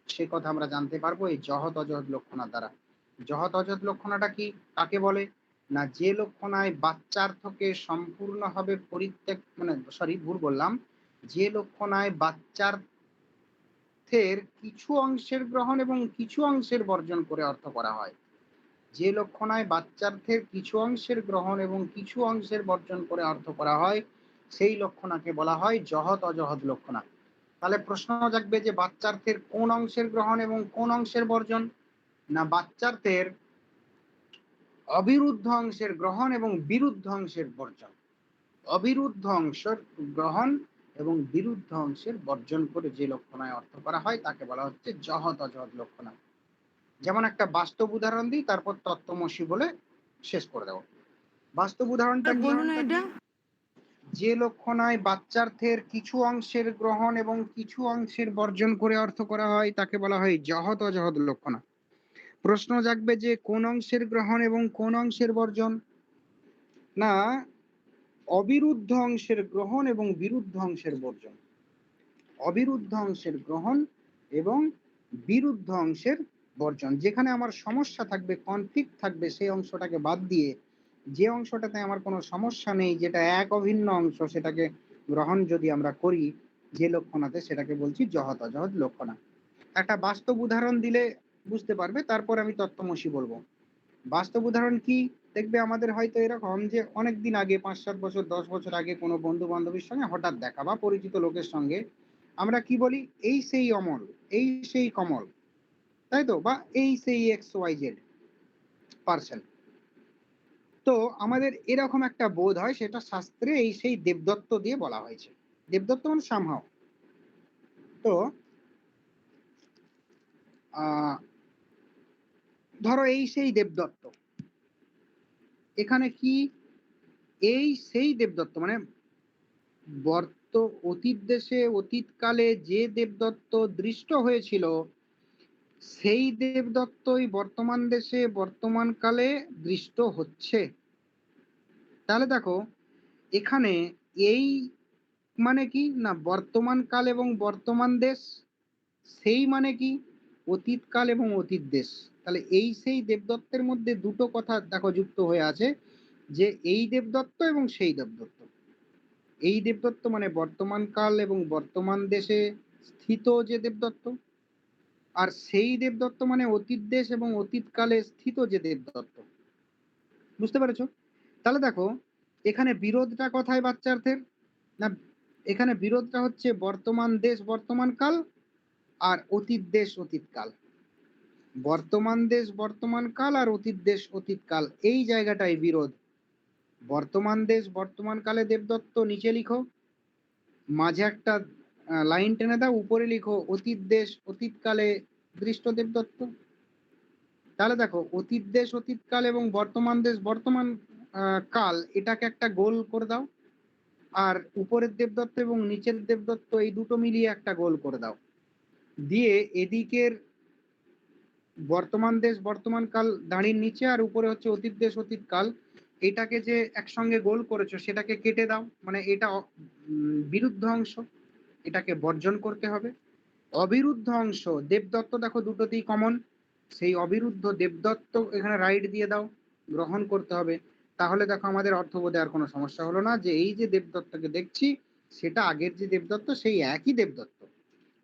সে কথা আমরা জানতে পারবো এই জহৎ অজহৎ লক্ষণার দ্বারা। যহৎ অযৎ লক্ষণাটা কি, কাকে বলে? না যে লক্ষণায় বাচ্চার্থকে সম্পূর্ণভাবে পরিত্যাগ, মানে সরি ভুল বললাম, যে লক্ষণায় বাচ্চার্থের কিছু অংশের গ্রহণ এবং কিছু অংশের বর্জন করে অর্থ করা হয়, যে লক্ষণায় বাচ্চার্থের কিছু অংশের গ্রহণ এবং কিছু অংশের বর্জন করে অর্থ করা হয়, সেই লক্ষণাকে বলা হয় যহৎ অযহৎ লক্ষণা। তাহলে প্রশ্ন জাগবে যে বাচ্চার্থের কোন অংশের গ্রহণ এবং কোন অংশের বর্জন? না বাচ্চার্থের অবিরুদ্ধ অংশের গ্রহণ এবং বিরুদ্ধ অংশের বর্জন। অবিরুদ্ধ অংশের গ্রহণ এবং বিরুদ্ধ অংশের বর্জন করে যে লক্ষণায় অর্থ করা হয় তাকে বলা হচ্ছে যহৎ অযহৎ লক্ষণা। যেমন একটা বাস্তব উদাহরণ দিই, তারপর তত্ত্বমসি বলে শেষ করে দেব। বাস্তব উদাহরণটা কি? বলুন এটা। যে লক্ষণায় বাচ্চার্থের কিছু অংশের গ্রহণ এবং কিছু অংশের বর্জন করে অর্থ করা হয় তাকে বলা হয় যহৎ অযহৎ লক্ষণা। প্রশ্ন জাগবে যে কোন অংশের গ্রহণ এবং কোন অংশের বর্জন? না অবিরুদ্ধ অংশের গ্রহণ এবং বিরুদ্ধ অংশের বর্জন। অবিরুদ্ধ অংশের গ্রহণ এবং বিরুদ্ধ অংশের বর্জন। যেখানে আমার সমস্যা থাকবে, কনফ্লিক্ট থাকবে, সেই অংশটাকে বাদ দিয়ে যে অংশটাতে আমার কোনো সমস্যা নেই, যেটা এক অভিন্ন অংশ, সেটাকে গ্রহণ যদি আমরা করি যে লক্ষণাতে, সেটাকে বলছি যহৎ অযহৎ লক্ষণা। একটা বাস্তব উদাহরণ দিলে বুঝতে পারবে, তারপর আমি তত্ত্বমসি বলবো। বাস্তব উদাহরণ কি? দেখবে আমাদের হয়তো এরকম যে অনেক দিন আগে, 5-7 বছর 10 বছর আগে কোনো বন্ধু বান্ধবীর সঙ্গে হঠাৎ দেখা বা পরিচিত লোকের সঙ্গে আমরা কি বলি, এই সেই অমল, এই সেই কমল, তাই তো, বা এই সেই XYZ পার্সন। তো আমাদের এরকম একটা বোধ হয়, সেটা শাস্ত্রে এই সেই দেবদত্ত দিয়ে বলা হয়েছে। দেবদত্ত মানে সামহাও। তো ধরো এই সেই দেবদত্ত, এখানে কি এই সেই দেবদত্ত মানে অতীত দেশে অতীতকালে যে দেবদত্ত দৃষ্ট হয়েছিল, সেই দেবদত্তই বর্তমান দেশে বর্তমান কালে দৃষ্ট হচ্ছে। তাহলে দেখো এখানে এই মানে কি, না বর্তমান কাল এবং বর্তমান দেশ, সেই মানে কি অতীতকাল এবং অতীত দেশ। তাহলে এই সেই দেবদত্তের মধ্যে দুটো কথা দেখো যুক্ত হয়ে আছে, যে এই দেবদত্ত এবং সেই দেবদত্ত। এই দেবদত্ত মানে বর্তমান কাল এবং বর্তমান দেশে স্থিত যে দেবদত্ত, আর সেই দেবদত্ত মানে অতীত দেশ এবং অতীতকালে স্থিত যে দেবদত্ত। বুঝতে পেরেছো? তাহলে দেখো এখানে বিরোধটা কোথায় বাচ্চার্থের? না এখানে বিরোধটা হচ্ছে বর্তমান দেশ বর্তমান কাল আর অতীত দেশ অতীতকাল। বর্তমান দেশ বর্তমান কাল আর অতীত দেশ অতীতকাল, এই জায়গাটাই বিরোধ। বর্তমান দেশ বর্তমান কালে দেবদত্ত নিচে লিখো, মাঝে একটা লাইন টেনে দাও, উপরে লিখো অতীত দেশ অতীতকালে দৃষ্ট দেবদত্ত। তাহলে দেখো অতীত দেশ অতীতকাল এবং বর্তমান দেশ বর্তমান কাল, এটাকে একটা গোল করে দাও, আর উপরের দেবদত্ত এবং নিচের দেবদত্ত এই দুটো মিলিয়ে একটা গোল করে দাও, দিয়ে এদিকের বর্তমান দেশ বর্তমান কাল দাঁড়িয়ে নিচে, আর উপরে হচ্ছে অতীত দেশ অতীত কাল, এটাকে যে একসঙ্গে গোল করেছো সেটাকে কেটে দাও, মানে এটা বিরুদ্ধ অংশ, এটাকে বর্জন করতে হবে। অবিরুদ্ধ অংশ দেবদত্ত দেখো দুটোতেই কমন, সেই অবিরুদ্ধ দেবদত্ত এখানে রাইট দিয়ে দাও, গ্রহণ করতে হবে। তাহলে দেখো আমাদের অর্থবোধে আর কোনো সমস্যা হলো না, যে এই যে দেবদত্তকে দেখছি সেটা আগের যে দেবদত্ত সেই একই দেবদত্ত।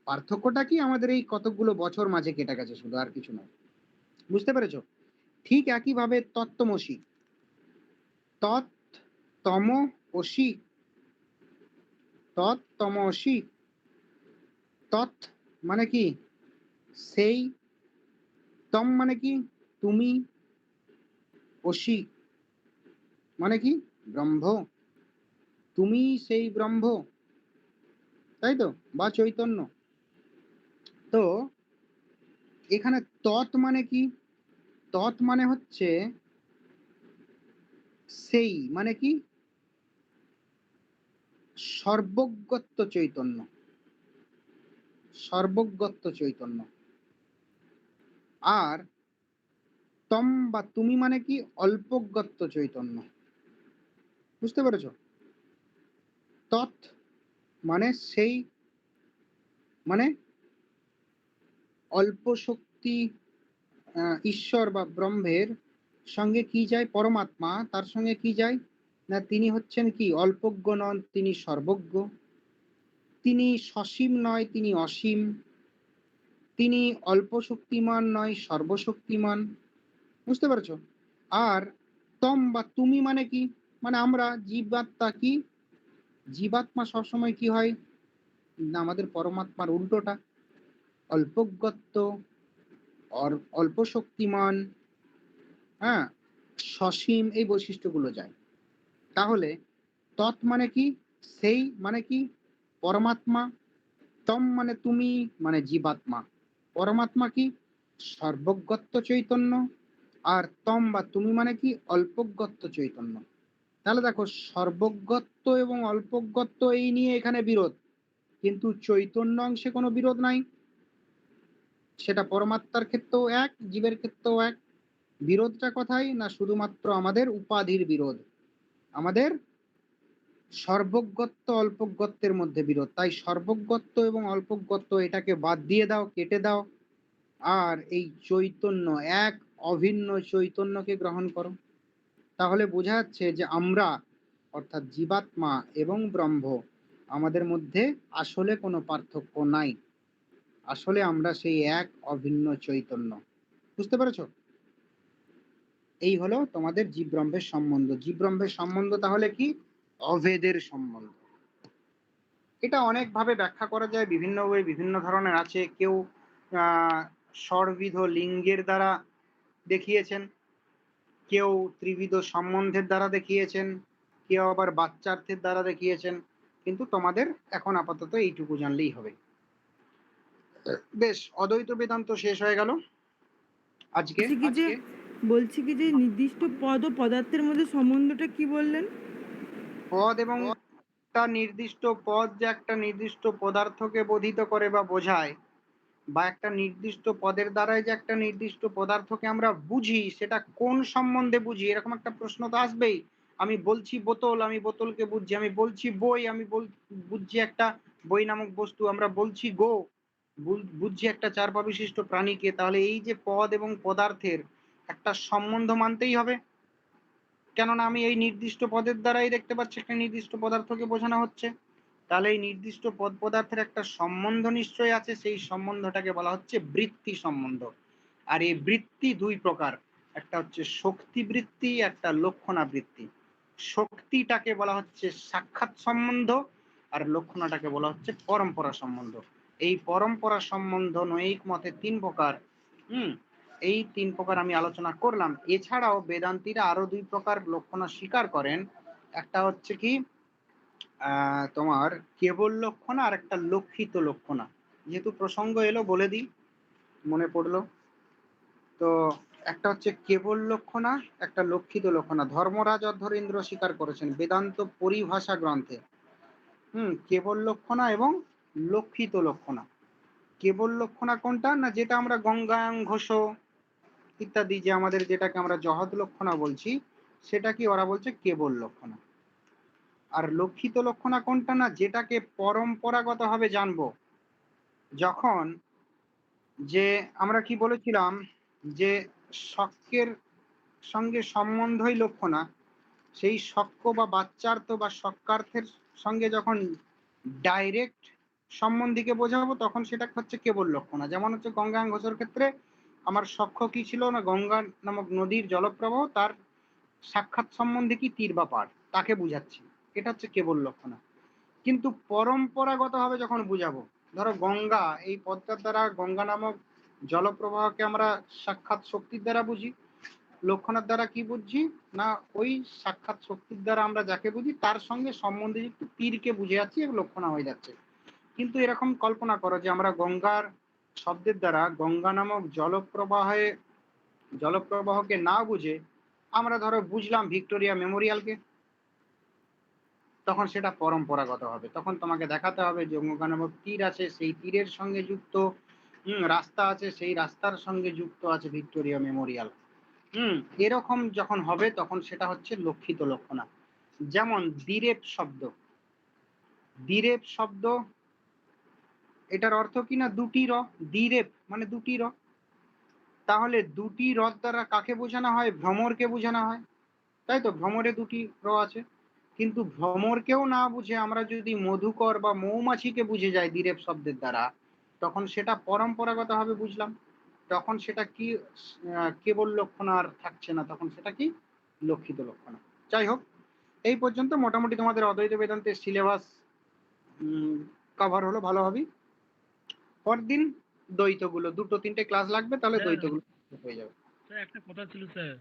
পার্থক্যটা কি, আমাদের এই কতগুলো বছর মাঝে কেটে গেছে শুধু, আর কিছু নয়। বুঝতে পেরেছো? ঠিক একইভাবে তত্ত্বমসি, তৎ-তম-অসি, তৎ-তম-অসি, তৎ মানে কি সেই, তম মানে কি তুমি, অসি মানে কি ব্রহ্ম, তুমি সেই ব্রহ্ম, তাই তো, বা চৈতন্য। তো এখানে তৎ মানে কি, তৎ মানে হচ্ছে সেই, মানে কি সর্বজ্ঞত্ব চৈতন্য, সর্বজ্ঞত্ব চৈতন্য। আর তম বা তুমি মানে কি অল্পজ্ঞত্ব চৈতন্য। বুঝতে পেরেছো? তৎ মানে সেই, মানে অল্প শক্তি, ঈশ্বর বা ব্রহ্মের সঙ্গে কি যায়? পরমাত্মা তার সঙ্গে কি যায় না, তিনি হচ্ছেন কি অল্পজ্ঞ নন, তিনি সর্বজ্ঞ, তিনি সসীম নয়, তিনি অসীম, তিনি অল্প শক্তিমান নয়, সর্বশক্তিমান। বুঝতে পারছো? আর তম বা তুমি মানে কি? মানে আমরা জীবাত্মা কি, জীবাত্মা সবসময় কি হয় না, আমাদের পরমাত্মার উল্টোটা, অল্পজ্ঞত্ব, অল্প শক্তিমান, হ্যাঁ, সসীম, এই বৈশিষ্ট্যগুলো যায়। তাহলে তৎ মানে কি? সেই মানে কি? পরমাত্মা। তম মানে তুমি, মানে জীবাত্মা। পরমাত্মা কি? সর্বজ্ঞত্ব চৈতন্য। আর তম বা তুমি মানে কি? অল্পজ্ঞত্ব চৈতন্য। তাহলে দেখো, সর্বজ্ঞত্ব এবং অল্পজ্ঞত্ব এই নিয়ে এখানে বিরোধ, কিন্তু চৈতন্য অংশে কোনো বিরোধ নাই। সেটা পরমাত্মার ক্ষেত্রেও এক, জীবের ক্ষেত্রেও এক। বিরোধটা কোথায় না, শুধুমাত্র আমাদের উপাধির বিরোধ, আমাদের সর্বজ্ঞত্ব অল্পজ্ঞত্বের মধ্যে বিরোধ। তাই সর্বজ্ঞত্ব এবং অল্পজ্ঞত্ব এটাকে বাদ দিয়ে দাও, কেটে দাও, আর এই চৈতন্য, এক অভিন্ন চৈতন্যকে গ্রহণ করো। তাহলে বোঝা যাচ্ছে যে আমরা, অর্থাৎ জীবাত্মা এবং ব্রহ্ম, আমাদের মধ্যে আসলে কোনো পার্থক্য নাই। আসলে আমরা সেই এক অভিন্ন চৈতন্য। বুঝতে পেরেছো? এই হলো তোমাদের জীব ব্রহ্মের সম্বন্ধ। জীব ব্রহ্মের সম্বন্ধ তাহলে কি? অভেদের সম্বন্ধ। এটা অনেকভাবে ব্যাখ্যা করা যায়, বিভিন্ন ওয়ে, বিভিন্ন ধরনের আছে। কেউ ষড়বিধ লিঙ্গের দ্বারা দেখিয়েছেন, কেউ ত্রিবিধ সম্বন্ধের দ্বারা দেখিয়েছেন, কেউ আবার বাচ্চার্থের দ্বারা দেখিয়েছেন। কিন্তু তোমাদের এখন আপাতত এইটুকু জানলেই হবে। বেশ, অদ্বৈত বেদান্ত শেষ হয়ে গেল আজকে। বলছি কি যে নির্দিষ্ট পদ ও পদার্থের মধ্যে সম্বন্ধটা কি বললেন? পদ এবং একটা নির্দিষ্ট পদ যে একটা নির্দিষ্ট পদার্থকে বোধিত করে বা বোঝায়, বা একটা নির্দিষ্ট পদের দ্বারাই যে একটা নির্দিষ্ট পদার্থকে আমরা বুঝি, সেটা কোন সম্বন্ধে বুঝি, এরকম একটা প্রশ্ন তো আসবেই। আমি বলছি বোতল, আমি বোতলকে বুঝছি। আমি বলছি বই, আমি বুঝছি একটা বই নামক বস্তু। আমরা বলছি গো, বুঝছি একটা চার পা বিশিষ্ট প্রাণীকে। তাহলে এই যে পদ এবং পদার্থের একটা সম্বন্ধ মানতেই হবে, কেননা আমি এই নির্দিষ্ট পদের দ্বারাই দেখতে পাচ্ছি একটা নির্দিষ্ট পদার্থকে বোঝানো হচ্ছে। তাহলে এই নির্দিষ্ট পদ পদার্থের একটা সম্বন্ধ নিশ্চয়ই আছে, সেই সম্বন্ধটাকে বলা হচ্ছে বৃত্তি সম্বন্ধ। আর এই বৃত্তি দুই প্রকার, একটা হচ্ছে শক্তি বৃত্তি, একটা লক্ষণাবৃত্তি। শক্তিটাকে বলা হচ্ছে সাক্ষাৎ সম্বন্ধ, আর লক্ষণাটাকে বলা হচ্ছে পরম্পরা সম্বন্ধ। এই পরম্পরা সম্বন্ধ নৈক মতে তিন প্রকার। এই তিন প্রকার আমি আলোচনা করলাম। এছাড়াও বেদান্তীরা আরো দুই প্রকার লক্ষণা স্বীকার করেন। একটা হচ্ছে কি তোমার কেবল লক্ষণা, আর একটা লক্ষিত লক্ষণা। যেহেতু প্রসঙ্গ এলো বলে দিই, মনে পড়লো। তো একটা হচ্ছে কেবল লক্ষণা, একটা লক্ষিত লক্ষণা। ধর্মরাজ অধ্বরেন্দ্র স্বীকার করেছেন বেদান্ত পরিভাষা গ্রন্থে। কেবল লক্ষণা এবং লক্ষিত লক্ষণা। কেবল লক্ষণা কোনটা না, যেটা আমরা গঙ্গায়াং ঘোষ ইত্যাদি, যে আমাদের যেটাকে আমরা জহদ লক্ষণা বলছি, সেটা কি ওরা বলছে কেবল লক্ষণা। আর লক্ষিত লক্ষণা কোনটা না, যেটাকে পরম্পরাগত ভাবে জানবো। যখন যে আমরা কি বলেছিলাম যে শক্যের সঙ্গে সম্বন্ধই লক্ষণা, সেই শক্য বা বাচ্চার্থ বা শক্কার্থের সঙ্গে যখন ডাইরেক্ট সম্বন্ধীকে বোঝাবো, তখন সেটা হচ্ছে কেবল লক্ষণা। যেমন হচ্ছে গঙ্গা ঘোষের ক্ষেত্রে আমার সখ্য কি ছিল না, গঙ্গা নামক নদীর জলপ্রবাহ, তার সাক্ষাৎ সম্বন্ধে কি তীর বা পাড়, তাকে বুঝাচ্ছি, এটা হচ্ছে কেবল লক্ষণা। কিন্তু পরম্পরাগত ভাবে যখন বুঝাবো, ধরো গঙ্গা, এই পদ্মার দ্বারা গঙ্গা নামক জলপ্রবাহকে আমরা সাক্ষাৎ শক্তির দ্বারা বুঝি। লক্ষণার দ্বারা কি বুঝছি না, ওই সাক্ষাৎ শক্তির দ্বারা আমরা যাকে বুঝি তার সঙ্গে সম্বন্ধযুক্ত তীরকে বুঝে যাচ্ছি, লক্ষণা হয়ে যাচ্ছে। কিন্তু এরকম কল্পনা করো যে আমরা গঙ্গার শব্দের দ্বারা গঙ্গা নামক জলপ্রবাহকে না বুঝে আমরা ধরো বুঝলাম ভিক্টোরিয়া মেমোরিয়ালকে, তখন সেটা পরম্পরাগত হবে। তখন তোমাকে দেখাতে হবে যে গঙ্গা নামক তীর আছে, সেই তীরের সঙ্গে যুক্ত রাস্তা আছে, সেই রাস্তার সঙ্গে যুক্ত আছে ভিক্টোরিয়া মেমোরিয়াল। এরকম যখন হবে তখন সেটা হচ্ছে লক্ষিত লক্ষণা। যেমন দ্বিরেপ শব্দ, দ্বিরেপ শব্দ এটার অর্থ কি না দুটি র, দ্বিরেপ মানে দুটি র। তাহলে দুটি রথ দ্বারা কাকে বোঝানো হয়? ভ্রমরকে বোঝানো হয়, তাই তো? ভ্রমরে দুটি র আছে, কিন্তু ভ্রমরকেও না বুঝে আমরা যদি মধুকর বা মৌমাছিকে বুঝে যাই দ্বিরেফ শব্দের দ্বারা, তখন সেটা পরম্পরাগত ভাবে বুঝলাম, তখন সেটা কি কেবল লক্ষণ আর থাকছে না, তখন সেটা কি লক্ষিত লক্ষণ। যাই হোক, এই পর্যন্ত মোটামুটি তোমাদের অদ্বৈত বেদান্তের সিলেবাস কভার হলো ভালোভাবেই। পরদিন দ্বৈতগুলো, 2-3টে ক্লাস লাগবে, তাহলে স্যার, দ্বৈতগুলো হয়ে যাবে। স্যার একটা কথা ছিল স্যার,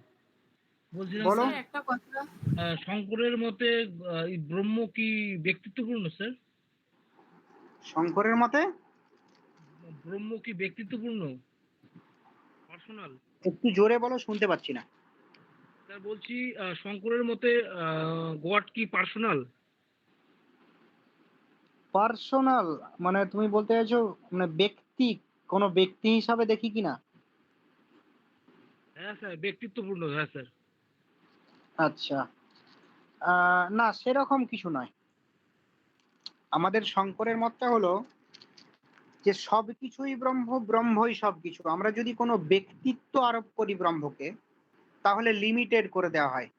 বলছিলাম বলো। স্যার একটা কথা, শঙ্করের মতে এই ব্রহ্ম কি ব্যক্তিত্বপূর্ণ স্যার? শঙ্করের মতে ব্রহ্ম কি ব্যক্তিত্বপূর্ণ, পার্সোনাল? একটু জোরে বলো, শুনতে পাচ্ছি না। স্যার বলছি শঙ্করের মতে গড কি পার্সোনাল? পার্সোনাল মানে তুমি বলতে চাইছো মানে ব্যক্তি, কোনো ব্যক্তি হিসাবে দেখি কিনা? হ্যাঁ স্যার, ব্যক্তিত্বপূর্ণ, হ্যাঁ স্যার। আচ্ছা, না সেরকম কিছু নয়। আমাদের শঙ্করের মতটা হলো যে সবকিছুই ব্রহ্ম, ব্রহ্মই সবকিছু। আমরা যদি কোনো ব্যক্তিত্ব আরোপ করি ব্রহ্মকে, তাহলে লিমিটেড করে দেওয়া হয়।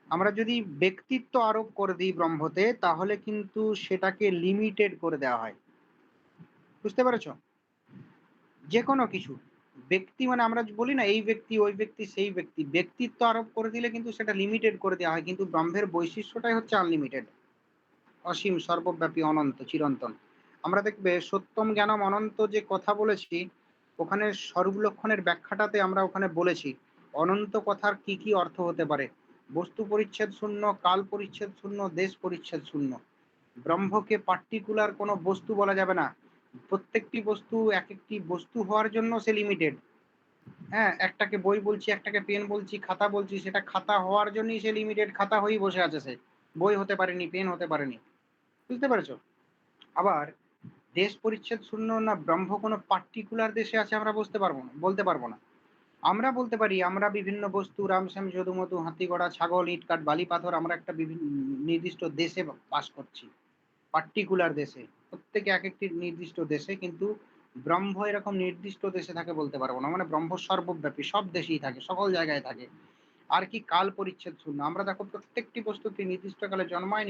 আমরা যদি ব্যক্তিত্ব আরোপ করে দিই ব্রহ্মতে, তাহলে কিন্তু সেটাকে লিমিটেড করে দেওয়া হয়। বুঝতে পেরেছো? যে কোনো কিছু ব্যক্তি মানে আমরা বলি না এই ব্যক্তি ওই ব্যক্তি সেই ব্যক্তি, ব্যক্তিত্ব আরোপ করে দিলে কিন্তু সেটা লিমিটেড করে দেওয়া হয়, কিন্তু ব্রহ্মের বৈশিষ্ট্যটাই হচ্ছে আনলিমিটেড, অসীম, সর্বব্যাপী, অনন্ত, চিরন্তন। আমরা দেখবে সত্যম জ্ঞানম অনন্ত যে কথা বলেছি, ওখানে স্বরূপ-লক্ষণের ব্যাখ্যাটাতে আমরা ওখানে বলেছি অনন্ত কথার কি কি অর্থ হতে পারে। বস্তু পরিচ্ছেদ শূন্য, কাল পরিচ্ছেদ শূন্য, দেশ পরিচ্ছেদ শূন্য। ব্রহ্মকে পার্টিকুলার কোনো বস্তু বলা যাবে না, প্রত্যেকটি বস্তু এক একটি বস্তু হওয়ার জন্য সে লিমিটেড। হ্যাঁ, একটাকে বই বলছি, একটাকে পেন বলছি, খাতা বলছি, সেটা খাতা হওয়ার জন্যই সে লিমিটেড, খাতা হয়েই বসে আছে, সে বই হতে পারেনি, পেন হতে পারেনি। বুঝতে পেরেছো? আবার দেশ পরিচ্ছেদ শূন্য না, ব্রহ্ম কোনো পার্টিকুলার দেশে আছে আমরা বলতে পারবো না। আমরা বলতে পারি আমরা বিভিন্ন বস্তু, রামশ্যাম, যদুমধু, হাতিগড়া, ছাগল, ইট কাঠ, বালি পাথর, আমরা একটা বিভিন্ন নির্দিষ্ট দেশে বাস করছি, পার্টিকুলার দেশে, প্রত্যেকে এক একটি নির্দিষ্ট দেশে, কিন্তু ব্রহ্ম এরকম নির্দিষ্ট দেশে থাকে বলতে পারবো না। মানে ব্রহ্ম সর্বব্যাপী, সব দেশেই থাকে, সকল জায়গায় থাকে। আর কি কাল পরিচ্ছেদ শূন্য, আমরা দেখো প্রত্যেকটি বস্তুটি নির্দিষ্ট কালে জন্মায়,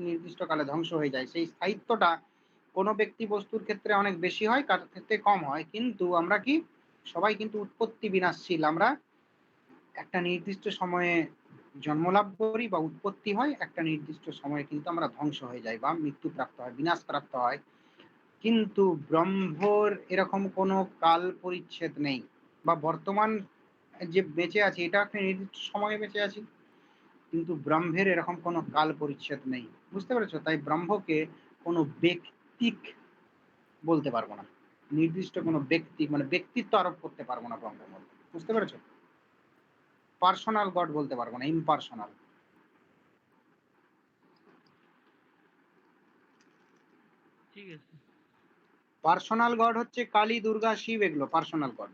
নির্দিষ্ট কালে ধ্বংস হয়ে যায়। সেই স্থায়িত্বটা কোনো ব্যক্তি বস্তুর ক্ষেত্রে অনেক বেশি হয়, কার ক্ষেত্রে কম হয়, কিন্তু আমরা কি সবাই কিন্তু উৎপত্তি বিনাশশীল। আমরা একটা নির্দিষ্ট সময়ে জন্মলাভ করি বা উৎপত্তি হয়, একটা নির্দিষ্ট সময়ে কিন্তু আমরা ধ্বংস হয়ে যাই বা মৃত্যুপ্রাপ্ত হয়, বিনাশপ্রাপ্ত হয়। কিন্তু ব্রহ্মর এরকম কোনো কাল পরিচ্ছেদ নেই, বা বর্তমান যে বেঁচে আছি এটা একটা নির্দিষ্ট সময়ে বেঁচে আছি, কিন্তু ব্রহ্মের এরকম কোনো কাল পরিচ্ছেদ নেই। বুঝতে পেরেছো? তাই ব্রহ্মকে কোনো ব্যক্তিক বলতে পারবো না, নির্দিষ্ট কোনো ব্যক্তি মানে ব্যক্তিত্ব আরোপ করতে পারবো না ব্রহ্মের মধ্যে। বুঝতে পেরেছো? পার্সোনাল গড বলতে পারবো না, ইম্পার্সোনাল। ঠিক আছে। পার্সোনাল গড হচ্ছে কালী, দুর্গা, শিব, এগুলো পার্সোনাল গড।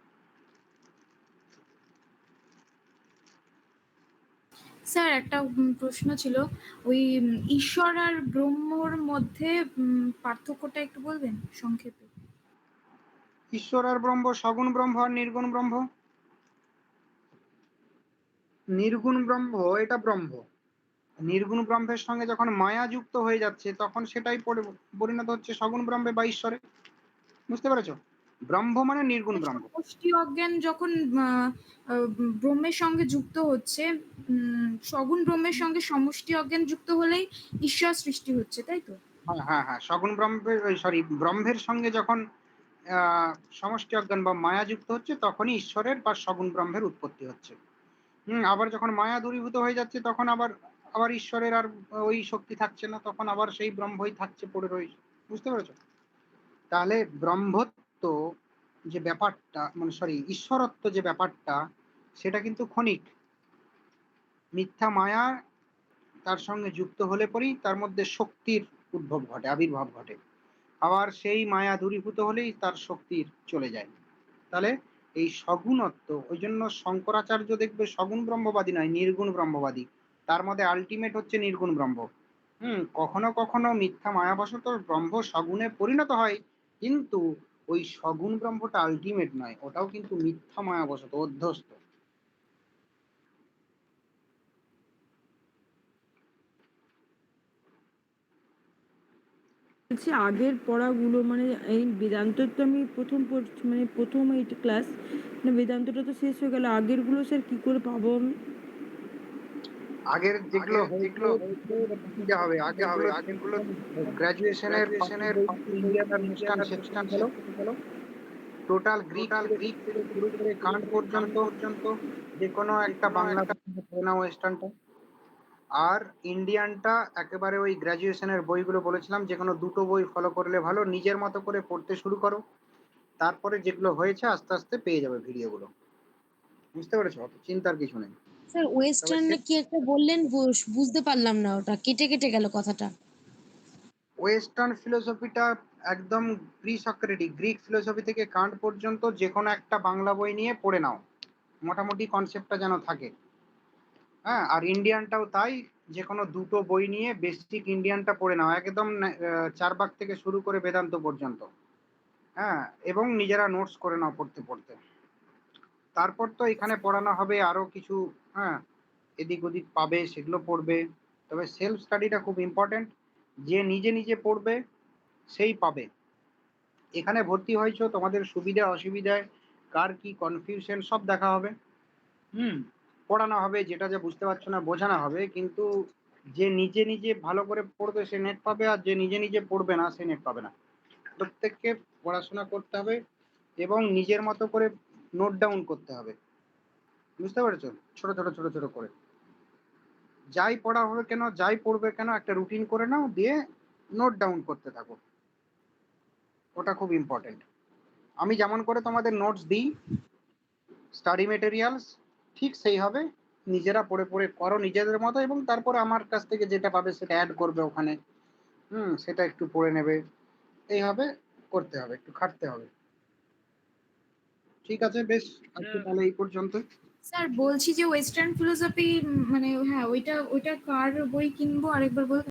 স্যার একটা প্রশ্ন ছিল, ওই ঈশ্বর আর ব্রহ্মর মধ্যে পার্থক্যটা একটু বলবেন সংক্ষেপে? ঈশ্বর আর ব্রহ্ম, সগুণ ব্রহ্ম আর নির্গুণ ব্রহ্ম। নির্গুণ ব্রহ্ম এটা ব্রহ্ম, নির্গুণ ব্রহ্মের সঙ্গে যখন মায়া যুক্ত হয়ে যাচ্ছে তখন সেটাই পরিণত হচ্ছে সগুণ ব্রহ্মে বা ঈশ্বরে। বুঝতে পেরেছো? ব্রহ্ম মানে নির্গুণ ব্রহ্ম। সমষ্টি অজ্ঞান যখন ব্রহ্মের সঙ্গে যুক্ত হচ্ছে, সগুণ ব্রহ্মের সঙ্গে সমষ্টি অজ্ঞান যুক্ত হলেই ঈশ্বর সৃষ্টি হচ্ছে, তাই তো? হ্যাঁ হ্যাঁ হ্যাঁ, সগুণ ব্রহ্মের ব্রহ্মের সঙ্গে যখন সমষ্টি অজ্ঞান বা মায়া যুক্ত হচ্ছে, তখনই ঈশ্বরের বা সগুণ ব্রহ্মের উৎপত্তি হচ্ছে। আবার যখন মায়া দূরীভূত হয়ে যাচ্ছে, তখন আবার আবার ঈশ্বরের আর ওই শক্তি থাকছে না, তখন আবার সেই ব্রহ্মই থাকছে পড়ে রয়েছে। বুঝতে পেরেছো? তাহলে ব্রহ্মত্ব যে ব্যাপারটা মানে ঈশ্বরত্ব যে ব্যাপারটা, সেটা কিন্তু ক্ষণিক। মিথ্যা মায়া তার সঙ্গে যুক্ত হলে পরেই তার মধ্যে শক্তির উদ্ভব ঘটে, আবির্ভাব ঘটে। আবার সেই মায়া দূরীভূত হলেই তার শক্তির চলে যায়। তাহলে এই সগুণত্ব, ওই জন্য শঙ্করাচার্য দেখবে সগুণ ব্রহ্মবাদী নয়, নির্গুণ ব্রহ্মবাদী। তার মধ্যে আলটিমেট হচ্ছে নির্গুণ ব্রহ্ম। কখনো কখনো মিথ্যা মায়াবশত ব্রহ্ম সগুণে পরিণত হয়, কিন্তু ওই সগুণ ব্রহ্মটা আলটিমেট নয়, ওটাও কিন্তু মিথ্যা মায়াবশত অধ্যস্ত। বলছি আগের পড়াগুলো মানে এই বেদান্ত তো আমি মানে প্রথম এই ক্লাস, মানে বেদান্তটা তো শেষ হয়ে গেল, আগের গুলো স্যার কি করে পাবো আমি? আগের যেগুলো হয়েছিল দিতে হবে, আগেরগুলো গ্রাজুয়েশনের ইন্ডিয়ান আর ওয়েস্টার্ন সেকশন হলো, টোটাল গ্রিক থেকে শুরু করে কান্ট পর্যন্ত যে কোনো একটা বাংলা পড়ে নাও ওয়েস্টার্নটা, আর ইন্ডিয়ানটা একেবারে ওই গ্রাজুয়েশনের বইগুলো বলেছিলাম যে কোনো দুটো বই ফলো করলে ভালো, নিজের মতো করে পড়তে শুরু করো, তারপরে যেগুলো হয়েছে আস্তে আস্তে পেয়ে যাবে ভিডিওগুলো। বুঝতে পেরেছো? অত চিন্তার কিছু নেই। স্যার ওয়েস্টার্ন কি একটা বললেন, বুঝতে পারলাম না, ওটা কেটে কেটে গেল কথাটা। ওয়েস্টার্ন ফিলোসফিটা একদম প্রি সক্রেটিক, গ্রিক ফিলোসফি থেকে কান্ট পর্যন্ত যে কোনো একটা বাংলা বই নিয়ে পড়ে নাও, মোটামুটি কনসেপ্টটা যেন থাকে। হ্যাঁ, আর ইন্ডিয়ানটাও তাই, যে কোনো দুটো বই নিয়ে বেসিক ইন্ডিয়ানটা পড়ে নাও, একদম চারবাক থেকে শুরু করে বেদান্ত পর্যন্ত। হ্যাঁ, এবং নিজেরা নোটস করে নাও পড়তে পড়তে। তারপর তো এখানে পড়ানো হবে আরো কিছু, হ্যাঁ, এদিক ওদিক পাবে, সেগুলো পড়বে। তবে সেলফ স্টাডিটা খুব ইম্পর্টেন্ট, যে নিজে নিজে পড়বে সেই পাবে। এখানে ভর্তি হয়েছো, তোমাদের সুবিধা অসুবিধায় কার কি কনফিউশন সব দেখা হবে, পড়ানো হবে, যেটা যা বুঝতে পারছো না বোঝানো হবে, কিন্তু যে নিজে নিজে ভালো করে পড়বে সে নেট পাবে, আর যে নিজে নিজে পড়বে না সে নেট পাবে না। প্রত্যেককে পড়াশোনা করতে হবে এবং নিজের মতো করে নোট ডাউন করতে হবে। বুঝতে পেরেছো? ছোট ছোট ছোট ছোট করে যাই পড়া হবে কেন, যাই পড়বে কেন, একটা রুটিন করে নাও, দিয়ে নোট ডাউন করতে থাকো, ওটা খুব ইম্পর্টেন্ট। আমি যেমন করে তোমাদের নোটস দিই স্টাডি মেটেরিয়ালস, ঠিক সেই হবে, নিজেরা পড়ে পড়ে করো নিজেদের মতো, এবং তারপরে আমার কাছ থেকে যেটা পাবে সেটা অ্যাড করবে ওখানে, সেটা একটু পড়ে নেবে, এইভাবে করতে হবে, একটু খাটতে হবে। ঠিক আছে, বেশ, আজকে তাহলে এই পর্যন্ত। স্যার বলছি যে ওয়েস্টার্ন ফিলোসফি মানে হ্যাঁ ওইটা কার বই কিনবো আরেকবার বলতে